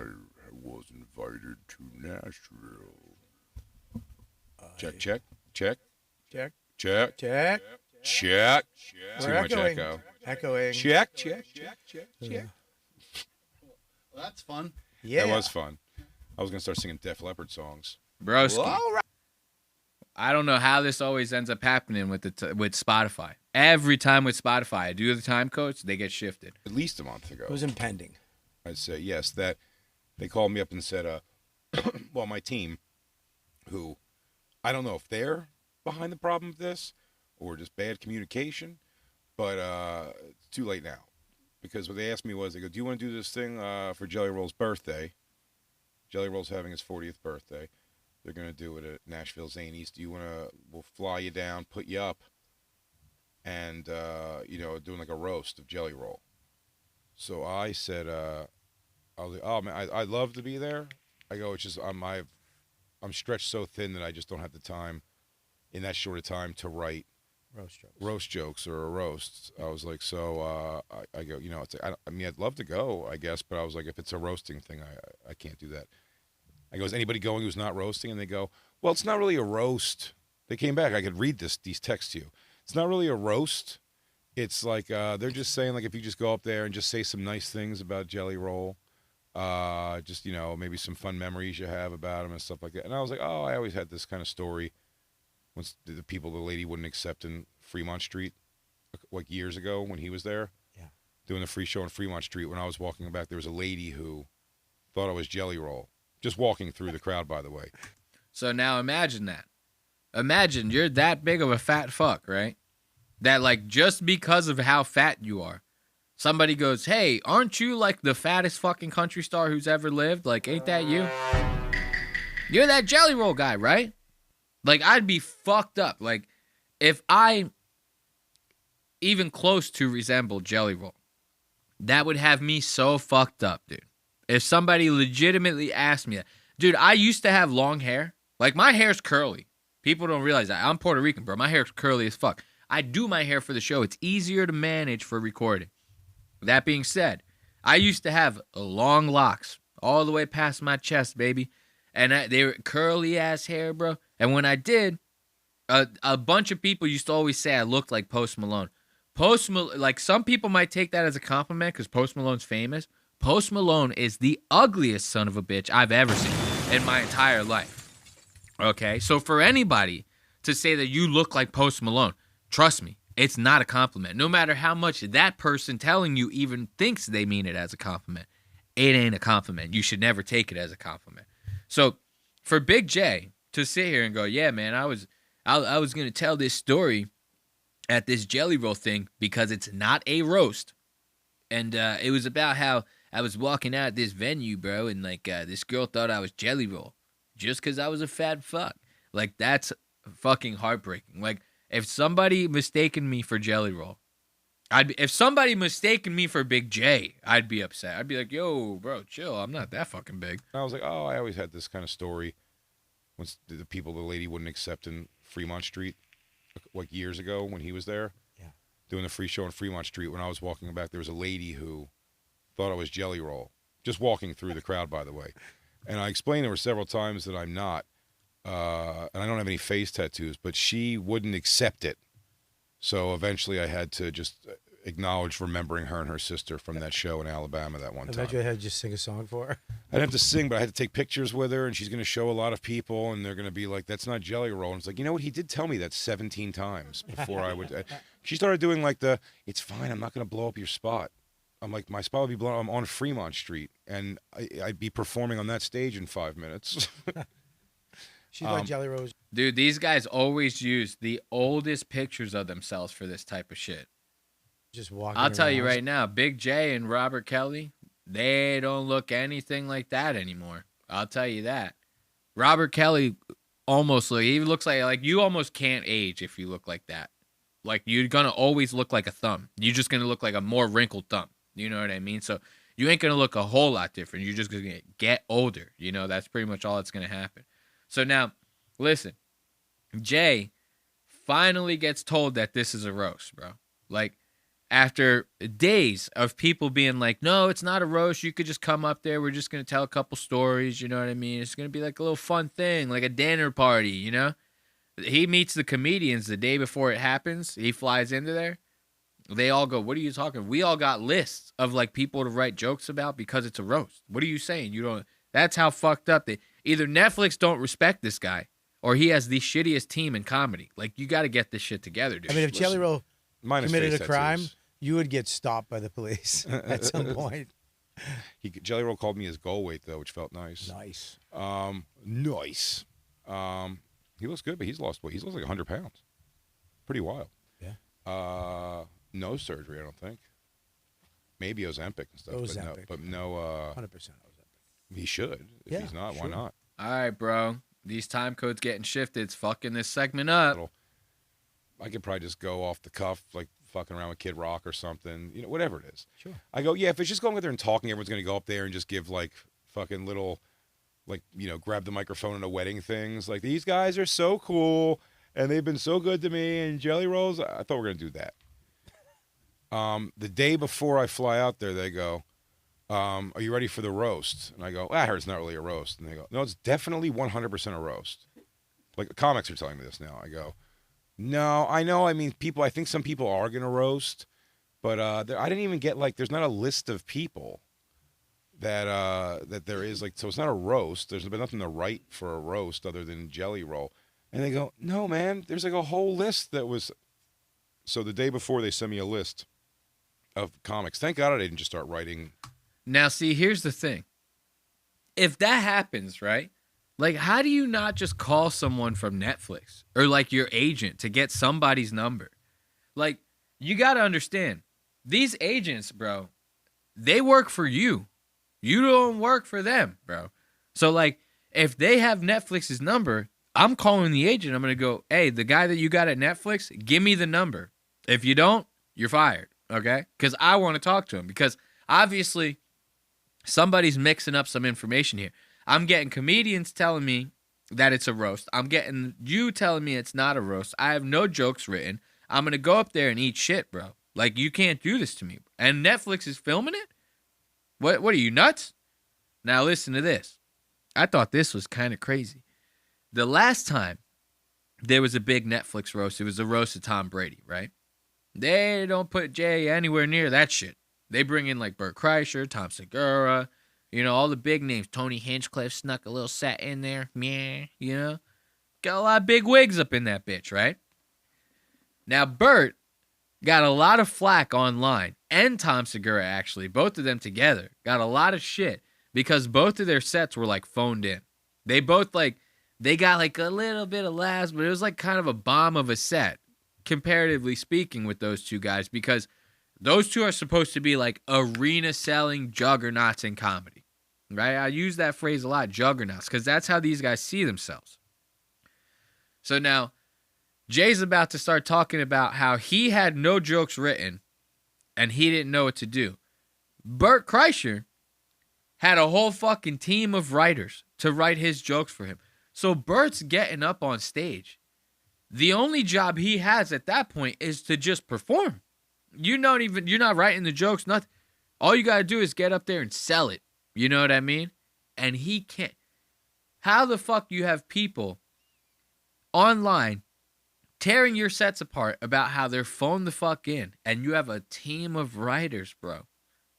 was invited to Nashville. Check, check, check, Check. check, Check. check. Too We're much echoing. echo. Echoing. Check, check, check, check, check. Well, that's fun. Yeah. That was fun. I was gonna start singing Def Leppard songs. Broski. All right. I don't know how this always ends up happening with with Spotify. Every time with Spotify, I do the time codes, they get shifted. At least a month ago. It was impending. I'd say yes. That they called me up and said, well, my team, who I don't know if they're behind the problem of this or just bad communication, but it's too late now. Because what they asked me was, they go, do you want to do this thing for Jelly Roll's birthday? Jelly Roll's having his 40th birthday. They're going to do it at Nashville Zanies. Do you want to, we'll fly you down, put you up, and, doing like a roast of Jelly Roll. So I said, I was like, oh, man, I'd love to be there. I go, it's just, I'm stretched so thin that I just don't have the time in that short of time to write roast jokes or a roast. I was like, so I go, it's I'd love to go, I guess, but I was like, if it's a roasting thing, I can't do that. I go, is anybody going who's not roasting? And they go, well, it's not really a roast. They came back. I could read these texts to you. It's not really a roast. It's like they're just saying, like, if you just go up there and just say some nice things about Jelly Roll, just, maybe some fun memories you have about him and stuff like that. And I was like, oh, I always had this kind of story. Once the lady wouldn't accept in Fremont Street, like years ago when he was there, doing the free show in Fremont Street. When I was walking back, there was a lady who thought I was Jelly Roll, just walking through the crowd, by the way. So now imagine that. Imagine you're that big of a fat fuck, right? That, like, just because of how fat you are, somebody goes, hey, aren't you like the fattest fucking country star who's ever lived? Like, ain't that you? You're that Jelly Roll guy, right? Like, I'd be fucked up. Like, if I even close to resembled Jelly Roll, that would have me so fucked up, dude. If somebody legitimately asked me that. Dude, I used to have long hair. Like, my hair's curly. People don't realize that. I'm Puerto Rican, bro. My hair's curly as fuck. I do my hair for the show. It's easier to manage for recording. That being said, I used to have long locks all the way past my chest, baby. And they were curly-ass hair, bro. And when I did, a bunch of people used to always say I looked like Post Malone. Like, some people might take that as a compliment because Post Malone's famous. Post Malone is the ugliest son of a bitch I've ever seen in my entire life. Okay? So for anybody to say that you look like Post Malone, trust me, it's not a compliment. No matter how much that person telling you even thinks they mean it as a compliment, it ain't a compliment. You should never take it as a compliment. So for Big J to sit here and go, yeah, man, I was going to tell this story at this Jelly Roll thing because it's not a roast. And it was about how I was walking out this venue, bro, and like this girl thought I was Jelly Roll just because I was a fat fuck. Like, that's fucking heartbreaking. Like, if somebody mistaken me for Jelly Roll, if somebody mistaken me for Big J, I'd be upset. I'd be like, yo, bro, chill. I'm not that fucking big. I was like, oh, I always had this kind of story. Once the lady wouldn't accept in Fremont Street, like years ago when he was there, doing the free show in Fremont Street. When I was walking back, there was a lady who thought I was Jelly Roll, just walking through the crowd, by the way. And I explained to her several times that I'm not. And I don't have any face tattoos, but she wouldn't accept it. So eventually I had to just acknowledge remembering her and her sister from that show in Alabama that one time. Eventually I had to just sing a song for her. I'd have to sing, but I had to take pictures with her, and she's going to show a lot of people, and they're going to be like, that's not Jelly Roll. And it's like, you know what? He did tell me that 17 times before I would. She started doing like it's fine, I'm not going to blow up your spot. I'm like, my spot would be blown up. I'm on Fremont Street, and I'd be performing on that stage in 5 minutes. She's like Jelly Roll. Dude, these guys always use the oldest pictures of themselves for this type of shit. Just walking I'll tell you around. right now, Big J and Robert Kelly, they don't look anything like that anymore. I'll tell you that. Robert Kelly he looks like you almost can't age if you look like that. Like, you're going to always look like a thumb. You're just going to look like a more wrinkled thumb. You know what I mean? So you ain't going to look a whole lot different. You're just going to get older. You know, that's pretty much all that's going to happen. So now, listen, Jay finally gets told that this is a roast, bro. Like, after days of people being like, no, it's not a roast. You could just come up there. We're just going to tell a couple stories. You know what I mean? It's going to be like a little fun thing, like a dinner party, you know? He meets the comedians the day before it happens. He flies into there. They all go, what are you talking? We all got lists of like people to write jokes about because it's a roast. What are you saying? You don't. That's how fucked up they. Either Netflix don't respect this guy, or he has the shittiest team in comedy. Like you got to get this shit together, dude. I mean, if Jelly Roll committed a crime, tattoos. you would get stopped by the police at some point. Jelly Roll called me his goal weight though, which felt nice. Nice. Nice. He looks good, but he's lost weight. He's lost like 100 pounds. Pretty wild. Yeah. No surgery, I don't think. Maybe Ozempic and stuff. Ozempic. But no. 100% Ozempic. He should. If he's not, why not? All right, bro. These time codes getting shifted. It's fucking this segment up. I could probably just go off the cuff, like fucking around with Kid Rock or something. You know, whatever it is. Sure. I go, yeah, if it's just going up there and talking, everyone's going to go up there and just give like fucking little, like, you know, grab the microphone in a wedding things. Like, these guys are so cool and they've been so good to me and Jelly Rolls. I thought we were going to do that. The day before I fly out there, they go, are you ready for the roast? And I go, I heard it's not really a roast. And they go, no, it's definitely 100% a roast. Like, comics are telling me this now. I go, no, I know. I mean, I think some people are going to roast, but I didn't even get, like, there's not a list of people that there is, like, so it's not a roast. There's been nothing to write for a roast other than Jelly Roll. And they go, no, man, there's like a whole list that was. So the day before, they sent me a list of comics. Thank God I didn't just start writing. Now, see, here's the thing. If that happens, right? Like, how do you not just call someone from Netflix or like your agent to get somebody's number? Like, you got to understand, these agents, bro, they work for you. You don't work for them, bro. So, like, if they have Netflix's number, I'm calling the agent. I'm going to go, hey, the guy that you got at Netflix, give me the number. If you don't, you're fired, okay? Because I want to talk to him. Because obviously, somebody's mixing up some information here. I'm getting comedians telling me that it's a roast. I'm getting you telling me it's not a roast. I have no jokes written. I'm going to go up there and eat shit, bro. Like, you can't do this to me. And Netflix is filming it? What are you, nuts? Now, listen to this. I thought this was kind of crazy. The last time there was a big Netflix roast, it was a roast of Tom Brady, right? They don't put Jay anywhere near that shit. They bring in, like, Bert Kreischer, Tom Segura, you know, all the big names. Tony Hinchcliffe snuck a little set in there. Meh, you know? Got a lot of big wigs up in that bitch, right? Now, Bert got a lot of flack online, and Tom Segura, actually, both of them together, got a lot of shit because both of their sets were, like, phoned in. They both, like, they got, like, a little bit of laughs, but it was, like, kind of a bomb of a set, comparatively speaking, with those two guys, because those two are supposed to be, like, arena-selling juggernauts in comedy, right? I use that phrase a lot, juggernauts, because that's how these guys see themselves. So now, Jay's about to start talking about how he had no jokes written, and he didn't know what to do. Bert Kreischer had a whole fucking team of writers to write his jokes for him. So Bert's getting up on stage. The only job he has at that point is to just perform. You're not writing the jokes, nothing. All you got to do is get up there and sell it. You know what I mean? And he can't. How the fuck you have people online tearing your sets apart about how they're phoned the fuck in, and you have a team of writers, bro,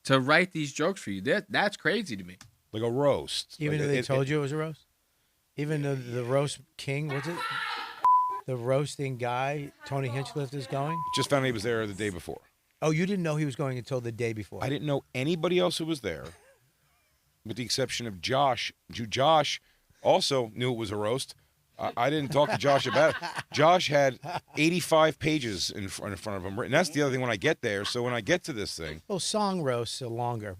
to write these jokes for you? That's crazy to me. Like a roast. Even though they told you it was a roast? Even though the roast king, what's it? The roasting guy, Tony Hinchcliffe, is going? Just found out he was there the day before. Oh, you didn't know he was going until the day before? I didn't know anybody else who was there, with the exception of Josh. Josh also knew it was a roast. I didn't talk to Josh about it. Josh had 85 pages in front of him written. That's the other thing when I get there. So when I get to this thing. Well, song roasts are longer.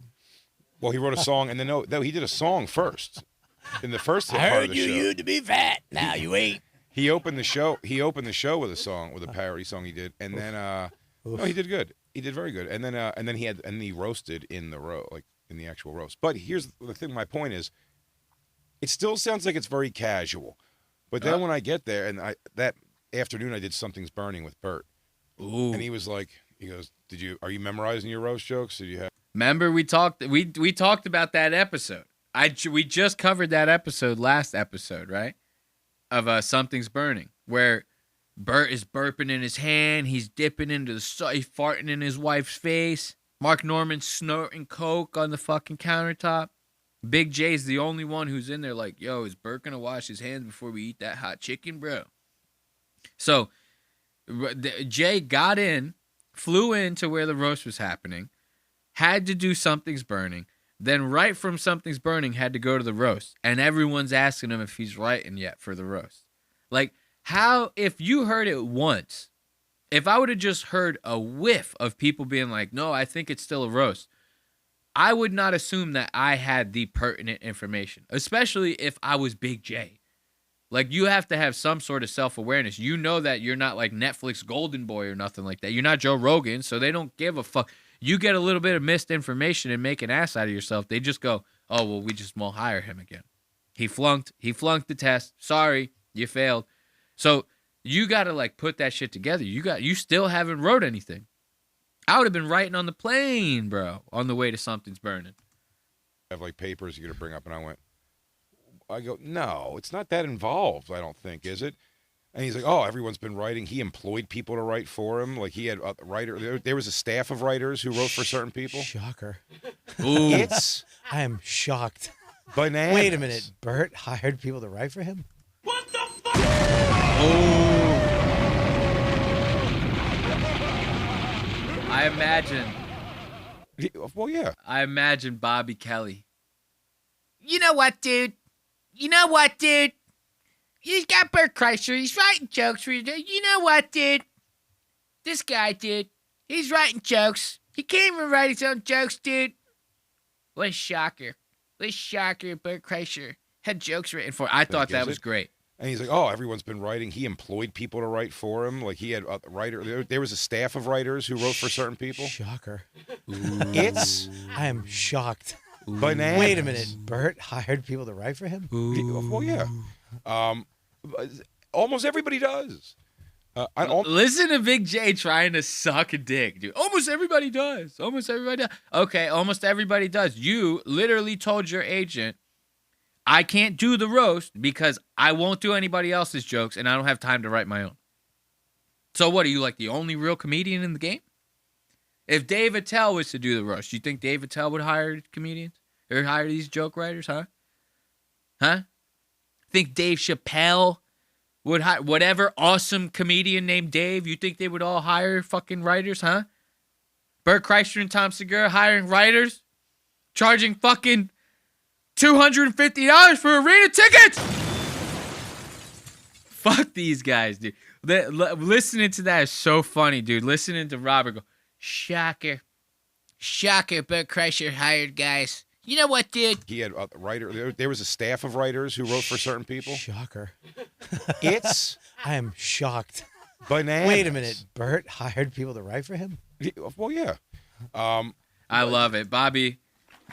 Well, he wrote a song, and then no, he did a song first. In the first part I heard of the show. you used to be fat. Now you ain't. He opened the show. He opened the show with a song, with a parody song he did, and then no, he did good. He did very good. And then he roasted in the actual roast. But here's the thing. My point is, it still sounds like it's very casual. But then when I get there, and that afternoon I did Something's Burning with Bert. Ooh. And he goes, are you memorizing your roast jokes? Did you have? Remember we talked about that episode. We just covered that episode last episode, right? Of Something's Burning. where Bert is burping in his hand. He's dipping into the he's farting in his wife's face. Mark Norman's snorting coke on the fucking countertop. Big J's the only one who's in there like, yo, is Bert gonna wash his hands before we eat that hot chicken, bro? So Jay got in, flew into where the roast was happening, had to do Something's Burning, then right from Something's Burning had to go to the roast, and everyone's asking him if he's writing yet for the roast. Like, how, if you heard it once, if I would have just heard a whiff of people being like, no, I think it's still a roast, I would not assume that I had the pertinent information, especially if I was Big J. Like, you have to have some sort of self-awareness. You know that you're not like Netflix Golden Boy or nothing like that. You're not Joe Rogan, so they don't give a fuck. You get a little bit of missed information and make an ass out of yourself. They just go, oh, well, we just won't hire him again. He flunked the test. Sorry, you failed. So you got to like put that shit together. You still haven't wrote anything. I would have been writing on the plane, bro, on the way to Something's Burning. I have like papers you're going to bring up, and I go, no, it's not that involved, I don't think, is it? And he's like, oh, everyone's been writing. He employed people to write for him. Like, he had a writer. There was a staff of writers who wrote for certain people. Shocker. Ooh. I am shocked. Bananas. Wait a minute. Bert hired people to write for him? What the fuck? Oh. I imagine. Well, yeah. I imagine Bobby Kelly. You know what, dude? He's got Bert Kreischer. He's writing jokes for you. You know what, dude? This guy, dude. He's writing jokes. He can't even write his own jokes, dude. What a shocker. Bert Kreischer had jokes written for him. I thought that was great. And he's like, oh, everyone's been writing. He employed people to write for him. Like, he had a writer. There was a staff of writers who wrote for certain people. Shocker. I am shocked. Bananas. Wait a minute. Bert hired people to write for him? Well, yeah. Almost everybody does. Listen to Big J trying to suck a dick, dude. Almost everybody does. Okay, almost everybody does. You literally told your agent, I can't do the roast because I won't do anybody else's jokes and I don't have time to write my own. So what, are you like the only real comedian in the game? If Dave Attell was to do the roast, you think Dave Attell would hire comedians? Or hire these joke writers, huh? Think Dave Chappelle would hire whatever awesome comedian named Dave? You think they would all hire fucking writers, huh? Bert Kreischer and Tom Segura hiring writers? Charging fucking $250 for arena tickets? Fuck these guys, dude. Listening to that is so funny, dude. Listening to Robert go, shocker, Bert Kreischer hired guys. You know what, dude? He had a writer. There was a staff of writers who wrote for certain people. Shocker. I am shocked. Bananas. Wait a minute. Bert hired people to write for him? Well, yeah. I love it. Bobby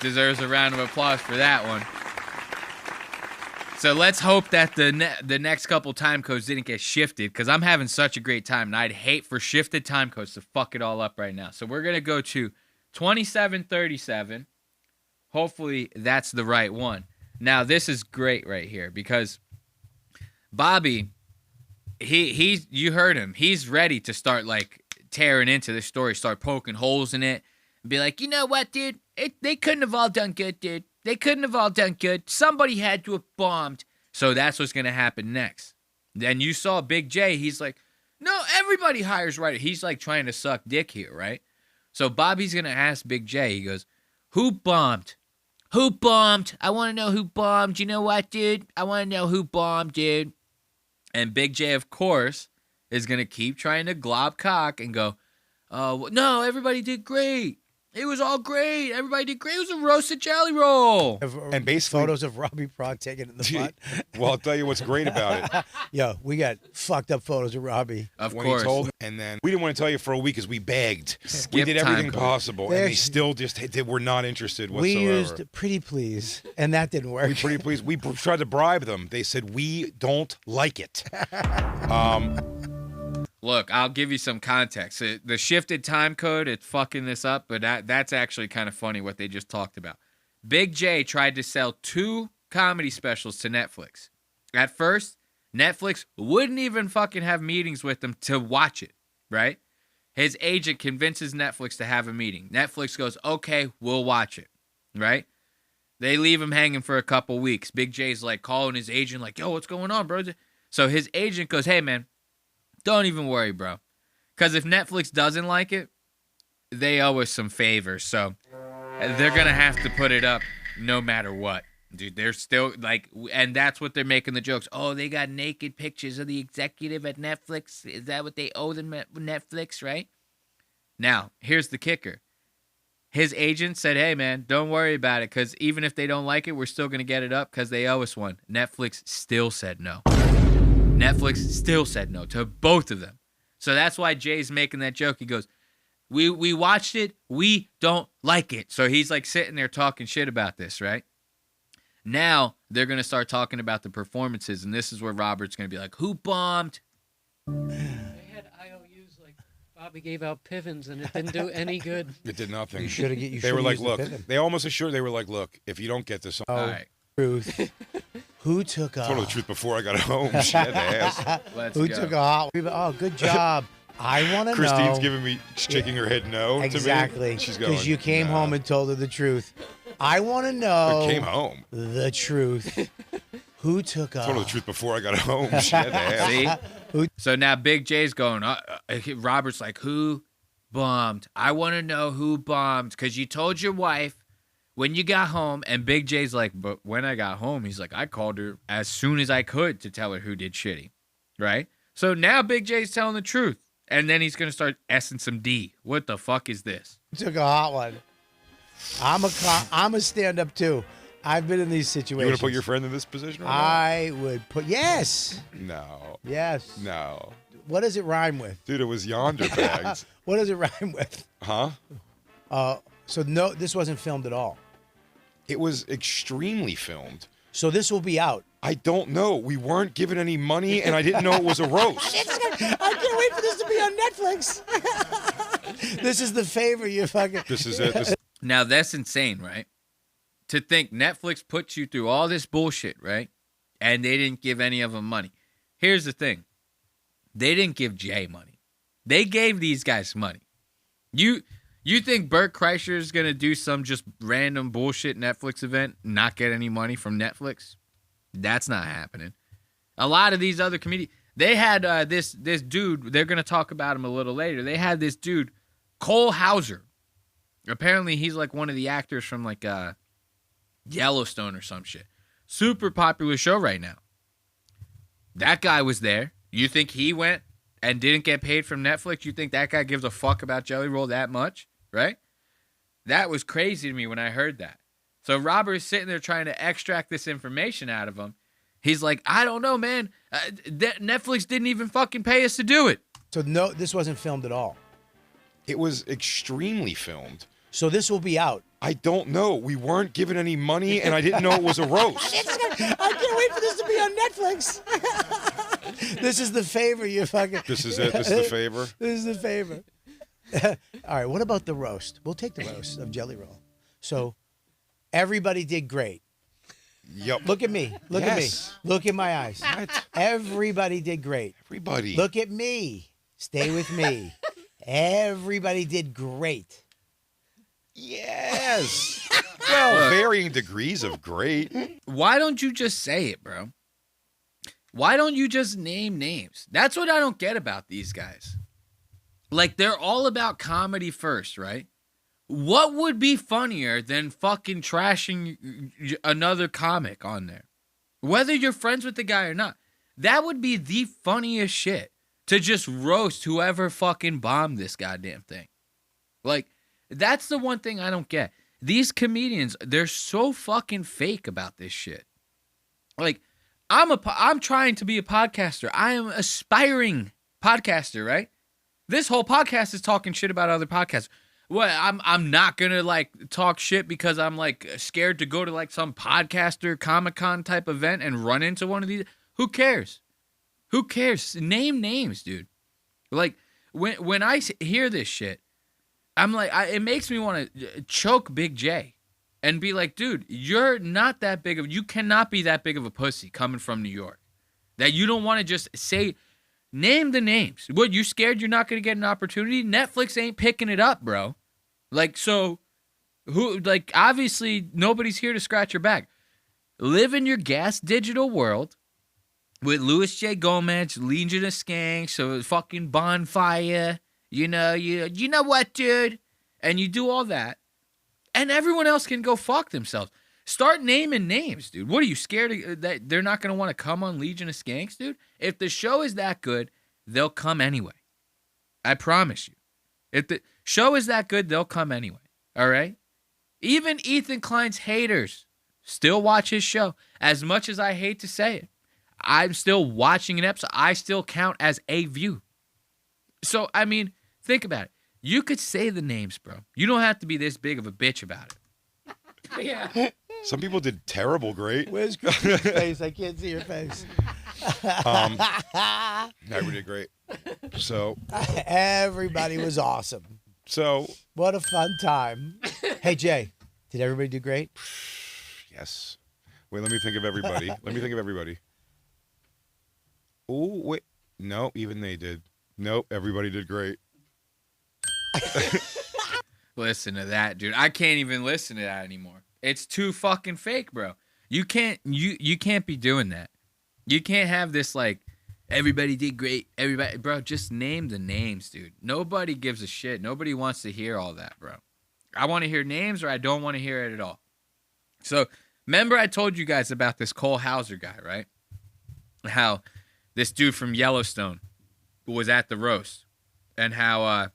deserves a round of applause for that one. So let's hope that the next couple time codes didn't get shifted, because I'm having such a great time, and I'd hate for shifted time codes to fuck it all up right now. So we're going to go to 2737. Hopefully that's the right one. Now, this is great right here, because Bobby, he's you heard him. He's ready to start like tearing into this story, start poking holes in it, and be like, you know what, dude? They couldn't have all done good, dude. They couldn't have all done good. Somebody had to have bombed. So that's what's going to happen next. Then you saw Big J. He's like, no, everybody hires writers. He's like trying to suck dick here, right? So Bobby's going to ask Big J. He goes, who bombed? Who bombed? I want to know who bombed. You know what, dude? I want to know who bombed, dude. And Big J, of course, is going to keep trying to glob cock and go, no, everybody did great. It was all great. Everybody did great. It was a roasted jelly roll. And basically, photos of Robbie Prague taken in the butt. Well, I'll tell you what's great about it. Yo, we got fucked up photos of Robbie. Of when course. He told, and then we didn't want to tell you for a week because we begged. We did everything possible, and they still just were not interested whatsoever. We used Pretty Please, and that didn't work. Pretty Please. We tried to bribe them. They said, we don't like it. Look, I'll give you some context. The shifted time code, it's fucking this up, but that's actually kind of funny what they just talked about. Big J tried to sell 2 comedy specials to Netflix. At first, Netflix wouldn't even fucking have meetings with him to watch it, right? His agent convinces Netflix to have a meeting. Netflix goes, okay, we'll watch it, right? They leave him hanging for a couple weeks. Big J's like calling his agent like, yo, what's going on, bro? So his agent goes, hey, man, don't even worry, bro. Because if Netflix doesn't like it, they owe us some favors. So they're going to have to put it up no matter what. Dude, they're still like, and that's what they're making the jokes. Oh, they got naked pictures of the executive at Netflix. Is that what they owe them at Netflix, right? Now, here's the kicker. His agent said, hey, man, don't worry about it, because even if they don't like it, we're still going to get it up because they owe us one. Netflix still said no. Netflix still said no to both of them. So that's why Jay's making that joke. He goes, we watched it. We don't like it. So he's like sitting there talking shit about this, right? Now they're going to start talking about the performances, and this is where Robert's going to be like, who bombed? They had IOUs like Bobby gave out Pivens, and it didn't do any good. It did nothing. You should have. They were like, look, they almost assured, they were like, look, if you don't get this on. Oh, right. Truth. Who took off? Told her the truth before I got home. She had to ask. Who took off? Oh, good job. I want to know. Christine's giving me, shaking her head no exactly. to me. She's going, because you came home and told her the truth. I want to know. I came home. The truth. Who took off? Told her the truth before I got home. She had to ask. See? So now Big J's going, Robert's like, who bombed? I want to know who bombed, because you told your wife when you got home. And Big J's like, but when I got home, he's like, I called her as soon as I could to tell her who did shitty, right? So now Big J's telling the truth. And then he's going to start S-ing some D. What the fuck is this? Took a hot one. I'm a stand-up, too. I've been in these situations. You want to put your friend in this position right I would put... Yes. No. Yes. No. What does it rhyme with? Dude, it was yonder bags. What does it rhyme with? Huh? So no, this wasn't filmed at all. It was extremely filmed. So this will be out. I don't know. We weren't given any money, and I didn't know it was a roast. I can't wait for this to be on Netflix. This is the favor you fucking... This is it. Now, that's insane, right? To think Netflix puts you through all this bullshit, right? And they didn't give any of them money. Here's the thing. They didn't give Jay money. They gave these guys money. You think Bert Kreischer is going to do some just random bullshit Netflix event and not get any money from Netflix? That's not happening. A lot of these other comedians, they had this dude, they're going to talk about him a little later. They had this dude, Cole Hauser. Apparently, he's like one of the actors from like Yellowstone or some shit. Super popular show right now. That guy was there. You think he went and didn't get paid from Netflix? You think that guy gives a fuck about Jelly Roll that much? Right? That was crazy to me when I heard that. So Robert is sitting there trying to extract this information out of him. He's like, I don't know, man. Netflix didn't even fucking pay us to do it. So no, this wasn't filmed at all. It was extremely filmed. So this will be out. I don't know. We weren't given any money, and I didn't know it was a roast. I can't wait for this to be on Netflix. This is the favor you fucking... This is it? This is the favor? This is the favor. All right, what about the roast? We'll take the roast of Jelly Roll. So everybody did great. Yep. Look at me. Look at me. Look in my eyes. What? Everybody did great. Everybody. Look at me. Stay with me. Everybody did great. Yes. Well, varying degrees of great. Why don't you just say it, bro? Why don't you just name names? That's what I don't get about these guys. Like, they're all about comedy first, right? What would be funnier than fucking trashing another comic on there? Whether you're friends with the guy or not. That would be the funniest shit. To just roast whoever fucking bombed this goddamn thing. Like, that's the one thing I don't get. These comedians, they're so fucking fake about this shit. Like, I'm trying to be a podcaster. I am an aspiring podcaster, right? This whole podcast is talking shit about other podcasts. Well, I'm not gonna like talk shit because I'm like scared to go to like some podcaster Comic-Con type event and run into one of these. Who cares? Who cares? Name names, dude. Like when I hear this shit, I'm like, it makes me want to choke Big J and be like, dude, you're not that big of, you cannot be that big of a pussy coming from New York. That you don't want to just say, name the names. What, you scared you're not going to get an opportunity? Netflix ain't picking it up, bro. Like, so, obviously, nobody's here to scratch your back. Live in your gas digital world with Louis J. Gomez, Legion of Skanks, so fucking Bonfire, you know what, dude? And you do all that, and everyone else can go fuck themselves. Start naming names, dude. What are you scared that they're not going to want to come on Legion of Skanks, dude? If the show is that good, they'll come anyway. I promise you. If the show is that good, they'll come anyway. All right? Even Ethan Klein's haters still watch his show. As much as I hate to say it, I'm still watching an episode. I still count as a view. So, I mean, think about it. You could say the names, bro. You don't have to be this big of a bitch about it. Yeah. Some people did terrible great. Where's Chris's face? I can't see your face. Never did great. So everybody was awesome. So what a fun time. Hey Jay, did everybody do great? Yes. Wait, let me think of everybody. Oh, wait. No, even they did. Nope, everybody did great. Listen to that, dude. I can't even listen to that anymore. It's too fucking fake, bro. You can't be doing that. You can't have this like everybody did great. Everybody, bro, just name the names, dude. Nobody gives a shit. Nobody wants to hear all that, bro. I want to hear names or I don't want to hear it at all. So, remember I told you guys about this Cole Hauser guy, right? How this dude from Yellowstone was at the roast and how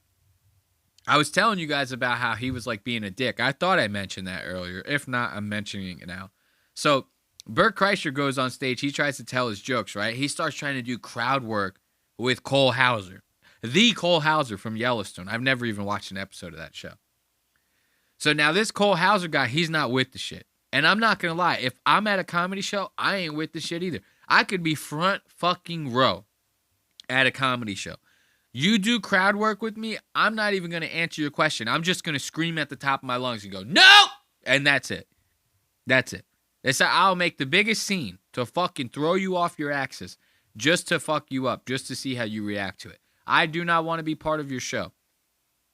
I was telling you guys about how he was like being a dick. I thought I mentioned that earlier. If not, I'm mentioning it now. So Bert Kreischer goes on stage. He tries to tell his jokes, right? He starts trying to do crowd work with Cole Hauser. The Cole Hauser from Yellowstone. I've never even watched an episode of that show. So now this Cole Hauser guy, he's not with the shit. And I'm not going to lie. If I'm at a comedy show, I ain't with the shit either. I could be front fucking row at a comedy show. You do crowd work with me, I'm not even going to answer your question. I'm just going to scream at the top of my lungs and go, no! And that's it. That's it. I'll make the biggest scene to fucking throw you off your axis just to fuck you up, just to see how you react to it. I do not want to be part of your show.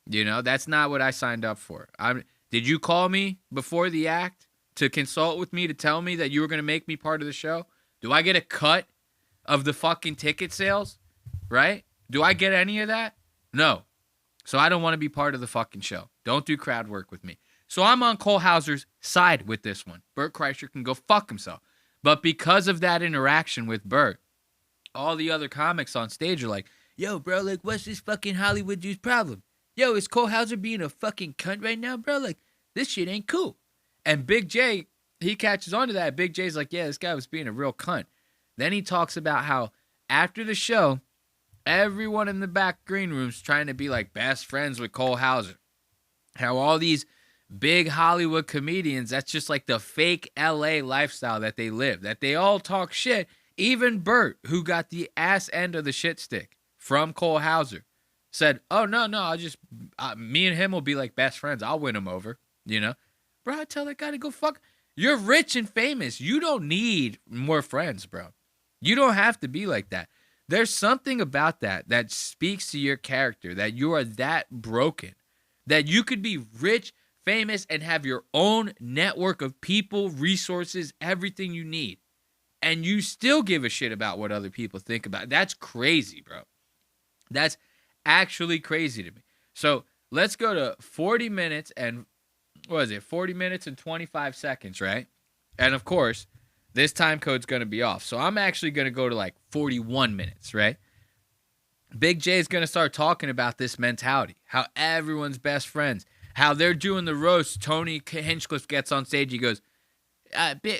You know, that's not what I signed up for. Did you call me before the act to consult with me to tell me that you were going to make me part of the show? Do I get a cut of the fucking ticket sales? Right? Do I get any of that? No. So I don't want to be part of the fucking show. Don't do crowd work with me. So I'm on Cole Hauser's side with this one. Bert Kreischer can go fuck himself. But because of that interaction with Bert, all the other comics on stage are like, yo, bro, like, what's this fucking Hollywood dude's problem? Yo, is Cole Hauser being a fucking cunt right now, bro? Like, this shit ain't cool. And Big J, he catches on to that. Big J's like, yeah, this guy was being a real cunt. Then he talks about how after the show, everyone in the back green room's trying to be like best friends with Cole Hauser. How all these big Hollywood comedians, that's just like the fake LA lifestyle that they live. That they all talk shit. Even Bert, who got the ass end of the shit stick from Cole Hauser, said, oh, no, I'll just, me and him will be like best friends. I'll win him over, you know? Bro, I tell that guy to go fuck. You're rich and famous. You don't need more friends, bro. You don't have to be like that. There's something about that speaks to your character, that you are that broken, that you could be rich, famous, and have your own network of people, resources, everything you need, and you still give a shit about what other people think about it. That's crazy, bro. That's actually crazy to me. So let's go to 40 minutes and, 40 minutes and 25 seconds, right? And of course, this time code's going to be off. So I'm actually going to go to like 41 minutes, right? Big J is going to start talking about this mentality, how everyone's best friends, how they're doing the roast. Tony Hinchcliffe gets on stage. He goes,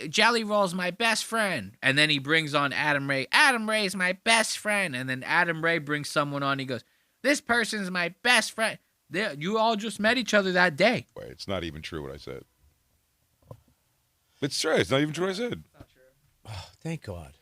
Jelly Roll's my best friend. And then he brings on Adam Ray. Adam Ray's my best friend. And then Adam Ray brings someone on. He goes, this person's my best friend. You all just met each other that day. Wait, it's not even true what I said. It's true. It's not even true what I said. Oh, thank God.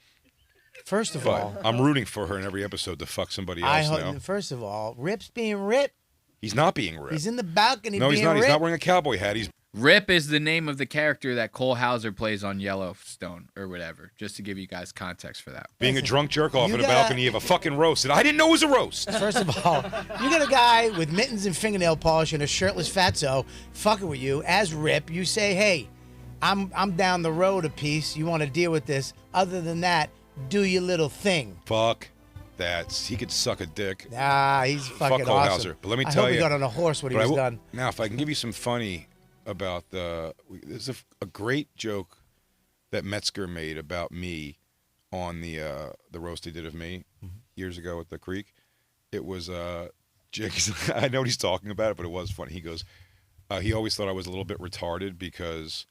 First of all, I'm rooting for her in every episode to fuck somebody else now. First of all, Rip's being ripped. He's not being ripped. He's in the balcony. No, he's being not. ripped. He's not wearing a cowboy hat. Rip is the name of the character that Cole Hauser plays on Yellowstone or whatever, just to give you guys context for that. Being a drunk jerk off in a balcony of a fucking roast that I didn't know was a roast. First of all, you got a guy with mittens and fingernail polish and a shirtless fatso fucking with you as Rip. You say, hey, I'm down the road a piece. You want to deal with this. Other than that, do your little thing. Fuck that. He could suck a dick. Nah, he's fucking Fuck Cole awesome. Hauser. But let me I tell hope you. he got on a horse when he was done. Now, if I can give you some funny about there's a great joke that Metzger made about me on the roast he did of me years ago at the Creek. It was I know what he's talking about it, but it was funny. He goes, he always thought I was a little bit retarded because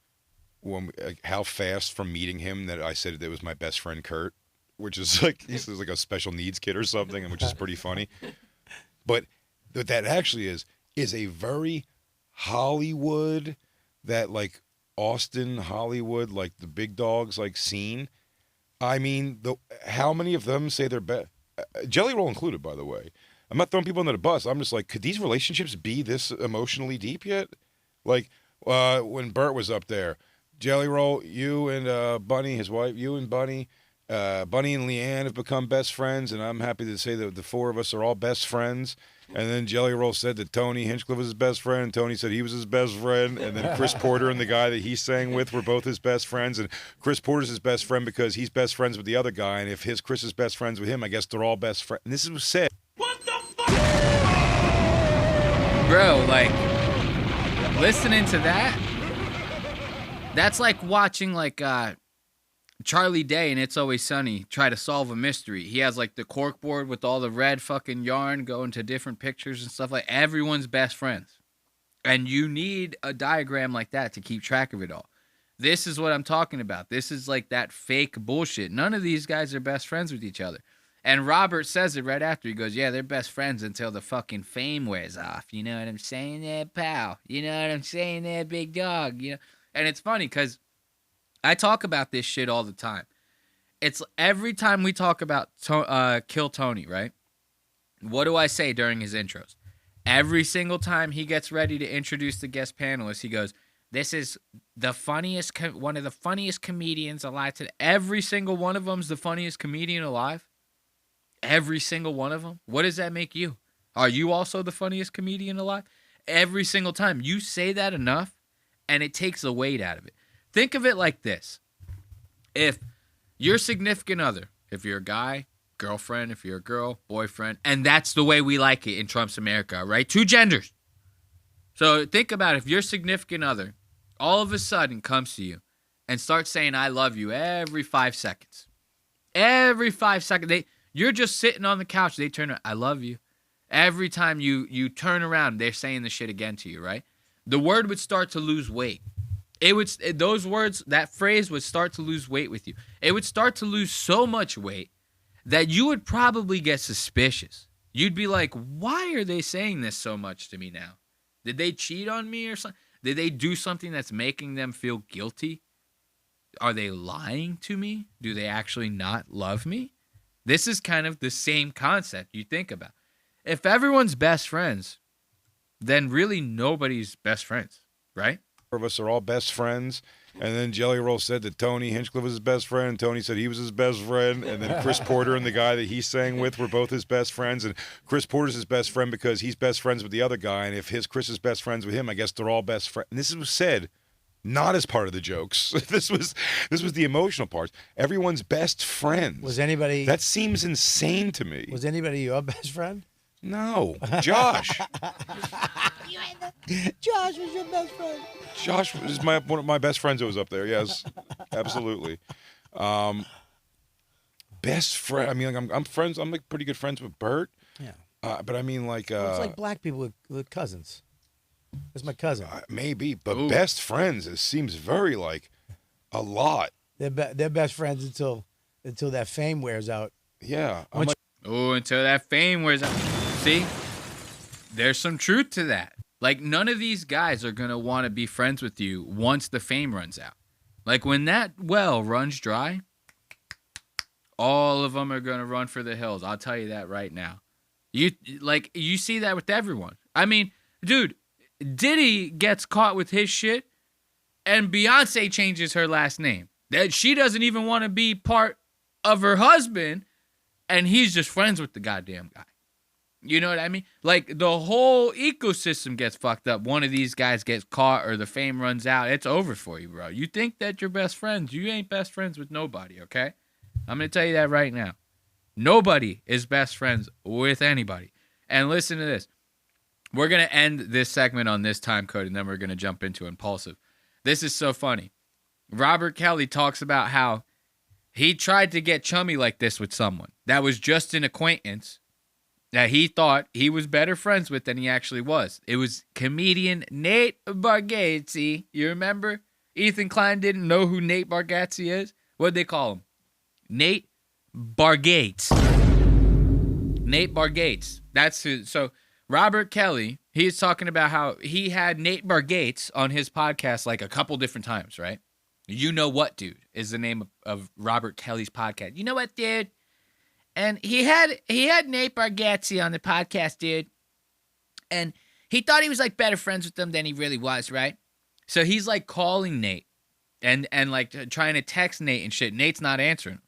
how fast from meeting him that I said that it was my best friend Kurt, which is like he's like a special needs kid or something, and which is pretty funny. But what that actually is a very Hollywood, that like Austin Hollywood, like the big dogs like scene. I mean, how many of them say they're best? Jelly Roll included, by the way. I'm not throwing people under the bus. I'm just like, could these relationships be this emotionally deep yet? Like when Bert was up there, Jelly Roll, you and Bunny, his wife, you and Bunny. Bunny and Leanne have become best friends, and I'm happy to say that the four of us are all best friends. And then Jelly Roll said that Tony Hinchcliffe was his best friend, and Tony said he was his best friend. And then Chris Porter and the guy that he sang with were both his best friends. And Chris Porter's his best friend because he's best friends with the other guy. And if Chris is best friends with him, I guess they're all best friends. And this was said. What the fuck? Bro, like, listening to that, that's like watching, like, Charlie Day and It's Always Sunny try to solve a mystery. He has like the cork board with all the red fucking yarn going to different pictures and stuff. Like, everyone's best friends. And you need a diagram like that to keep track of it all. This is what I'm talking about. This is like that fake bullshit. None of these guys are best friends with each other. And Robert says it right after. He goes, yeah, they're best friends until the fucking fame wears off. You know what I'm saying there, pal? You know what I'm saying there, big dog? You know? And it's funny because I talk about this shit all the time. It's every time we talk about Kill Tony, right? What do I say during his intros? Every single time he gets ready to introduce the guest panelists, he goes, this is the funniest, one of the funniest comedians alive today. Every single one of them's the funniest comedian alive. Every single one of them. What does that make you? Are you also the funniest comedian alive? Every single time. You say that enough, and it takes the weight out of it. Think of it like this. If your significant other, if you're a guy, girlfriend, if you're a girl, boyfriend, and that's the way we like it in Trump's America, right? Two genders. So think about if your significant other all of a sudden comes to you and starts saying, I love you every 5 seconds. Every 5 seconds. You're just sitting on the couch. They turn around, I love you. Every time you turn around, they're saying the shit again to you, right? The word would start to lose weight. Those words, that phrase would start to lose weight with you. It would start to lose so much weight that you would probably get suspicious. You'd be like, why are they saying this so much to me now? Did they cheat on me or something? Did they do something that's making them feel guilty? Are they lying to me? Do they actually not love me? This is kind of the same concept you think about. If everyone's best friends, then really nobody's best friends, right? Of us are all best friends. And then Jelly Roll said that Tony Hinchcliffe was his best friend. Tony said he was his best friend. And then Chris Porter and the guy that he sang with were both his best friends. And Chris Porter's his best friend because he's best friends with the other guy. And if Chris is best friends with him, I guess they're all best friends. And this was said not as part of the jokes. This was the emotional part. Everyone's best friends. Was anybody... That seems insane to me. Was anybody your best friend? No. Josh. Josh was your best friend. Josh is one of my best friends who was up there. Yes, absolutely. Best friend. I mean, like, I'm friends. I'm like pretty good friends with Bert. Yeah. But I mean, like. It's like black people with cousins. That's my cousin. Maybe, but best friends. It seems very like a lot. They're best friends until that fame wears out. Yeah. Until that fame wears out. See, there's some truth to that. Like, none of these guys are going to want to be friends with you once the fame runs out. Like, when that well runs dry, all of them are going to run for the hills. I'll tell you that right now. You see that with everyone. I mean, dude, Diddy gets caught with his shit, And Beyonce changes her last name. That she doesn't even want to be part of her husband, and he's just friends with the goddamn guy. You know what I mean? Like, the whole ecosystem gets fucked up. One of these guys gets caught or the fame runs out. It's over for you, bro. You think that you're best friends. You ain't best friends with nobody, okay? I'm going to tell you that right now. Nobody is best friends with anybody. And listen to this. We're going to end this segment on this time code, and then we're going to jump into Impulsive. This is so funny. Robert Kelly talks about how he tried to get chummy like this with someone that was just an acquaintance that he thought he was better friends with than he actually was. It was comedian Nate Bargatze. You remember? Ethan Klein didn't know who Nate Bargatze is. What'd they call him? Nate Bargatze. Nate Bargatze. That's who. So Robert Kelly, he's talking about how he had Nate Bargatze on his podcast like a couple different times, right? You Know What, Dude is the name of Robert Kelly's podcast. You know what, dude? And he had Nate Bargatze on the podcast, dude. And he thought he was like better friends with them than he really was, right? So he's like calling Nate and like trying to text Nate and shit. Nate's not answering him.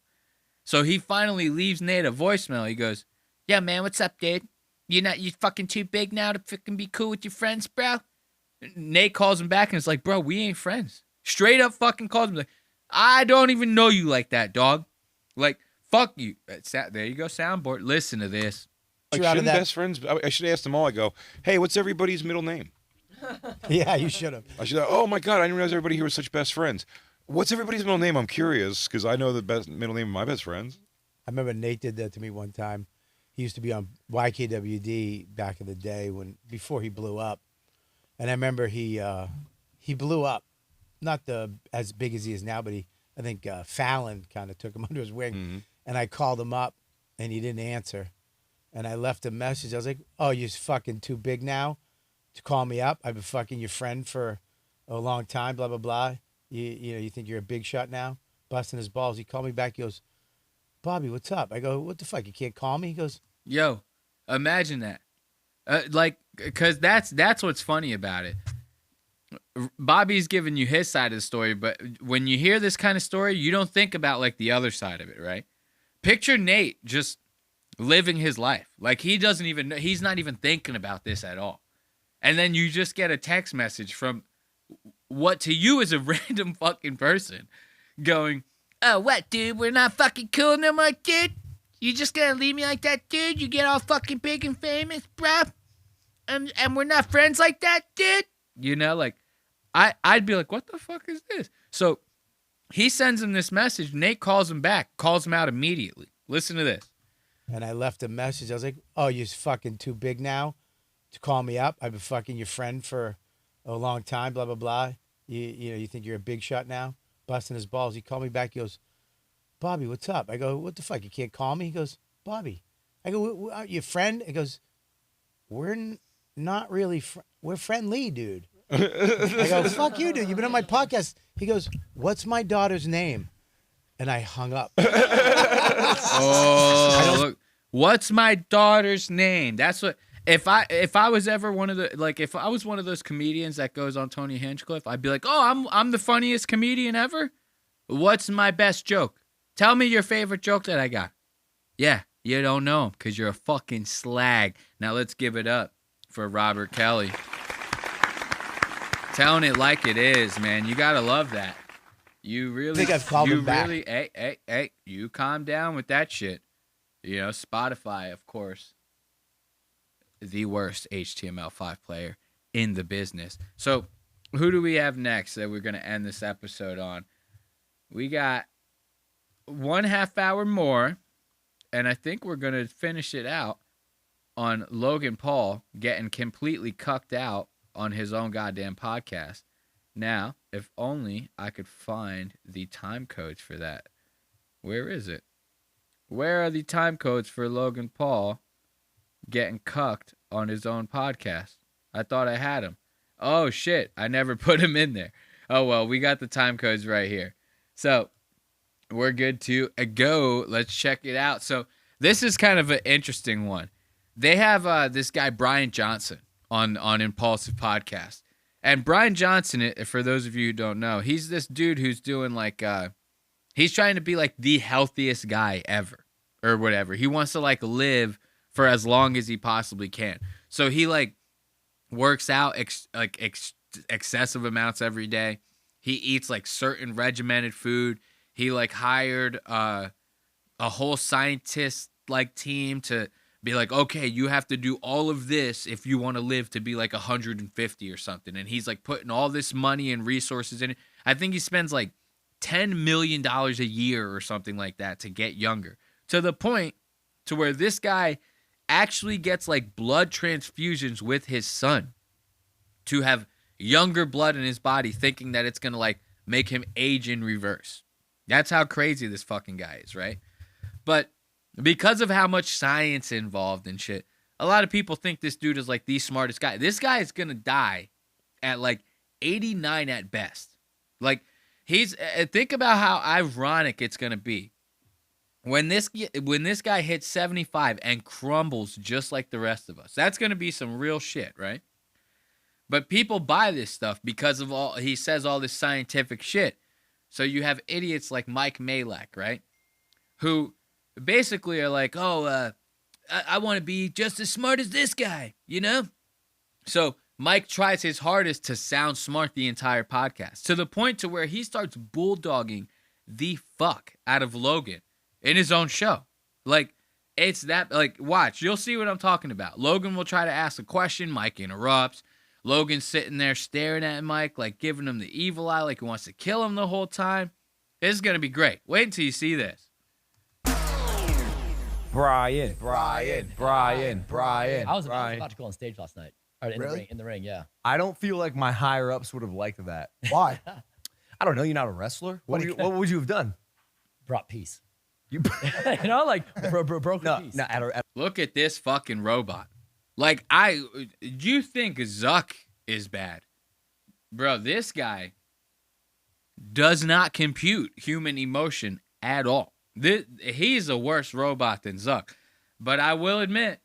So he finally leaves Nate a voicemail. He goes, "Yeah, man, what's up, dude? You fucking too big now to fucking be cool with your friends, bro?" Nate calls him back and it's like, "Bro, we ain't friends." Straight up fucking calls him like, "I don't even know you like that, dog. Like, fuck you." There you go, soundboard. Listen to this. Like, shouldn't best friends? I should ask them all. I go, "Hey, what's everybody's middle name?" Yeah, you should have. I should. Oh my god, I didn't realize everybody here was such best friends. What's everybody's middle name? I'm curious because I know the best middle name of my best friends. I remember Nate did that to me one time. He used to be on YKWd back in the day before he blew up, and I remember he blew up, not as big as he is now, but I think Fallon kind of took him under his wing, Mm-hmm. and I called him up, and he didn't answer, and I left a message. I was like, "Oh, you're fucking too big now to call me up. I've been fucking your friend for a long time, blah, blah, blah. You think you're a big shot now?" Busting his balls. He called me back. He goes, "Bobby, what's up?" I go, "What the fuck? You can't call me?" He goes, "Yo, imagine that." Because that's what's funny about it. Bobby's giving you his side of the story, but when you hear this kind of story, you don't think about like the other side of it, right? Picture Nate just living his life. Like he's not even thinking about this at all. And then you just get a text message from what to you is a random fucking person going, "Oh, what, dude? We're not fucking cool no more, dude? You just gonna leave me like that, dude? You get all fucking big and famous, bruh? And we're not friends like that, dude?" You know, like, I'd be like, "What the fuck is this?" So he sends him this message. Nate calls him back, calls him out immediately. Listen to this. And I left a message. I was like, "Oh, you're fucking too big now to call me up. I've been fucking your friend for a long time, blah, blah, blah. You think you're a big shot now?" Busting his balls. He called me back. He goes, "Bobby, what's up?" I go, "What the fuck? You can't call me?" He goes, "Bobby." I go, "Your friend?" He goes, "We're not really we're friendly, dude." I go, "Fuck you, dude. You've been on my podcast." He goes, "What's my daughter's name?" And I hung up. Oh, look. What's my daughter's name? That's what. If I was ever one of if I was one of those comedians that goes on Tony Hinchcliffe, I'd be like, "Oh, I'm the funniest comedian ever. What's my best joke? Tell me your favorite joke that I got." Yeah, you don't know him because you're a fucking slag. Now let's give it up for Robert Kelly. Telling it like it is, man. You gotta love that. You really I think I've called him back. Hey, you calm down with that shit. You know, Spotify, of course, the worst HTML5 player in the business. So, who do we have next that we're going to end this episode on? We got 1/2 hour more, and I think we're going to finish it out on Logan Paul getting completely cucked out on his own goddamn podcast. Now, if only I could find the time codes for that. Where is it? Where are the time codes for Logan Paul getting cucked on his own podcast? I thought I had them. Oh, shit. I never put them in there. Oh, well, we got the time codes right here. So, we're good to go. Let's check it out. So, this is kind of an interesting one. They have this guy, Brian Johnson, on Impulsive Podcast. And Brian Johnson, for those of you who don't know, he's this dude who's doing like, he's trying to be like the healthiest guy ever or whatever. He wants to like live for as long as he possibly can. So he like works out excessive amounts every day. He eats like certain regimented food. He like hired a whole scientist like team to be like, okay, you have to do all of this if you want to live to be like 150 or something. And he's like putting all this money and resources in it. I think he spends like $10 million a year or something like that to get younger, to the point to where this guy actually gets like blood transfusions with his son to have younger blood in his body, thinking that it's going to like make him age in reverse. That's how crazy this fucking guy is, right? But because of how much science involved and shit, a lot of people think this dude is like the smartest guy. This guy is going to die at like 89 at best. Like, think about how ironic it's going to be when this guy hits 75 and crumbles just like the rest of us. That's going to be some real shit, right? But people buy this stuff because of he says all this scientific shit. So you have idiots like Mike Majlak, right? Who basically are like, I want to be just as smart as this guy, you know? So Mike tries his hardest to sound smart the entire podcast, to the point to where he starts bulldogging the fuck out of Logan in his own show. Like, it's that, like, watch, you'll see what I'm talking about. Logan will try to ask a question, Mike interrupts. Logan's sitting there staring at Mike, like giving him the evil eye, like he wants to kill him the whole time. This is going to be great. Wait until you see this. Brian. I was about to go on stage last night. Or in the ring, yeah. I don't feel like my higher ups would have liked that. Why? I don't know. You're not a wrestler. What would you have done? Brought peace. You know, like broken peace. Look at this fucking robot. Like, you think Zuck is bad. Bro, this guy does not compute human emotion at all. He's a worse robot than Zuck. But I will admit,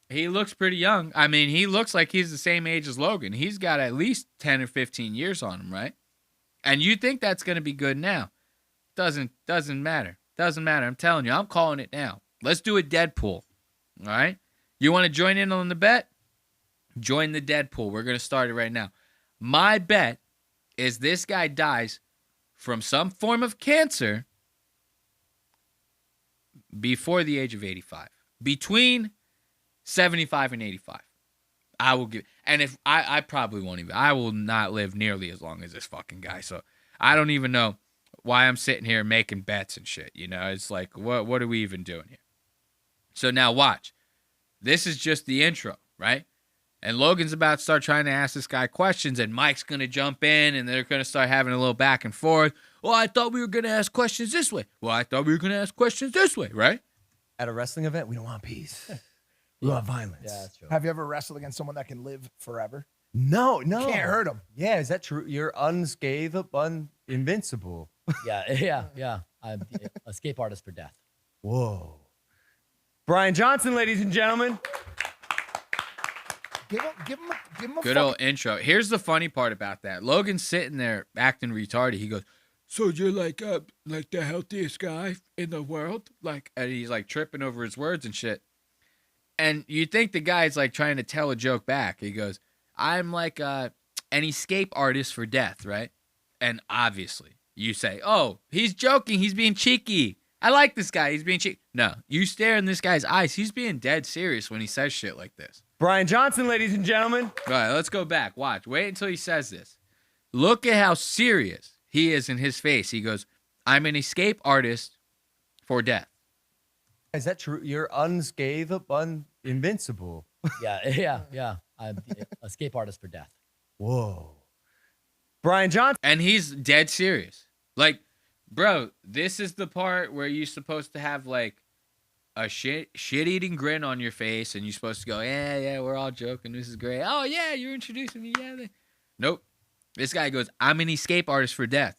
he looks pretty young. I mean, he looks like he's the same age as Logan. He's got at least 10 or 15 years on him, right? And you think that's going to be good now. Doesn't matter. Doesn't matter. I'm telling you, I'm calling it now. Let's do a Deadpool. All right? You want to join in on the bet? Join the Deadpool. We're going to start it right now. My bet is this guy dies from some form of cancer before the age of 85. Between 75 and 85. I will give, and if I probably won't even, I will not live nearly as long as this fucking guy. So I don't even know why I'm sitting here making bets and shit. You know, it's like, what are we even doing here? So now watch. This is just the intro, right? And Logan's about to start trying to ask this guy questions, and Mike's going to jump in, and they're going to start having a little back and forth. Well, I thought we were going to ask questions this way. Well, I thought we were going to ask questions this way, right? At a wrestling event, we don't want peace. We want violence. Yeah, that's true. Have you ever wrestled against someone that can live forever? No. You can't hurt them. Yeah, is that true? You're unscathed, invincible. Yeah. I'm the escape artist for death. Whoa. Brian Johnson, ladies and gentlemen. Give him a good old intro. Here's the funny part about that. Logan's sitting there acting retarded. He goes, so you're like the healthiest guy in the world? And he's like tripping over his words and shit. And you think the guy's like trying to tell a joke back. He goes, I'm like an escape artist for death, right? And obviously you say, oh, he's joking. He's being cheeky. I like this guy. He's being cheeky. No, you stare in this guy's eyes. He's being dead serious when he says shit like this. Brian Johnson, ladies and gentlemen. All right, let's go back. Watch. Wait until he says this. Look at how serious he is in his face. He goes, I'm an escape artist for death. Is that true? You're unscathed, invincible. Yeah. I'm the escape artist for death. Whoa. Brian Johnson. And he's dead serious. Like, bro, this is the part where you're supposed to have like a shit-eating grin on your face, and you're supposed to go, yeah, we're all joking. This is great. Oh, yeah, you're introducing me. Yeah. Nope. This guy goes, I'm an escape artist for death.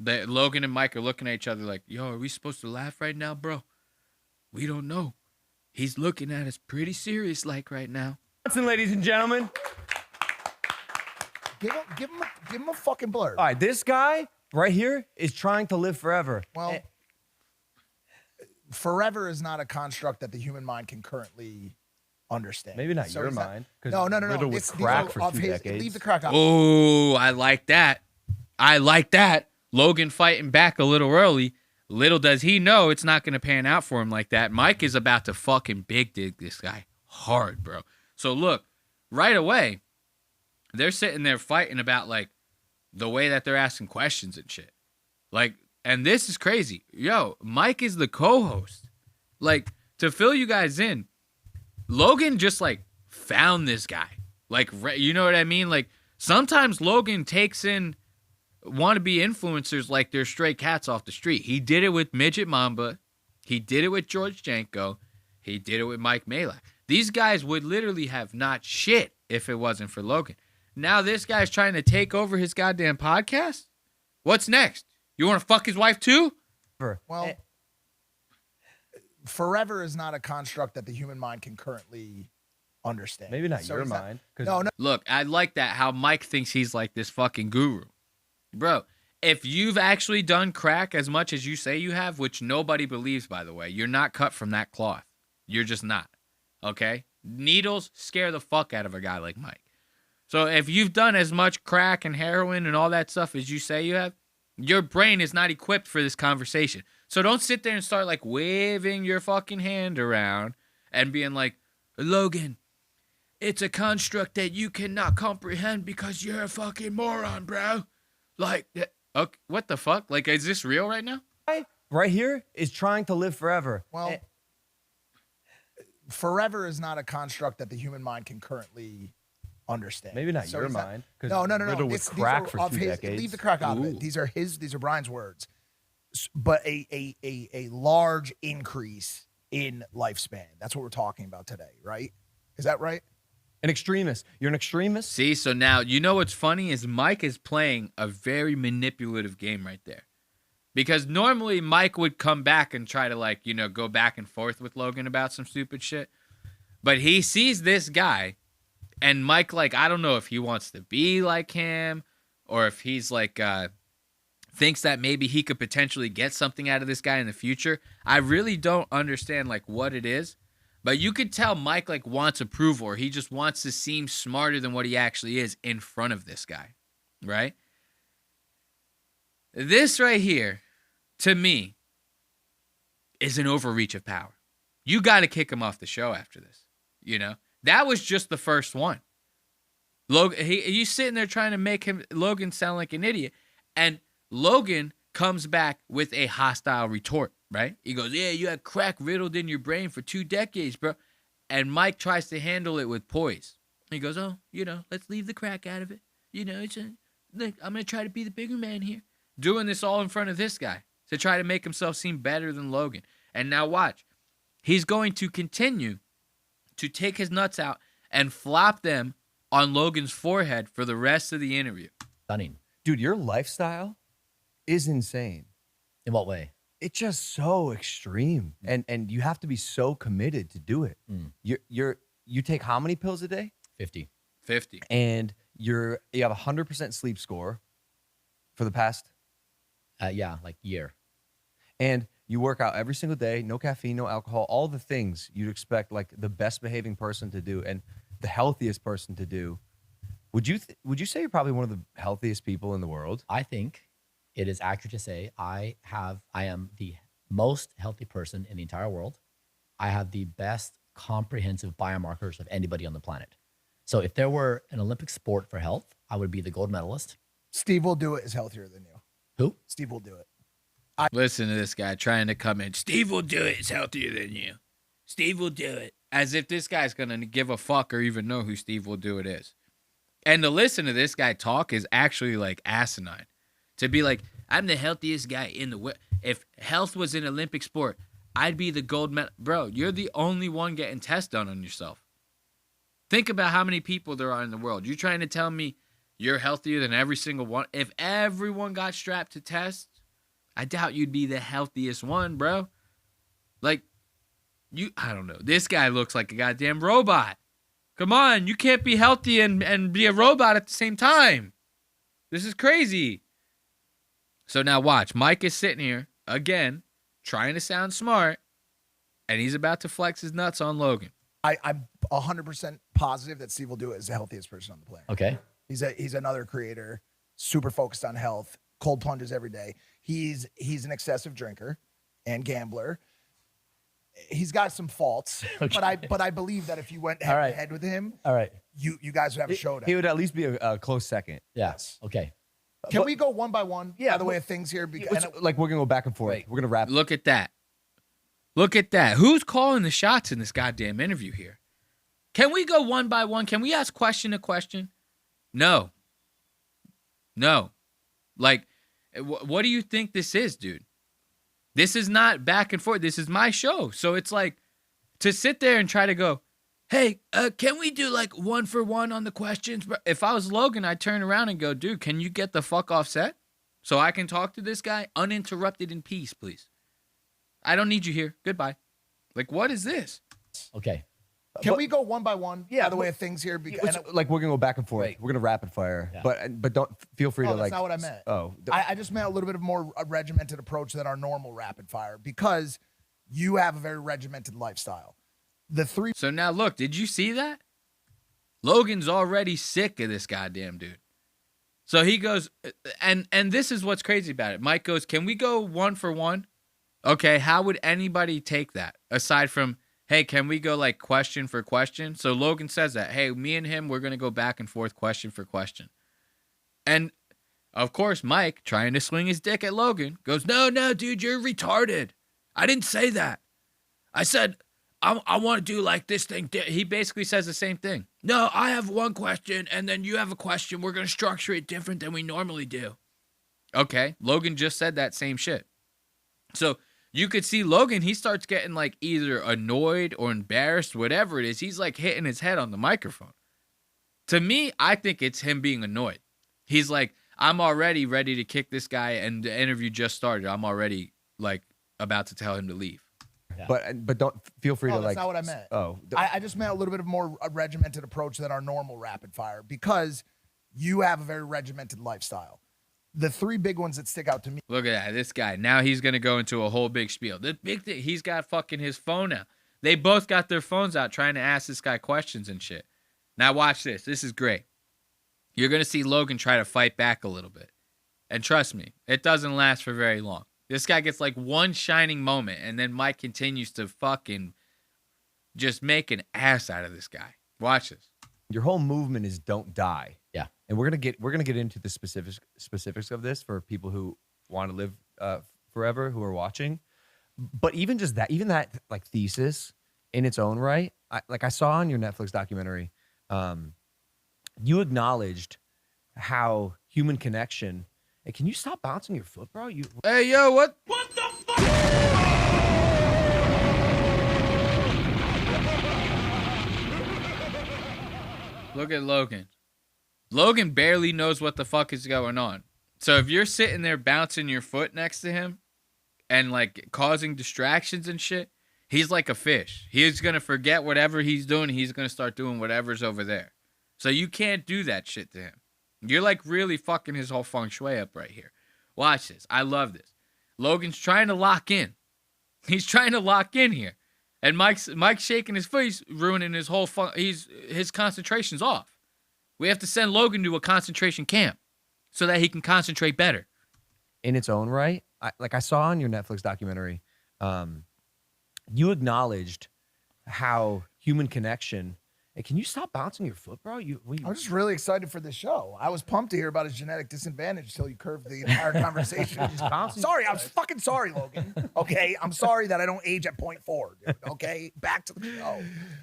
Logan and Mike are looking at each other like, yo, are we supposed to laugh right now, bro? We don't know. He's looking at us pretty serious like right now. Johnson, ladies and gentlemen. Give him a fucking blurb. All right, this guy right here is trying to live forever. Well, forever is not a construct that the human mind can currently understand. Maybe not So your is that- mind. 'Cause No. riddled with crack for 2 decades. Leave the crack out. Oh, I like that. I like that. Logan fighting back a little early. Little does he know it's not going to pan out for him like that. Mike is about to fucking big dig this guy hard, bro. So look, right away, they're sitting there fighting about like the way that they're asking questions and shit. Like, and this is crazy. Yo, Mike is the co-host. Like, to fill you guys in, Logan just like found this guy. Like, you know what I mean? Like, sometimes Logan takes in wannabe influencers like they're stray cats off the street. He did it with Midget Mamba. He did it with George Janko. He did it with Mike Majlak. These guys would literally have not shit if it wasn't for Logan. Now this guy's trying to take over his goddamn podcast? What's next? You want to fuck his wife too? Well, forever is not a construct that the human mind can currently understand. Maybe not So your is that- mind. No. Look, I like that how Mike thinks he's like this fucking guru. Bro, if you've actually done crack as much as you say you have, which nobody believes, by the way, you're not cut from that cloth. You're just not. Okay? Needles scare the fuck out of a guy like Mike. So if you've done as much crack and heroin and all that stuff as you say you have, your brain is not equipped for this conversation. So don't sit there and start like waving your fucking hand around and being like, Logan, it's a construct that you cannot comprehend because you're a fucking moron, bro. Like, okay, what the fuck? Like, is this real right now? Right here is trying to live forever. Well, forever is not a construct that the human mind can currently understand. Maybe not So your is that- mind. 'Cause No. riddled with These crack are for of 2 his- decades. Leave the crack out of it. These are Brian's words. But a large increase in lifespan. That's what we're talking about today, right? Is that right? An extremist. You're an extremist? See, so now, you know what's funny is Mike is playing a very manipulative game right there. Because normally Mike would come back and try to, like, you know, go back and forth with Logan about some stupid shit. But he sees this guy, and Mike, like, I don't know if he wants to be like him or if he's, like, thinks that maybe he could potentially get something out of this guy in the future. I really don't understand, like, what it is. But you could tell Mike, like, wants approval, or he just wants to seem smarter than what he actually is in front of this guy, right? This right here, to me, is an overreach of power. You got to kick him off the show after this, you know? That was just the first one. Logan, he's sitting there trying to make Logan sound like an idiot, and Logan comes back with a hostile retort, right? He goes, yeah, you had crack riddled in your brain for 2 decades, bro. And Mike tries to handle it with poise. He goes, oh, you know, let's leave the crack out of it. You know, look, I'm going to try to be the bigger man here. Doing this all in front of this guy to try to make himself seem better than Logan. And now watch. He's going to continue to take his nuts out and flop them on Logan's forehead for the rest of the interview. Stunning. Dude, your lifestyle is insane. In what way? It's just so extreme, and you have to be so committed to do it. You take how many pills a day? 50. And you have 100% sleep score for the past year. And you work out every single day, no caffeine, no alcohol, all the things you'd expect like the best behaving person to do and the healthiest person to do. Would you say you're probably one of the healthiest people in the world? I think it is accurate to say I am the most healthy person in the entire world. I have the best comprehensive biomarkers of anybody on the planet. So if there were an Olympic sport for health, I would be the gold medalist. Steve Will Do It is healthier than you. Who? Steve Will Do It. Listen to this guy trying to come in. Steve Will Do It is healthier than you. Steve Will Do It. As if this guy's going to give a fuck or even know who Steve Will Do It is. And to listen to this guy talk is actually like asinine. To be like, I'm the healthiest guy in the world. If health was an Olympic sport, I'd be the gold medal. Bro, you're the only one getting tests done on yourself. Think about how many people there are in the world. You're trying to tell me you're healthier than every single one? If everyone got strapped to tests, I doubt you'd be the healthiest one, bro. Like, I don't know. This guy looks like a goddamn robot. Come on, you can't be healthy and be a robot at the same time. This is crazy. So now watch. Mike is sitting here, again, trying to sound smart, and he's about to flex his nuts on Logan. I'm 100% positive that Steve will do it as the healthiest person on the planet. Okay. He's another creator, super focused on health, cold plunges every day. He's an excessive drinker and gambler. He's got some faults, Okay. but I believe that if you went head to head with him, All right. you guys would have a showdown. He would at least be a close second. Yes. Okay. Can we go one by one? Yeah, by the way of things here, because Like we're gonna go back and forth. We're gonna wrap. Look at that. Look at that. Who's calling the shots in this goddamn interview here? Can we go one by one? Can we ask question to question? No. Like, what do you think this is, dude? This is not back and forth. This is my show. So it's like, to sit there and try to go, hey, can we do like 1 for 1 on the questions? If I was Logan, I'd turn around and go, dude, can you get the fuck off set so I can talk to this guy uninterrupted in peace, please? I don't need you here. Goodbye. Like, what is this? Okay. Can we go one by one? Yeah, by the way of things here, because Like we're gonna go back and forth. We're gonna rapid fire. Yeah. But don't feel free to that's like. not what I meant. Oh, I just meant a little bit of more a regimented approach than our normal rapid fire, because you have a very regimented lifestyle. So now look, did you see that? Logan's already sick of this goddamn dude. So he goes, and this is what's crazy about it. Mike goes, can we go 1 for 1? Okay, how would anybody take that? Aside from, hey, can we go like question for question? So Logan says that, hey, me and him, we're going to go back and forth question for question. And of course, Mike, trying to swing his dick at Logan, goes, no, dude, you're retarded. I didn't say that. I said, I want to do like this thing. He basically says the same thing. No, I have one question, and then you have a question. We're going to structure it different than we normally do. Okay, Logan just said that same shit. So you could see Logan, he starts getting like either annoyed or embarrassed, whatever it is. He's like hitting his head on the microphone. To me, I think it's him being annoyed. He's like, I'm already ready to kick this guy, and the interview just started. I'm already like about to tell him to leave. Yeah. But don't feel free to that's like. not what I meant. Oh, I just meant a little bit of more a regimented approach than our normal rapid fire, because you have a very regimented lifestyle. The 3 big ones that stick out to me. Look at that. This guy. Now he's going to go into a whole big spiel. The big thing, he's got fucking his phone out. They both got their phones out trying to ask this guy questions and shit. Now watch this. This is great. You're going to see Logan try to fight back a little bit. And trust me, it doesn't last for very long. This guy gets like one shining moment, and then Mike continues to fucking just make an ass out of this guy. Watch this. Your whole movement is don't die. Yeah. And we're gonna get into the specifics of this for people who want to live forever, who are watching. But even that like thesis in its own right, I saw on your Netflix documentary, you acknowledged how human connection. Hey, can you stop bouncing your foot, bro? Hey, yo, what? What the fuck? Look at Logan. Logan barely knows what the fuck is going on. So if you're sitting there bouncing your foot next to him and like causing distractions and shit, he's like a fish. He's going to forget whatever he's doing. He's going to start doing whatever's over there. So you can't do that shit to him. You're like really fucking his whole feng shui up right here. Watch this. I love this. Logan's trying to lock in. He's trying to lock in here. And Mike's shaking his foot. He's ruining his whole his concentration's off. We have to send Logan to a concentration camp so that he can concentrate better. In its own right, I saw on your Netflix documentary, you acknowledged how human connection. Hey, can you stop bouncing your foot, bro? I was just really excited for this show. I was pumped to hear about his genetic disadvantage until you curved the entire conversation. Sorry, I'm fucking sorry, Logan. Okay, I'm sorry that I don't age at 0.4. Dude. Okay, back to the show.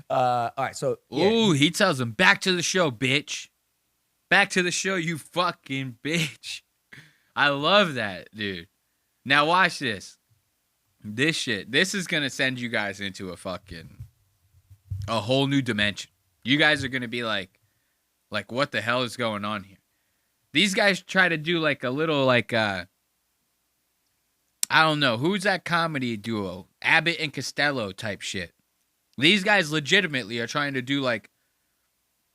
All right, so Ooh, he tells him, back to the show, bitch. Back to the show, you fucking bitch. I love that, dude. Now watch this. This shit. This is gonna send you guys into a whole new dimension. You guys are going to be like, what the hell is going on here? These guys try to do like a little I don't know. Who's that comedy duo? Abbott and Costello type shit. These guys legitimately are trying to do like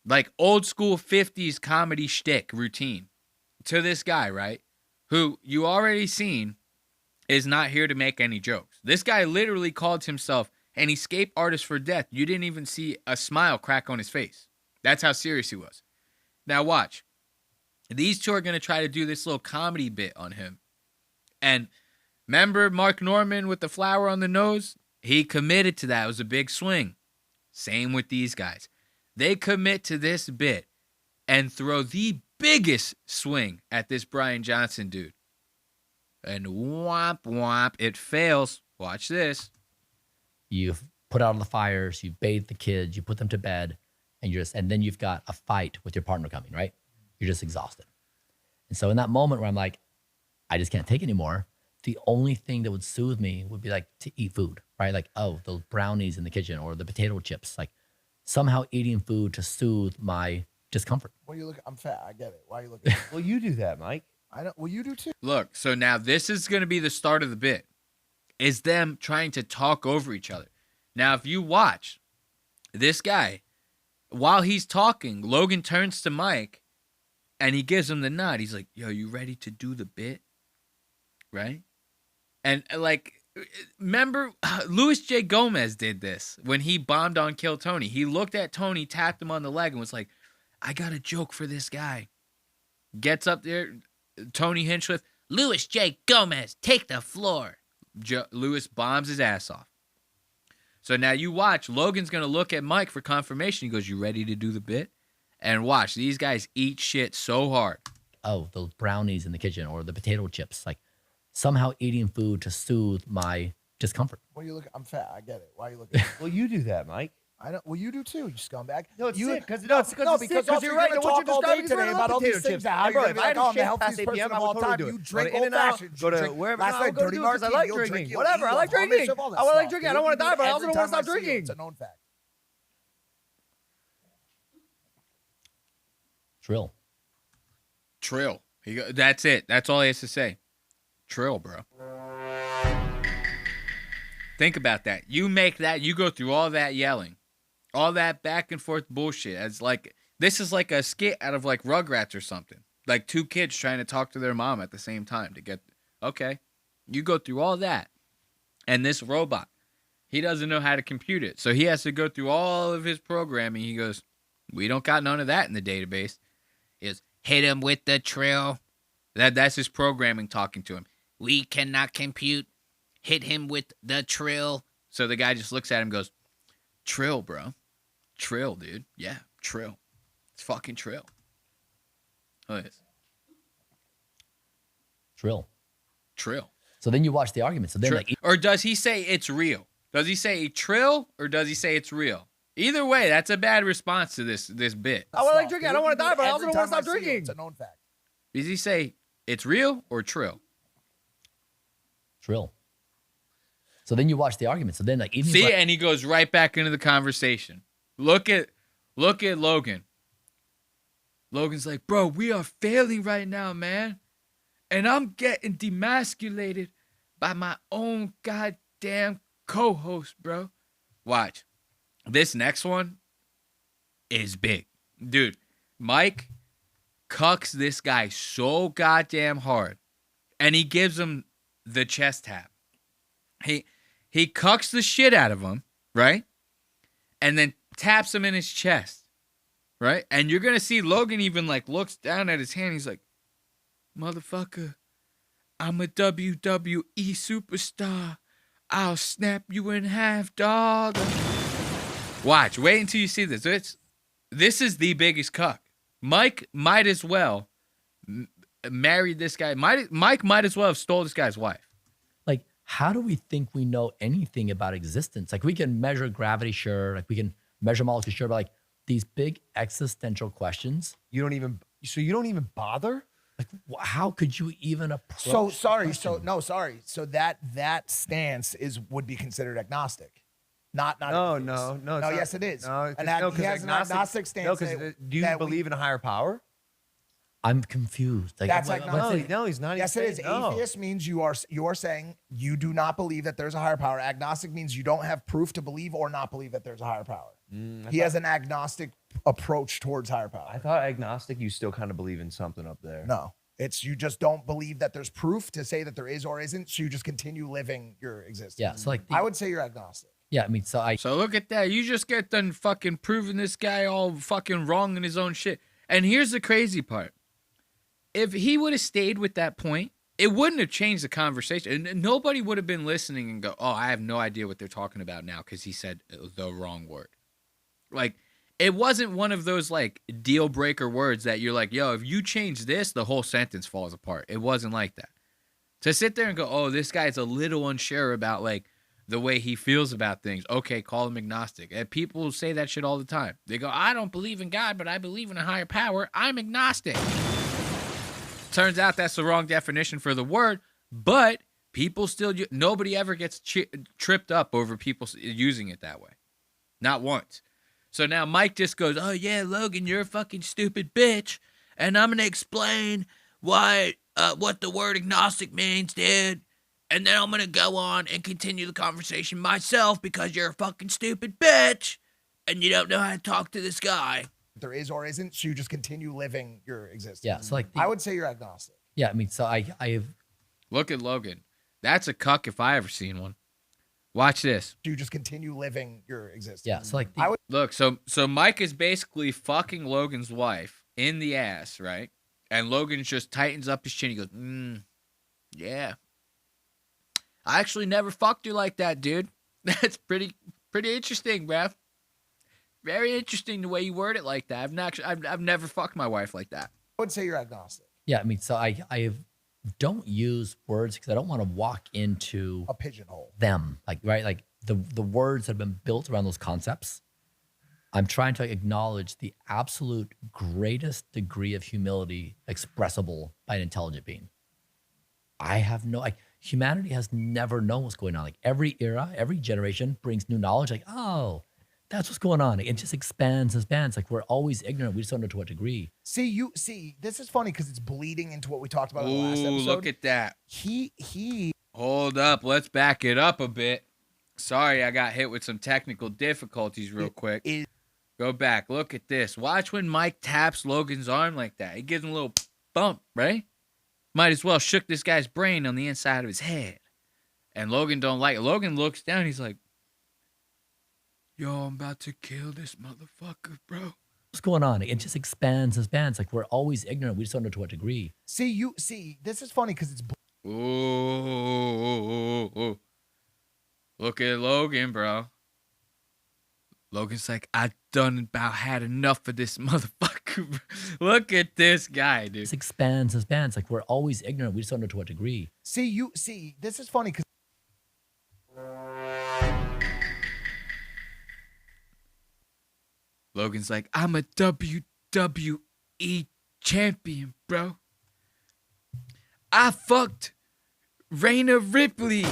like old school 50s comedy shtick routine to this guy, right? Who you already seen is not here to make any jokes. This guy literally called himself an escape artist for death. You didn't even see a smile crack on his face. That's how serious he was. Now watch. These two are going to try to do this little comedy bit on him. And remember Mark Norman with the flower on the nose? He committed to that. It was a big swing. Same with these guys. They commit to this bit and throw the biggest swing at this Brian Johnson dude. And whomp, whomp, it fails. Watch this. You've put out all the fires, you've bathed the kids, you put them to bed, and then you've got a fight with your partner coming, right? You're just exhausted. And so in that moment where I'm like, I just can't take it anymore, the only thing that would soothe me would be like to eat food, right? Like, oh, those brownies in the kitchen or the potato chips, like somehow eating food to soothe my discomfort. What are you looking? I'm fat. I get it. Why are you looking? Well, you do that, Mike. I don't. Well, you do too. Look, so now this is going to be the start of the bit. Is them trying to talk over each other. Now, if you watch this guy, while he's talking, Logan turns to Mike and he gives him the nod. He's like, yo, you ready to do the bit? Right? And like, remember, Louis J. Gomez did this when he bombed on Kill Tony. He looked at Tony, tapped him on the leg and was like, I got a joke for this guy. Gets up there, Tony Hinchcliffe, Louis J. Gomez, take the floor. Louis bombs his ass off. So now you watch, Logan's going to look at Mike for confirmation. He goes, you ready to do the bit? And watch, these guys eat shit so hard. Oh, those brownies in the kitchen or the potato chips, like somehow eating food to soothe my discomfort. What are you looking? I'm fat. I get it. Why are you looking? Well, you do that, Mike. I don't. Well, you do too. You scumbag. No, it's you, sick. Because you're right. No, what you're describing is about all these things. Now, bro, if I had I'm a the shift healthiest past 8 person p.m., of I all would totally time. do You it. drink Go to old In-N-Out, fashioned. go to wherever. Last night, dirty because I like drinking. Whatever. I like drinking. I want to like drinking. I don't want to die, but I also don't want to stop drinking. It's a known fact. Trill. That's it. That's all he has to say. Trill, bro. Think about that. You make that. You go through all that yelling, all that back and forth bullshit. As like this is like a skit out of like Rugrats or something. Like two kids trying to talk to their mom at the same time to get. Okay, you go through all that, and this robot, he doesn't know how to compute it, so he has to go through all of his programming. He goes, "We don't got none of that in the database." Is hit him with the trill. That's his programming talking to him. We cannot compute. Hit him with the trill. So the guy just looks at him and goes, trill, bro. Trill, dude. Yeah, trill. It's fucking trill. Look at this. Trill. Trill. So then you watch the argument. So then, like, or does he say it's real? Does he say trill or does he say it's real? Either way, that's a bad response to this bit. I want to like drinking. I don't want to die, but I also don't want to stop drinking. It's a known fact. Does he say it's real or trill? Trill. So then you watch the argument. So then, like, even see, and he goes right back into the conversation. Look at Logan. Logan's like, bro, we are failing right now, man, and I'm getting demasculated by my own goddamn co-host, bro. Watch. This next one is big. Dude, Mike cucks this guy so goddamn hard. And he gives him the chest tap. He cucks the shit out of him, right? And then taps him in his chest, right? And you're going to see Logan even like looks down at his hand. He's like, motherfucker, I'm a WWE superstar. I'll snap you in half, dog. Watch. Wait until you see this. This is the biggest cuck. Mike might as well married this guy. Mike might as well have stole this guy's wife. Like, how do we think we know anything about existence? Like, we can measure gravity, sure. Like, we can measure molecules, sure. But like these big existential questions, you don't even bother. Like, how could you even approach? So sorry. So that stance would be considered agnostic. Not. No. Yes, it is. No, and he has an agnostic stance. No, because do you believe in a higher power? I'm confused. Like, That's agnostic. No, he's not. Yes, it is. No. Atheist means you are saying you do not believe that there's a higher power. Agnostic means you don't have proof to believe or not believe that there's a higher power. He has an agnostic approach towards higher power. I thought agnostic, you still kind of believe in something up there. No, it's you just don't believe that there's proof to say that there is or isn't, so you just continue living your existence. Yeah, so like I would say you're agnostic. Yeah, I mean, so look at that. You just get done fucking proving this guy all fucking wrong in his own shit. And here's the crazy part. If he would have stayed with that point, it wouldn't have changed the conversation. And nobody would have been listening and go, oh, I have no idea what they're talking about now because he said the wrong word. Like, it wasn't one of those, like, deal breaker words that you're like, yo, if you change this, the whole sentence falls apart. It wasn't like that. To sit there and go, oh, this guy's a little unsure about, like, the way he feels about things. Okay, call him agnostic. And people say that shit all the time. They go, I don't believe in God, but I believe in a higher power. I'm agnostic. Turns out that's the wrong definition for the word, but people still, nobody ever gets tripped up over people using it that way. Not once. So now Mike just goes, oh yeah, Logan, you're a fucking stupid bitch, and I'm going to explain why, what the word agnostic means, dude. And then I'm going to go on and continue the conversation myself because you're a fucking stupid bitch and you don't know how to talk to this guy. There is or isn't, so you just continue living your existence. Yeah, so like I would say you're agnostic. Yeah, I mean, so I have. Look at Logan. That's a cuck if I ever seen one. Watch this. You just continue living your existence. Yeah, so like I would look. So Mike is basically fucking Logan's wife in the ass, right? And Logan just tightens up his chin. He goes, yeah. I actually never fucked you like that, dude. That's pretty interesting, bruh. Very interesting the way you word it like that. I've never fucked my wife like that. I would say you're agnostic. Yeah, I mean, so I don't use words because I don't want to walk into a pigeonhole. Them, like right, like the words that have been built around those concepts. I'm trying to acknowledge the absolute greatest degree of humility expressible by an intelligent being. I have no like. Humanity has never known what's going on. Like every era, every generation brings new knowledge. Like, oh, that's what's going on. It just expands and expands. Like we're always ignorant. We just don't know to what degree. See, this is funny because it's bleeding into what we talked about in the last episode. Look at that. He. Hold up. Let's back it up a bit. Sorry, I got hit with some technical difficulties real quick. Go back. Look at this. Watch when Mike taps Logan's arm like that. He gives him a little bump, right? Might as well shook this guy's brain on the inside of his head. And Logan don't like it. Logan looks down. He's like, yo, I'm about to kill this motherfucker, bro. What's going on? It just expands and expands. Like we're always ignorant. We just don't know to what degree. See, this is funny because it's. Ooh. Look at Logan, bro. Logan's like, I done about had enough of this motherfucker. Look at this guy, dude. It expands and expands. Like we're always ignorant. We just don't know to what degree. See, this is funny because. Logan's like, I'm a WWE champion, bro. I fucked Raina Ripley.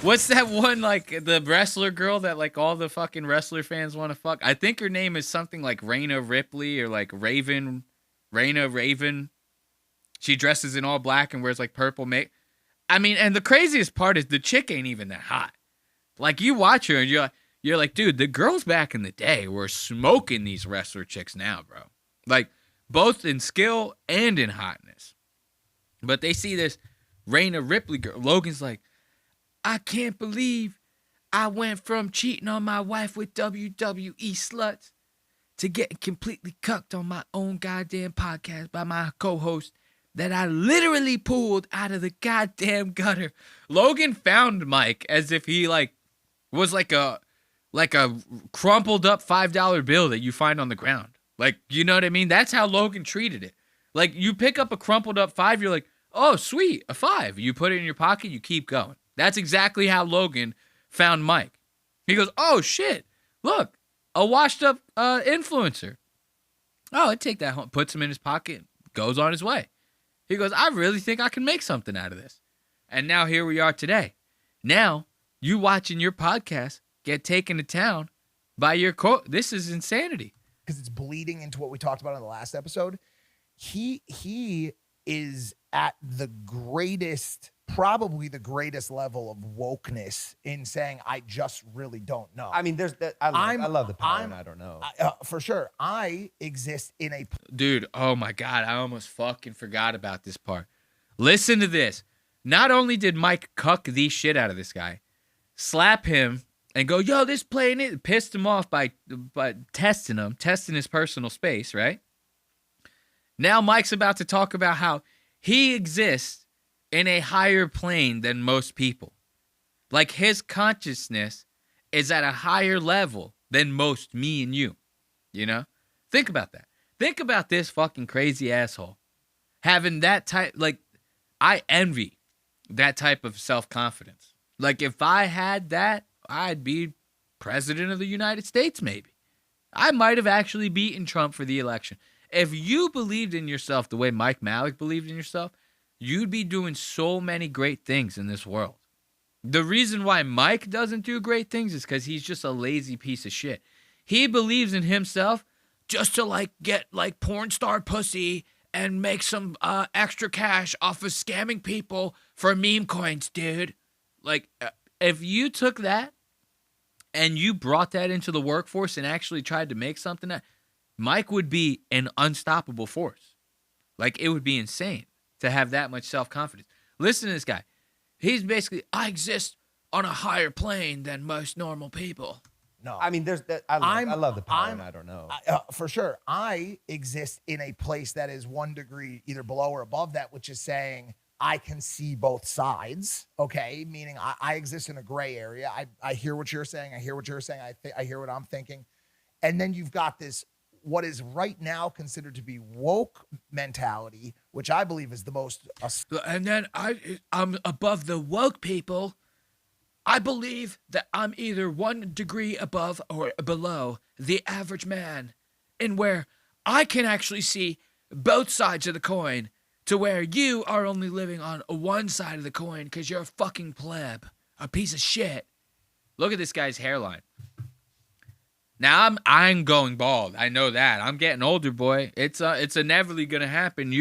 What's that one, like, the wrestler girl that, like, all the fucking wrestler fans want to fuck? I think her name is something like Raina Ripley or, like, Raving. Raina Raving. She dresses in all black and wears, like, purple make. I mean, and the craziest part is the chick ain't even that hot. Like, you watch her and you're like, dude, the girls back in the day were smoking these wrestler chicks now, bro. Like, both in skill and in hotness. But they see this Raina Ripley girl. Logan's like, I can't believe I went from cheating on my wife with WWE sluts to getting completely cucked on my own goddamn podcast by my co-host that I literally pulled out of the goddamn gutter. Logan found Mike as if he, like, was like a crumpled up $5 bill that you find on the ground. Like, you know what I mean? That's how Logan treated it. Like, you pick up a crumpled up $5, you're like, oh, sweet, a $5. You put it in your pocket, you keep going. That's exactly how Logan found Mike. He goes, oh, shit, look, a washed up influencer. Oh, I'd take that home. Puts him in his pocket, goes on his way. He goes, I really think I can make something out of this. And now here we are today. Now, you watching your podcast get taken to town by your This is insanity. Because it's bleeding into what we talked about in the last episode. he is at the greatest, probably the greatest level of wokeness in saying, I just really don't know. I mean, there's that. I love the power, and I don't know. For sure. I exist in a... Dude, oh my God, I almost fucking forgot about this part. Listen to this. Not only did Mike cuck the shit out of this guy, slap him, and go, yo, this playing it, pissed him off by testing his personal space, right? Now Mike's about to talk about how he exists in a higher plane than most people. Like his consciousness is at a higher level than most, me and you. You know? Think about that. Think about this fucking crazy asshole having that type, like, I envy that type of self-confidence. Like, if I had that, I'd be president of the United States, maybe. I might have actually beaten Trump for the election. If you believed in yourself the way Mike Majlak believed in yourself, you'd be doing so many great things in this world. The reason why Mike doesn't do great things is because he's just a lazy piece of shit. He believes in himself just to, like, get, like, porn star pussy and make some extra cash off of scamming people for meme coins, dude. Like, if you took that and you brought that into the workforce and actually tried to make something, Mike would be an unstoppable force. Like, it would be insane to have that much self-confidence. Listen to this guy. He's basically, I exist on a higher plane than most normal people. No. I mean, there's that. I love the power, and I don't know. For sure. I exist in a place that is 1 degree either below or above that, which is saying I can see both sides, okay? Meaning I exist in a gray area. I hear what you're saying. I hear what you're saying. I hear what I'm thinking. And then you've got this, what is right now considered to be woke mentality, which I believe is the most... And then I'm above the woke people. I believe that I'm either 1 degree above or below the average man, in where I can actually see both sides of the coin, to where you are only living on one side of the coin because you're a fucking pleb, a piece of shit. Look at this guy's hairline. Now I'm going bald. I know that. I'm getting older, boy. It's inevitably gonna happen.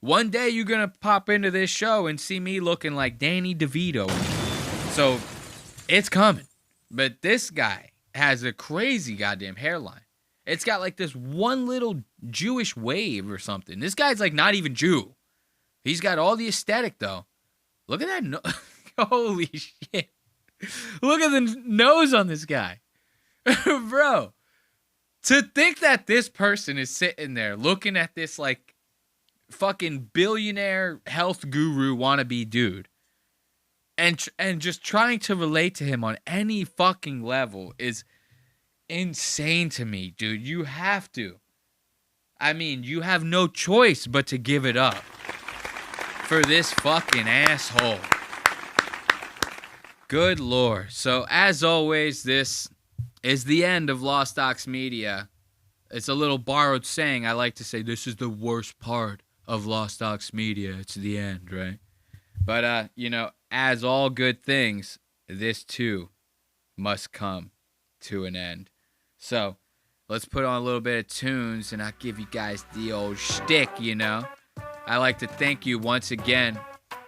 One day you're gonna pop into this show and see me looking like Danny DeVito. So it's coming. But this guy has a crazy goddamn hairline. It's got like this one little Jewish wave or something. This guy's like not even Jew. He's got all the aesthetic though. Look at that. Holy shit. Look at the nose on this guy. Bro, to think that this person is sitting there looking at this like fucking billionaire health guru wannabe dude and just trying to relate to him on any fucking level is insane to me, dude. You have to. I mean, you have no choice but to give it up for this fucking asshole. Good Lord. So, as always, this is the end of Lost Aux Media. It's a little borrowed saying. I like to say this is the worst part of Lost Aux Media. It's the end, right? But, as all good things, this too must come to an end. So, let's put on a little bit of tunes and I'll give you guys the old shtick, I like to thank you once again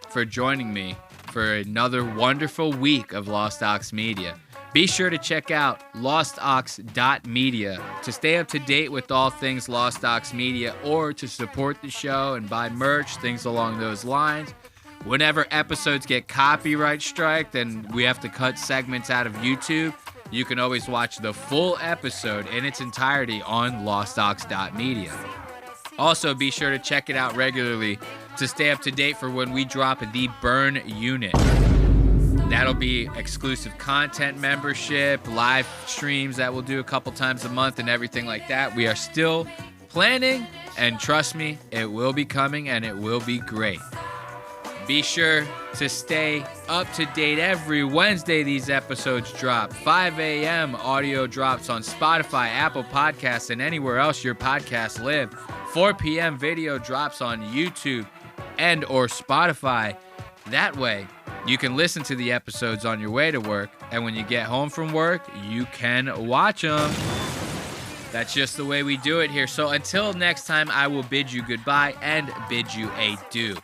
for joining me for another wonderful week of Lost Aux Media. Be sure to check out lostaux.media to stay up to date with all things Lost Aux Media, or to support the show and buy merch, things along those lines. Whenever episodes get copyright striked and we have to cut segments out of YouTube, you can always watch the full episode in its entirety on lostaux.media. Also, be sure to check it out regularly to stay up to date for when we drop the Burn Unit. That'll be exclusive content membership, live streams that we'll do a couple times a month and everything like that. We are still planning, and trust me, it will be coming and it will be great. Be sure to stay up to date every Wednesday. These episodes drop 5 a.m. Audio drops on Spotify, Apple Podcasts, and anywhere else your podcasts live. 4 p.m. video drops on YouTube and or Spotify. That way, you can listen to the episodes on your way to work, and when you get home from work, you can watch them. That's just the way we do it here. So until next time, I will bid you goodbye and bid you adieu.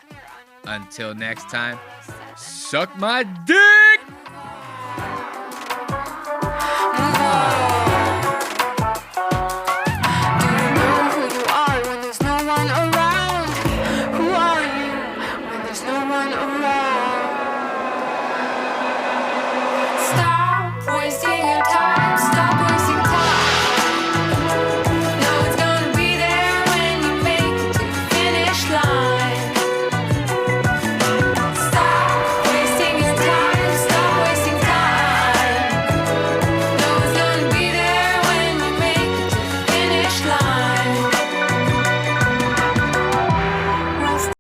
Until next time, suck my dick!